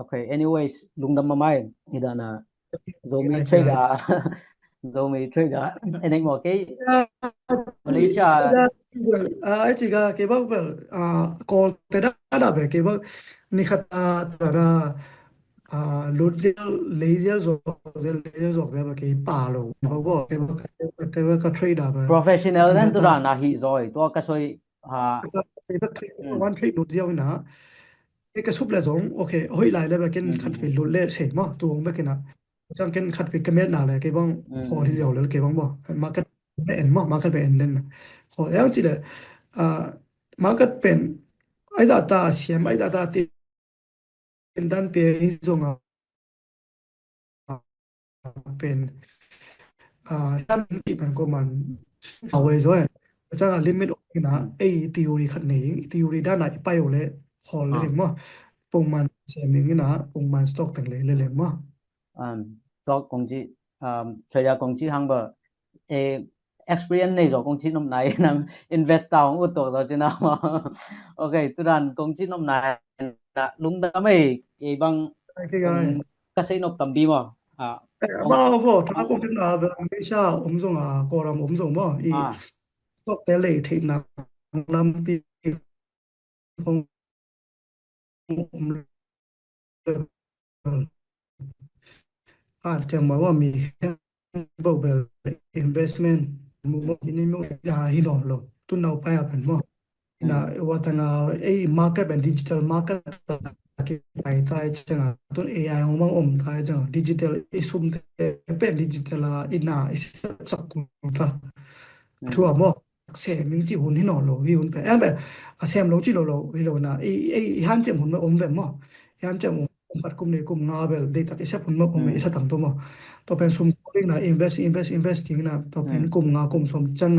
okay anyways lungdam mamai idana zomi trader zomi trader eneng mo ke Malaysia ai chi ga ke ba bel call te da be ke ba ni khata ra lột laser zo ba ke pa lo ba ke ka trader ba professional dan tu na hi zoi to ka soi ha one trade lột gel na ke sup le zong okay hoi lai le ba ken khat fi lột le se ma tu ong ba ke na chang ken khat fi kemet na le ke bang kho ri gel le ke bang ba market en ma market be en den kho yang chi le market pen ai da ta siam ai da ta ti dan pe zongเป็นท่านที่มันก็มันเอาไว้ด้วยจะลิมิตนะไอ้ทีโอรีขัดหนีทีโอรีด้านไหนไปอยู่เลยพอเลยมั้งปุ่มมันเสียมิงนะปุ่มมันสต็อกแต่งเลยมั้งสต็อกcông ty trader công ty hang ba experience nei zo công ty nom nai nang invest taung ut to zo china okay turan công ty nom nai na lung da mai e bang ka sei nok tambi mo ba bo ta ko tin na ba me sha omzong ko ram omzong mo I stock te le thei na lam pi phongจะมาว่ามีบ่เบล investment มุมนี้มุยาฮิโนโลตุนเอาไปเป็นบ่นะว่าทางไอ้ market เป็น digital market ไปใต้จังตุน AI ของมันใต้จัง digital อีซุมเป็น digital อีน่าอีสักกุตาทั่วบ่เสียมิงจิหุ่นฮิโนโลวิหุ่นไปแบบเสียมโลจิโลวิโลนะไอ้ฮันเจมหุ่นมาแบบบ่ฮันเจมปัดกุมนี่กุมงาเบล data ที่สับหุ่นมาอีสักตั้งตัวบ่ต่อเป็นซุมลิงนะ investing นะต่อเป็นกุมงากุมสมจัง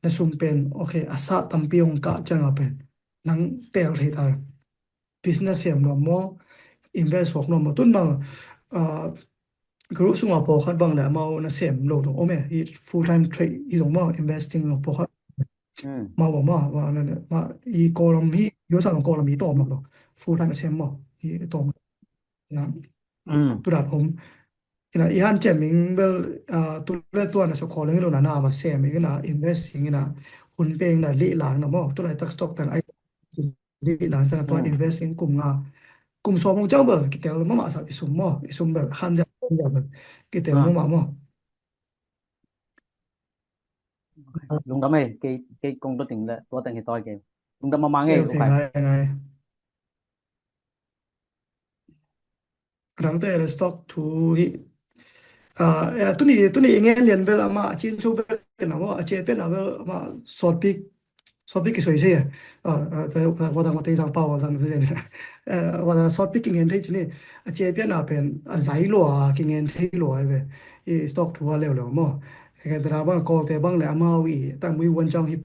และซุมเป็นโอเคอาสาตัมปีองกะจังเป็นนังเตลเฮตา business เสียมนม invest หกนมตุนบางกรุ๊ปสุงพอคัดบางแหละมานะเสียมโลดโอเมอี full time trade อีตรงมา investing ลงพอคัดมาบ่มาว่านั่นมาอีกอลัมฮียูซาของกอลัมฮีตอมหรอก full time เสียมมาอีตอมนะตุดาผมina ihan cheming bel tule tu na so calling lo na na ma se mi na investing na hun peng na li lang na mo tu lai tak stock tan ai li lang tan to investing kum nga kum so mong chang bel ki tel ma sa isum bel khan ja bel ki tel mo ma mo Lung đam ấy cái công tôi tính là tôi tính cái tôi cái lung đam mà mang ấy Okay, okay ngai rang te stock to hi tuni nge lian bel ama chin chu bel kana mo che pe na bel ama short pick ki soi se wa da ma te sang pa wa sang se ne wa da short pick ngen thei chini che pe na pen zai lo ki ngen thei lo ai ve i stock to wa le lo mo ke dra bang ko te bang le ama wi ta mui wan chang hi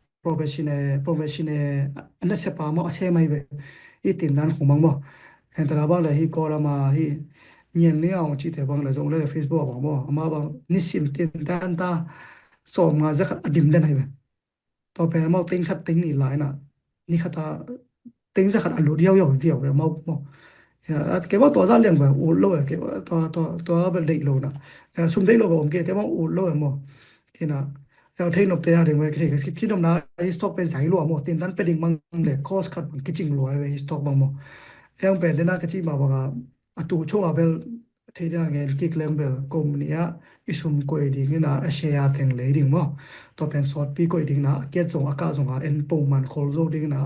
professional ana se pa mo ase mai ve i tin dan khong bang mo en dra bang le hi ko la ma hi nhiên liao chỉ thể bằng là dùng lên Facebook bảo mò mà bằng nisim tiền tan ta so mà rất adim lên này to pe mau tính khát tính ni lại na ni khát ta tính rất alu điều về mau mau cái bao to ra liền về u lôi cái to bên định lô na xung đấy lô gồm cái bao u lôi mò cái naเราเทนอบเตะถึงไปคิดดมนะไอ้สต็อกเป็นสายหลวงหมดตินนั้นเป็นดิ่งมังเลยคอสคัดมันก็จริงรวยไปสต็อกบางหมดยังเป็นได้น่ากระจิบมาว่าอะตูโชว์เบลเทียงเงินกิกเลมเบลกลุ่มนี้อิสุมกวยดิ่งนะเชียร์ถึงเลยดิ่งมั้งต่อเป็นสอดปีกวยดิ่งนะเกียรติส่งอากาศส่งเอ็นปุ่มมันโคลโซดิ่งนะ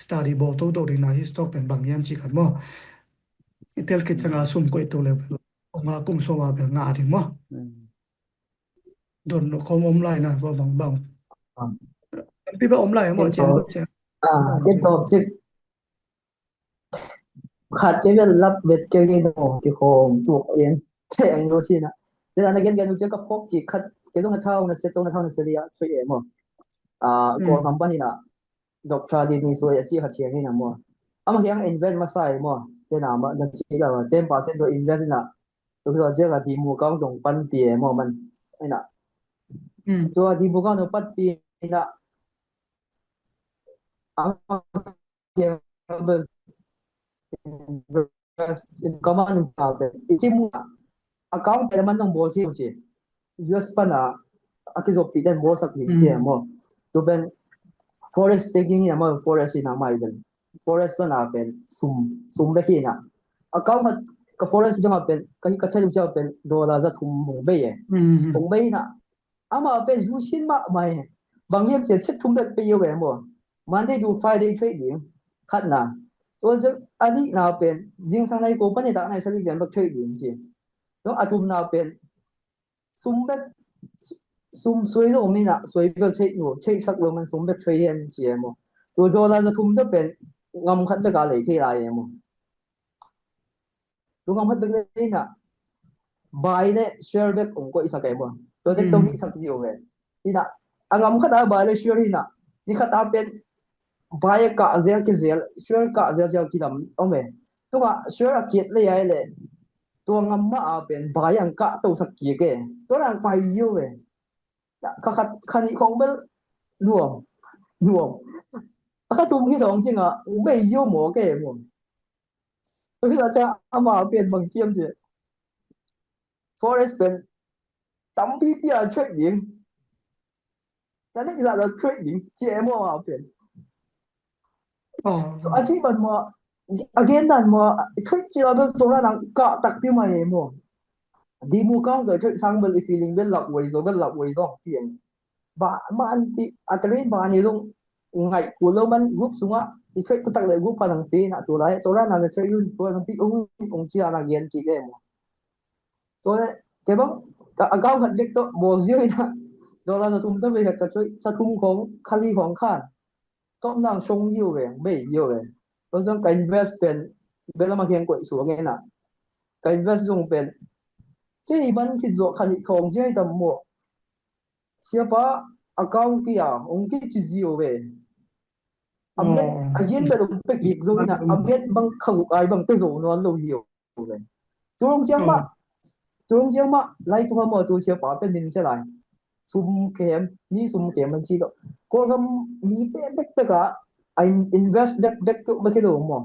สตาร์ดีบอลโตดิ่งนะฮิสต็อกเป็นบางยันจีกันมั้งอิตาลีกิจงานสุ่มกวยตัวเลเวลองค์กลุ่มโซมาเป็นงาดิ่งมั้งโดนเขาอมไล่นะว่าบางพี่ไปอมไล่หมดเจนcái tổ chức khát cái việc lắp vết cái đồ cái hồn tuộc yên cái anh nói chi nè thế là cái nó chưa có phốt cái khát cái东thao nó sẽ đi chơi em mà của company nè doctor đi rồi chỉ hạt钱นี่นะมั้งama yang invest มาใส่มั้งthế nào mà nó chỉ là 10% do invest nè rồi giờ chỉ là đi mua công đồng pan tiềnมั้งมันไอ้น่ะตัวดีบุกเอาปัดปีน่ะก็มันเอาไปที่มูaccount แต่มันต้องบอกที่จริง US ปะนะakizo piden bo sak ni je mo to ben forest taking ni mo forest na mai ben forest pa na ben sum da ki na account ka forest jama ben ka chali ja ben dola za thum mo be ye ong be na ama ben jushin ma mai bang yem che chet thum da pe yo be mo Monday to Friday trading khat na to je ani na ben jing sang nai ko pa ni da nai sali jan ba trading ji no atum na ben sum be sum sui lo mi na sui be trade no trade sak lo man sum be trade yan ji mo to do la za thum da ben ngam khat be ka le thi la ye mo to ngam khat be le na buy ne share be ong ko isa ke mo to de to hi sak ji o ve ina angam khat a buy le share hi na ni khat a ben buy ka zel ke zel share ka zel ki dam o me to ga share a kiet le ai le to ngam ma a ben buy ang ka to sak ki ke to lang pai yo ve ka khat khani khong bel nuam ka tum hi dong jing a be yo mo ke mo to hi la cha ama ben bang chiam je forest ben tam pi pia trading ta ni la trading che mo a ben a chi ban mo again dan mo trade chi la bel to la nang ka tak pi ma ye mo di mu kang ga trade sang bel feeling bel lak wei zo pian ba ma an ti atrin ba ni long ngai ku lo man group sunga i trade tak le group pa nang pi na to la na le trade yun to nang pi ong chi ana gen ki ge mo to le ke bang ka account khat dik to mo zio ina do la tum ta ve ka trade sa thum khong khali khong khan to nang song yu ve be yu ve to jong ka invest pen bel ma khen ko su nge na ka invest jong pen cái ban khi zo khani khong je tam mo sia pa account kia ong ki chi zio ve amlet ayen da dum pe gig zo ina amlet bang khau ai bang pe zo no lo zio ve turong jiang ma lai tu ma tu sia pa pe min se lai sum kem ni sum kem man chi do ko gam mi te ka I invest back to ma ke do mo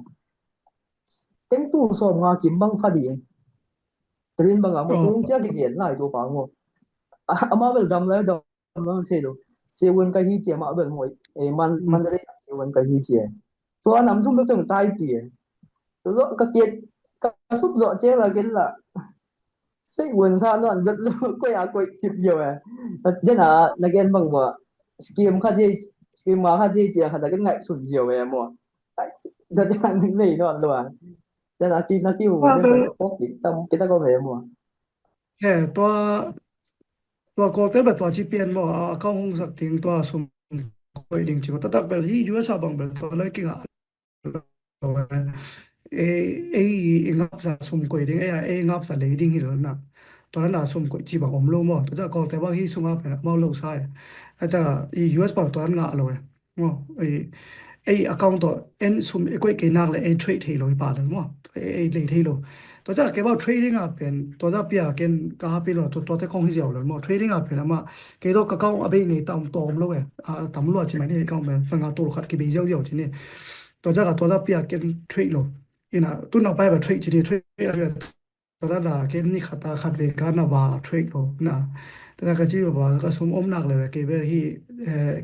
teng tu so nga kim bang pha di Trin bang mo tung chia ki gen lai do pa ngo ama bel dam lai dam lo se do se won ka hi che ma bel mo e man re se won ka hi che to nam thum tong tai pi to lo ka tiet ka sup zo che la gen la se won sa no an bet lo ko ya ko chip yo e je na gen bang mo scheme ค่าที่ scheme มาค่าที่เจียค่ะแต่ก็ง่ายสุดเดียวเว้ยมั่วจะจังนี่นอนด้วยจะนักที่หูเนี่ยเป็นพวกติดตามkitaก็เว้ยมั่วตัวโคเตลแบบตัวที่เปลี่ยนบ่เข้าห้องสักทิ้งตัวสุ่มคอยดิ่งจิก็ตัดเบลที่ US บังเบลตัวเลยกิ่งงับซะสุ่มคอยดิ่งงับซะเลยดิ่งหิลนะตอนนั้นน่ะสุ่มคอยจีบังอมโลมตัวจะโคเตลว่าที่สุ่มมาเป็นมาโลซ้ายอาจจะ US บังตัวนั้นงะเลยaccount ตัวสุ่มคอยกินนักเลยtrade ให้เลยป่าเลยเลยให้เลยตัวจะเก็บว่า trading อ่ะเป็นตัวจะเปียกินกาไปเลยตัวแต่คงที่เดียวเลยtrading อ่ะเป็นมาเกี่ยวกับ account อ่ะเป็นไงตามตัวมเลยตามรู้ใช่ไหมนี่ account เป็นสังกัดตัวขัดกี่ปีเดียวที่นี่ตัวจะเปียกิน trade เลยนะตัวนักไปแบบ trade ที่นี่ trade ตัวนั้นล่ะกินนี่ขัดเวกันนะว่า trade เลยนะแต่ก็จีบว่าก็สมนักเลยเก็บไปที่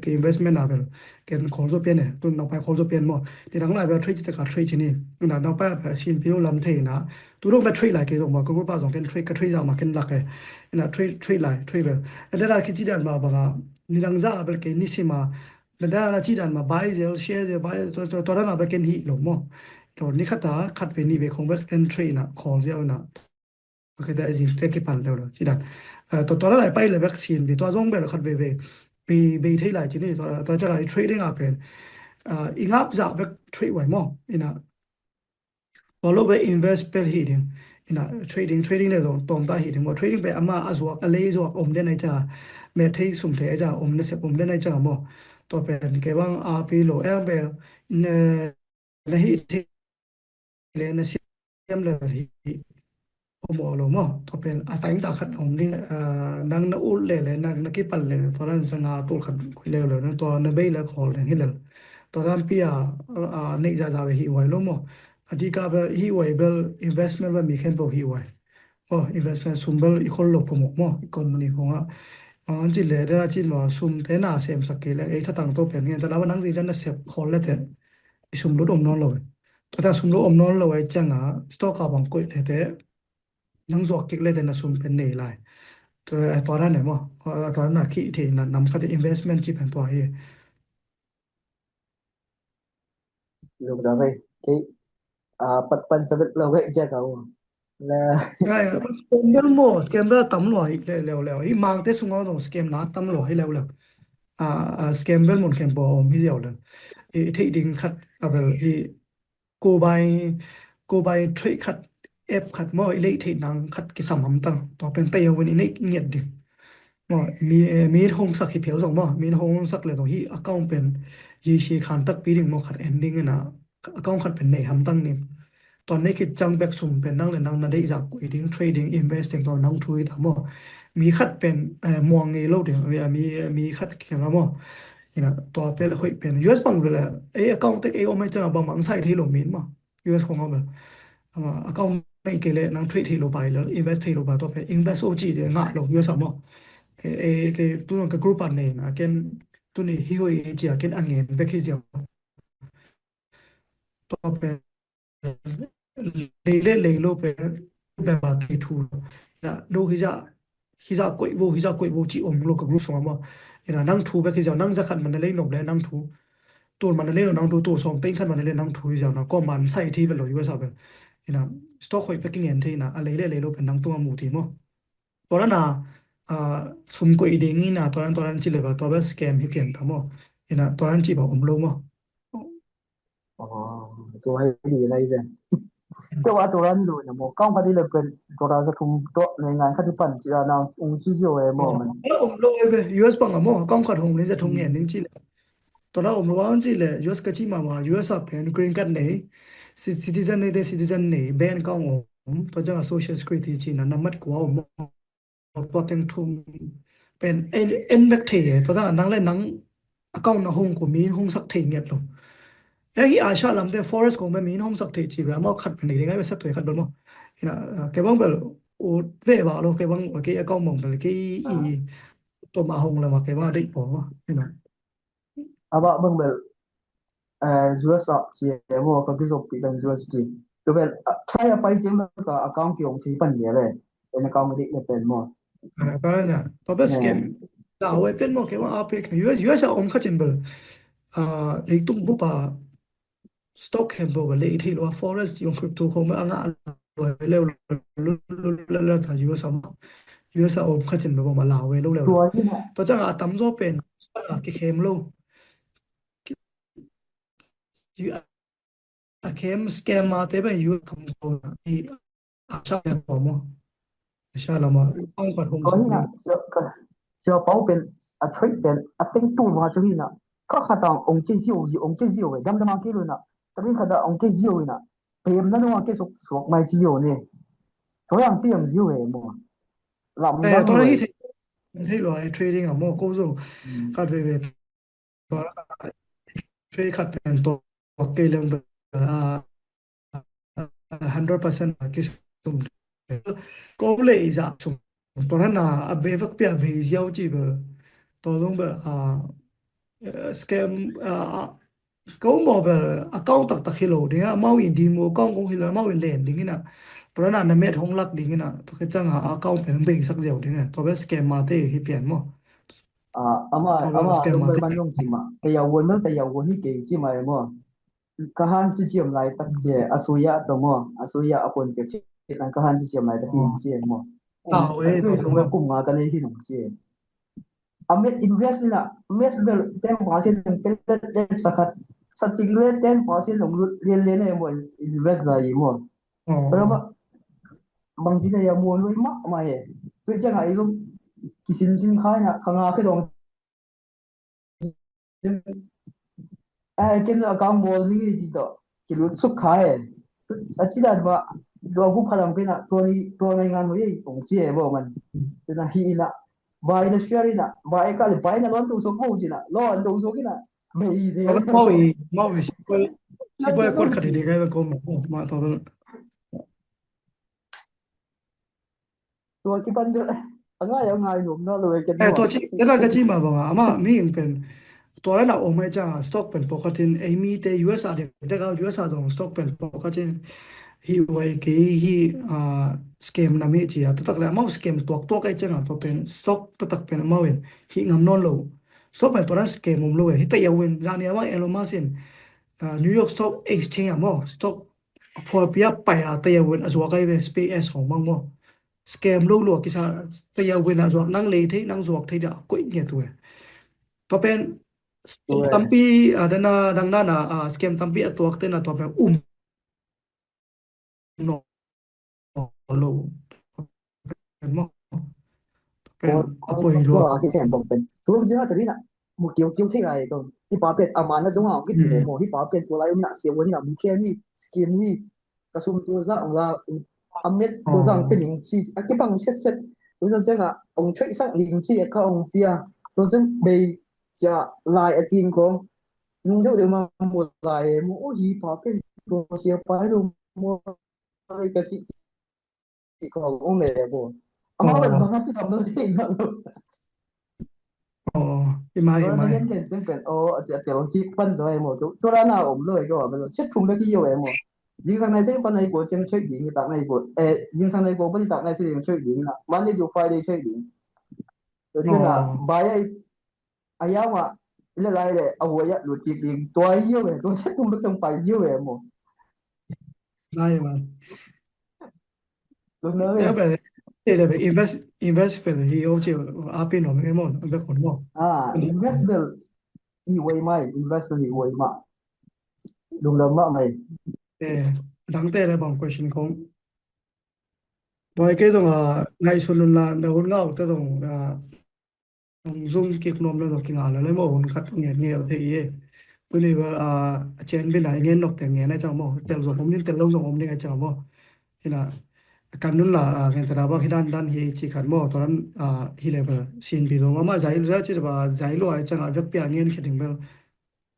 เก็บ investment อ่ะเป็นเก็บของตัวเปลี่ยนเนี่ยตัวนักไปของตัวเปลี่ยนมั้งที่ทั้งหลายแบบ trade จะกับ trade ที่นี่นะนักไปแบบสินพิโรลำเทนะตัวลงไป trade หลายเกี่ยวกับกรุ๊ปป้าสองกัน trade ก็ trade จากมากันหลักเลยนะ trade หลาย trade แบบแล้วได้คิดจีดันมาบ้างนี่ดังจ้าเป็นเกนิสิมาแล้วได้จีดันมา buy sell share buy ตัวนั้นเป็นเกนฮีหลงมั้งตัวนี้ขัดเวนี่เวของแบบ trade นะของเดียวนะก็ได้ยินแต่กี่ปันแล้วจีดันตัวนั้นไปเลยวัคซีนตัวจงไปแล้วขัดเวที่หลายจีนี่ตัวจะไล่ trading อ่ะเป็นอีงับจะแบบ trade ไว้มั้งนะพอเราไป invest ไปที่ดินะ trading เนี่ยตรงตาที่ดิ trading ไปอามาอาจจะอะไรจะเด่นในจ้าเมื่อที่สุ่มเทจ้าเนี่ยเสพเด่นในจ้ามั้งตัวเป็นเกี่ยวกับปีโลเป็นในที่เลยในเสียมเลยผมบอกมั้งตัวเป็นอาศัยตาขัดนี่นังอุ่นเลยนักกีฬาเลยตอนนั้นสังหาตัวขัดคุยเลยนะตัวนเบย์เลยขอเลยที่เลยตอนนั้นพี่ในจะไปหิวไว้ล้มอดีตก็แบบหิวไว้เบล investment แบบมีแค่พอหิวไว้investment สุ่มเบลอีกคนหลบผมมั้งอีกคนมันอีกของอันจีเลยได้จีมาสุ่มเทน่าเสียมสักเกลถ้าตั้งตัวเป็นเงี้ยแต่แล้ววันนั้นจีจันเสียบคอลเลยแต่สุ่มรถอมนอนเลยแต่สุ่มรถอมนอนเลยจังสต็อกกับบางกุยเลยแต่นังจอกกิกเลยแต่น่ะสุ่มเป็นเนี่ยไรตัวตอนนั้นเนี่ยมั้งตอนนั้นน่ะคิดที่นำเข้าไป investment จีเป็นตัวเอง ลูกดาวไปที่ปันสวิตเราก็เจ๊เขาแล้ว scam ตำรวจแล้วอีมังเตสุงเอาตรง scam นะตำรวจให้แล้วscam เวลหมดแค่บ่มีเดียวเลยที่ดิ่งขัดแบบกูไปเทรดขัดแอปขัดมั่วอีเล็กที่นังขัดกิสามตั้งต่อเป็นเตยวันนี้เงียบดิ่งมั่วมีห้องสักที่เพียวสองมั่วมีห้องสักเลยตรงที่account เป็นยีชีคันตักปีดิ่งมั่วขัด ending นะaccount ขัดเป็นในหำตั้งนี่ตอนนี้คิดจังแบกสุ่มเป็นนั่งเลยนั่งนั่นได้จากกุยดิ้ง trading investing ตอนนั่งทุยทั้งหมดมีคัดเป็นมองเงยโลกเดียวมีคัดเขียนแล้วมั้งนะตัวเป็นเลยเป็น US บังเลยaccount เต็กไม่เจอบางใส่ที่ลงมินมั้ง US ของเขาแบบaccount ไม่เกลนั่ง trade ที่ลงไปแล้ว invest ที่ลงไปตัวเป็น invest OG เดียวง่ายลง US มั้งตัวนั้นก็ group อันนี้นะเกินตัวนี้ฮิวเอจีเกินอันเงินแบกที่เดียวตัวเป็นเลยโลเป็นแบบว่าที่ทูนะดูฮิจะกวยโวจีอมโลกับกรุ๊ปสองมั้งนะนั่งทูแบบที่จะนั่งจะขัดมันเลยหนบเลยนั่งทูตัวมันเลยนั่งทูตัวสองเต็งขัดมันเลยนั่งทูที่จะนะก็มันใส่ที่เป็นเลยอยู่ว่าสับเป็นนะสต็อกคอยไปกินเงินที่นะอะไรเลยโลเป็นนั่งตัวหมู่ที่มั้งตอนนั้นนะสุ่มกวยเด้งนี่นะตอนนั้นจีเลยว่าตัวแบบสแกมที่เปลี่ยนทั้งหมดนะตอนนั้นจีแบบอมโลมั้งอ๋อตัวให้ดีอะไรเนี่ยแต่ว่าตัวนั้นดูนะโมก้องปฏิเลยเป็นตัวเราจะคุมตัวในงานขั้นที่ปั่นจีนาองค์ชี้เสียวเอโมมันอมโลเว้ย US บังมั้งก้องขัดหงนี่จะทงเงินจริงๆตอนนั้นอมโลว่าจริงเลย US ก็จีมาUS เป็น green card เนี่ย citizen เนี่ย citizen เนี่ย ban ก้องตัวจัง social security จีน่ะน้ำมัดกว่าพอเต็มทุ่มเป็นback เทตัวนั้นนั่งเล่นนั่งก้องนะหงกูมีหงสักเทเงียบลงที่อาชาลำเต็ม forest กูไม่มีหงสักเทจีแบบมาขัดเป็นยังไงไปสักตัวขัดโดนมั้งนะแกบังแบบโอ้เว่บ่าเราแกบังแกก้องมองไปแกอีตัวมาหงเลยมาแกว่าได้ปอวะนะว่าเบิ่งแบบUS จีโมก็คือส่งไปเป็น US จีก็แบบใครไปจริงแล้วก็account เกี่ยวที่ปั่นเสียเลยเป็น account ไม่ได้เป็นหมดก็นั่นน่ะตัวเป็นสแกม Awe pen mo ke wa ape ke US om khachen bel leitung bu pa stock hem bo le thi lo forest yung crypto ko ma anga lo le le tha US am US om khachen bo ma la we lo le ตัวที่น่ะ to chang a tam zo pen ke khem lo you a kem scam ma te ben you kam ko i a sha ya ko mo sha la ma ong pa hom ตัว sa ที่น่ะเชื่อเป้าเป็นa trade เป็นa เป็นตัวมาจุนี่น่ะก็ขาดองค์เจียวเว้ยดำมาเกลุน่ะตะเป็นขาดองค์เจียวน่ะเปี่ยมนั่นว่าเกสุกไม่เจียวนี่ตัวอย่างเปี่ยมเจียวเว้ยบ่ลำดัง to เว้ hi ย the lo trading a mo ko zo ka ve ve to trade khat pen to ke leng a 100% ki sum ko le za sum to na a be vak pya be jiao chi ba to long ba scam ko mo ba account tak tak hilo dinga mau in di mo kong kong hilo mau in len dingina to na na met hong lak dingina to ke chang account pen be sak jiao dinga to ba scam ma te hi pian mo อามาลงไปบ้านลงจิมาแต่ยาวนั่นแต่ยาวนี่เก่งจิมาเมื่อกะหันจิมไลตักเจอสุยะตัวมั่วอสุยะอปนเก็บที่นั่นกะหันจิมไลตักที่เจมั่วด้วยสงกุมมากันในที่หนเจอเมดอินเวสต์นี่นะเมสเบลเต็มภาษีเป็นเด็กสักสักจริงเลยเต็มภาษีลงเรียนเนี่ยมั่วอินเวสต์ใจมั่วเพราะว่าบางทีเนี่ยมั่วเลยมากมาเพื่อจะไงลุงกิสินค้าเนี่ยข้างหน้าคือตรงcái là càng bol ni gì đó cái lúc xuất khai chỉ làว่าเราผู้พลังเป็นอ่ะตัวในงานเฮ้ยองค์เจ้บ่มันเป็นอ่ะฮีน่ะบายนะเชียร์น่ะบายก็เลยบายนะร้อนตัวสกูจิน่ะร้อนตัวสกิน่ะไม่ดีเลย mau si poi kor khadi de ga ko ma to ตัวที่ปันเดง่ายง่ายหนุ่มเนาะเลยกัน to chi da ga chi ma ba ama mi ing pen to na o me cha stock pen pokatin amy te US de ga US dong stock pen pokatin hi wai ke hi scam na me chi ta tak la mau scam to kai changa to pen stock ta tak pen mau wen hi ngam non lo stock pen to na scam mum lo hi ta ya wen ga ni ma elo ma sin New York Stock Exchange mo stock for pia pa ya ta ya wen azwa kai ve space hong mang mo scam lo lo ki sa ta ya wen azwa nang le the nang zwak the da ko nge tu to pen tampi adana dang na na scam tampi atwak te na to pen no lo mo pen apoi lo ที่แทนบอกเป็นตัวจริงๆตัวนี้น่ะมุเกี่ยวที่ไรก็ที่ป้าเป็ดอามานะตรงอ่ะก็ดีเลยหมอที่ป้าเป็ดตัวไรมันน่ะเสียวันนี้น่ะมีแค่นี้สกินนี่กระซุมตัวซะของเราอเม็ดตัวซะเป็นหญิงชีอ่ะที่บางเซ็ตตัวซะจังอ่ะองค์ช่วยสักหญิงชีเขาองค์เปียตัวจังเบยจะลายตีนของนุ่งเดี๋ยวมาหมดลายโอ้ยป้าเป็ดตัวเสียไปลงมัวอะไรกันที่ขององค์เลยบ่อามาเป็นบางสิ่งทำได้ที่นั่น imai Orang lain kan cakap ohที่ปั้นสวยหมดตัวนั้นน่ะผมเลยก็แบบเช็ดถุงได้ที่เยอะหมดยิงทางไหนใช่ปั้นในกูเชียงช่วยยิงตักในกูยิงทางในกูปั้นตักในเชียงช่วยยิงนะมันนี่ดูไฟได้ช่วยยิงตัวนี้น่ะบายอายาว่าเรื่องอะไรเลยเอาหัวยะหลุดยิงตัวเยอะเลยตัวเช็ดถุงไม่ต้องไปเยอะเลยหมด mai ma ตรงนั้น ya ba le be invest pe hi o che ape no me mo be kon mo investment อีไว้ไหม investment อีไว้มาลงแล้วมาไหม dang te le bang question kong boy ke dong ngai sunun la na hun ngau te dong zoom ki knom le dong ki nga le mo hun khat nge the ye puli ba chen bi na nge nok te nge na cha mo tel zo hom ni tel lo zo hom ni ga cha mo ina kan nun la ngen ta ba hidan dan hi chi khan mo to ran hi le ba sin bi do ma zai ra chi ba zai lo ai cha nga vek pya ngen khiding bel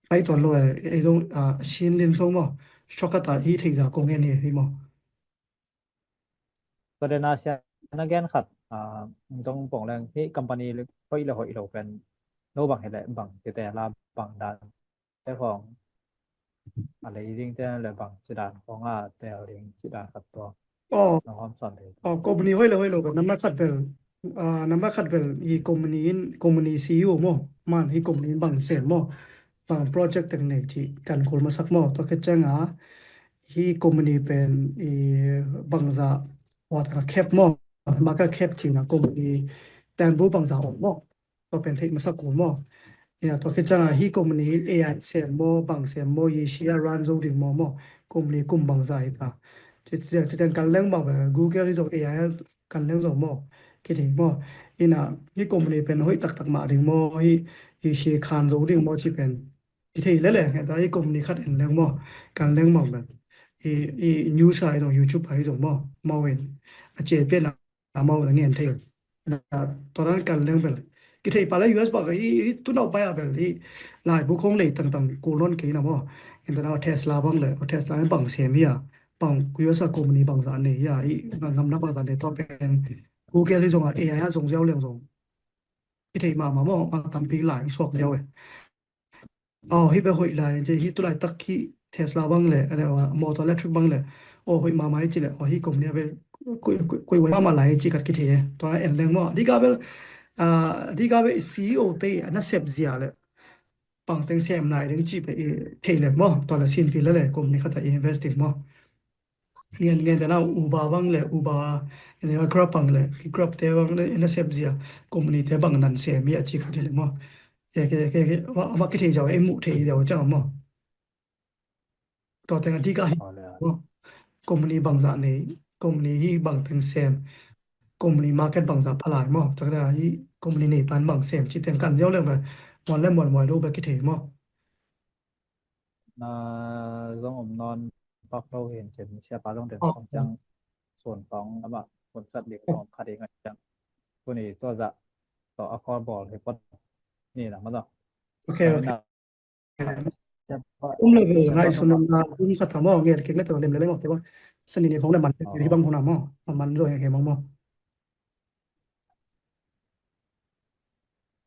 pai to lo ai dong sin lin so mo shokata hi thei za ko nge ni hi mo ประเด็นอาเซียนแกนขัดต้องปองแรงที่กัมปานีหรือเฮ้ยเราเป็นโนบังเห็นแหละบังแต่ละบังด้านแต่ของอะไรจริงแต่ละบังจิดานของแต่เรื่องจิดานขัดตัวน้องความสอนเลย company hoi lo ba nam na khat bel number khat bel I company CEO mo man hi company bang sen mo bang project teng nei chi kan khol ma sak mo to ke changa hi company pen I bang za wat ka khep mo ma ka khep chi na company tan bu bang za mo to pen thik ma sak ko mo ina to ke changa hi company AI sen mo bang sen mo yi share run zo ding mo company kum bang za ita chi tan kan leng ba Google zo AI kan leng zo mo ke ding mo ina hi company pen hoi tak tak ma ding mo hi she khan zo ding mo chi pen i thei le da hi company khat en leng mo kan leng mo ban i news ai zo YouTube ai zo mo wen a che pe la mo la ngien thei na to ran kan leng bel ki thei pa la US ba i tu no pa ya bel I lai bu khong le tang tang ko lon ke na mo in da Tesla bang le Tesla bang se mi ya bang US company bang za ne ya I ngam na ba za ne to pen Google li zong AI ha zong giao liang zong I thei ma mo ma tam pi lai sok giao hi be hoi lai je hi tu lai tak ki Tesla bang le ale wa motor electric bang le hoi ma mai chi le hi company be koi wa ma lai chi kat ki the to en leng mo di ga be CEO te ana sep zia le pang teng sem nai ding chi be thei le mo to la sin pi le company khata investing mo ngen da na uba bang le uba ene wa crop bang le ki crop te bang le ina sep zia company te bang nan se mi a chi kha le mo ke wa ki thei jaw e mu thei jaw cha mo to teng di ka hi company bang za nei company hi bang teng sem company market bang za phalai mo ta da hi company nei pan bang sem chi teng kan jaw le ba mon le mon moi do ba ki thei mo zong non pak lo hen chen sia pa long den song chang ส่วนของผลสัตว์เลี้ยงของคาเองจังตัวนี้ตัวจะต่ออคอร์บอลให้ปดนี่นะมันต่อ okay le ngai sun na kha ta mo nge ke le to lem le mo ke ba sani ni khong le man ri bang khona mo man zo he mo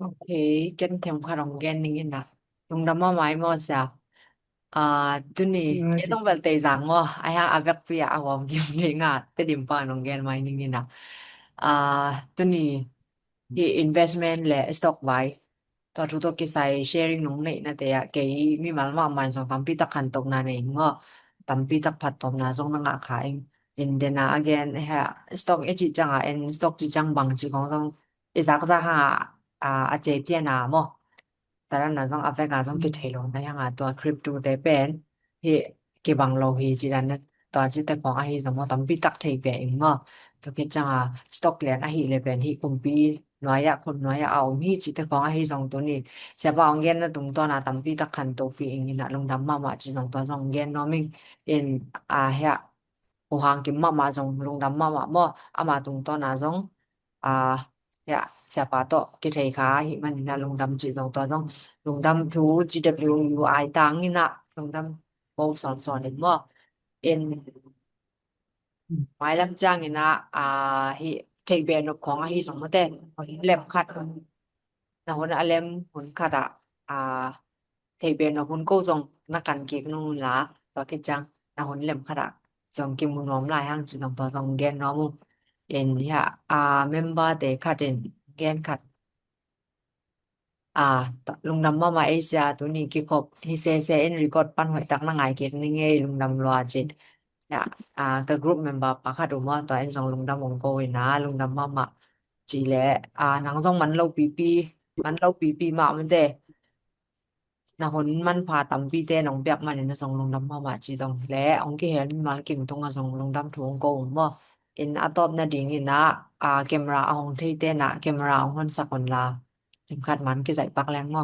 Okay, gen them kha rong gen ning ina. Lung dam ma mai mo sa. Tu ni ye tong bel te jang mo. Ai ha avek pi a wom kim ni nga te dim pa rong gen mai ning ina. Tu ni hi investment le stock buy. To tu to ki sai sharing nong nei na te ya ke mi mal ma man song tam pi tak khan tok na nei ngo. Tam pi tak phat tom na song na nga kha in dena again ha stock e chi chang en stock chi chang bang chi kong song izak za ha a che pia na mo tara na zong ave ga zong ki thailo na yang a to crypto te pen hi ke bang lo hi ji dan to ji te ko a hi zong mo tam pi tak thei pe ing mo to ke chang a stock len a hi le pen hi kum pi noya ya khon noya ya au mi ji te ko a hi zong to ni se ba ong gen na tung to na tam pi tak khan to fi ing na long dam ma ji zong to zong gen no ming in a ya ho hang kim ma zong long dam ma mo ama tung to na zong ya siapa to ke thei kha hi man na long dam chi long to zong long dam thu GWUI tang ni na long dam bo son ni mo in mai lam chang ni na hi thei be no khong hi song ma te lem khat na hon a lem hon khat thei be no hon ko zong na kan ke no la to ke chang na hon lem khat zong kim mu nom lai hang chi long to zong gen no mu in ya member te khatin gen khat lung nam ma Asia tu ni ki khop hi se in record pan hoi tak na ngai ke ni nge lung nam lo chit ya ka group member pa kha du ma to en song lung nam ong ko na lung nam ma chi le nang song man lo pi ma man de na hon man pha tam pi te nong pyak man na song lung nam ma chi song le ong ki hen mal kim tong a song lung nam thu ong ko mo in atop na ding in na camera ong thei te na camera ong hon sak on la ถึงขัดมันคือใส่ปักแรงงอ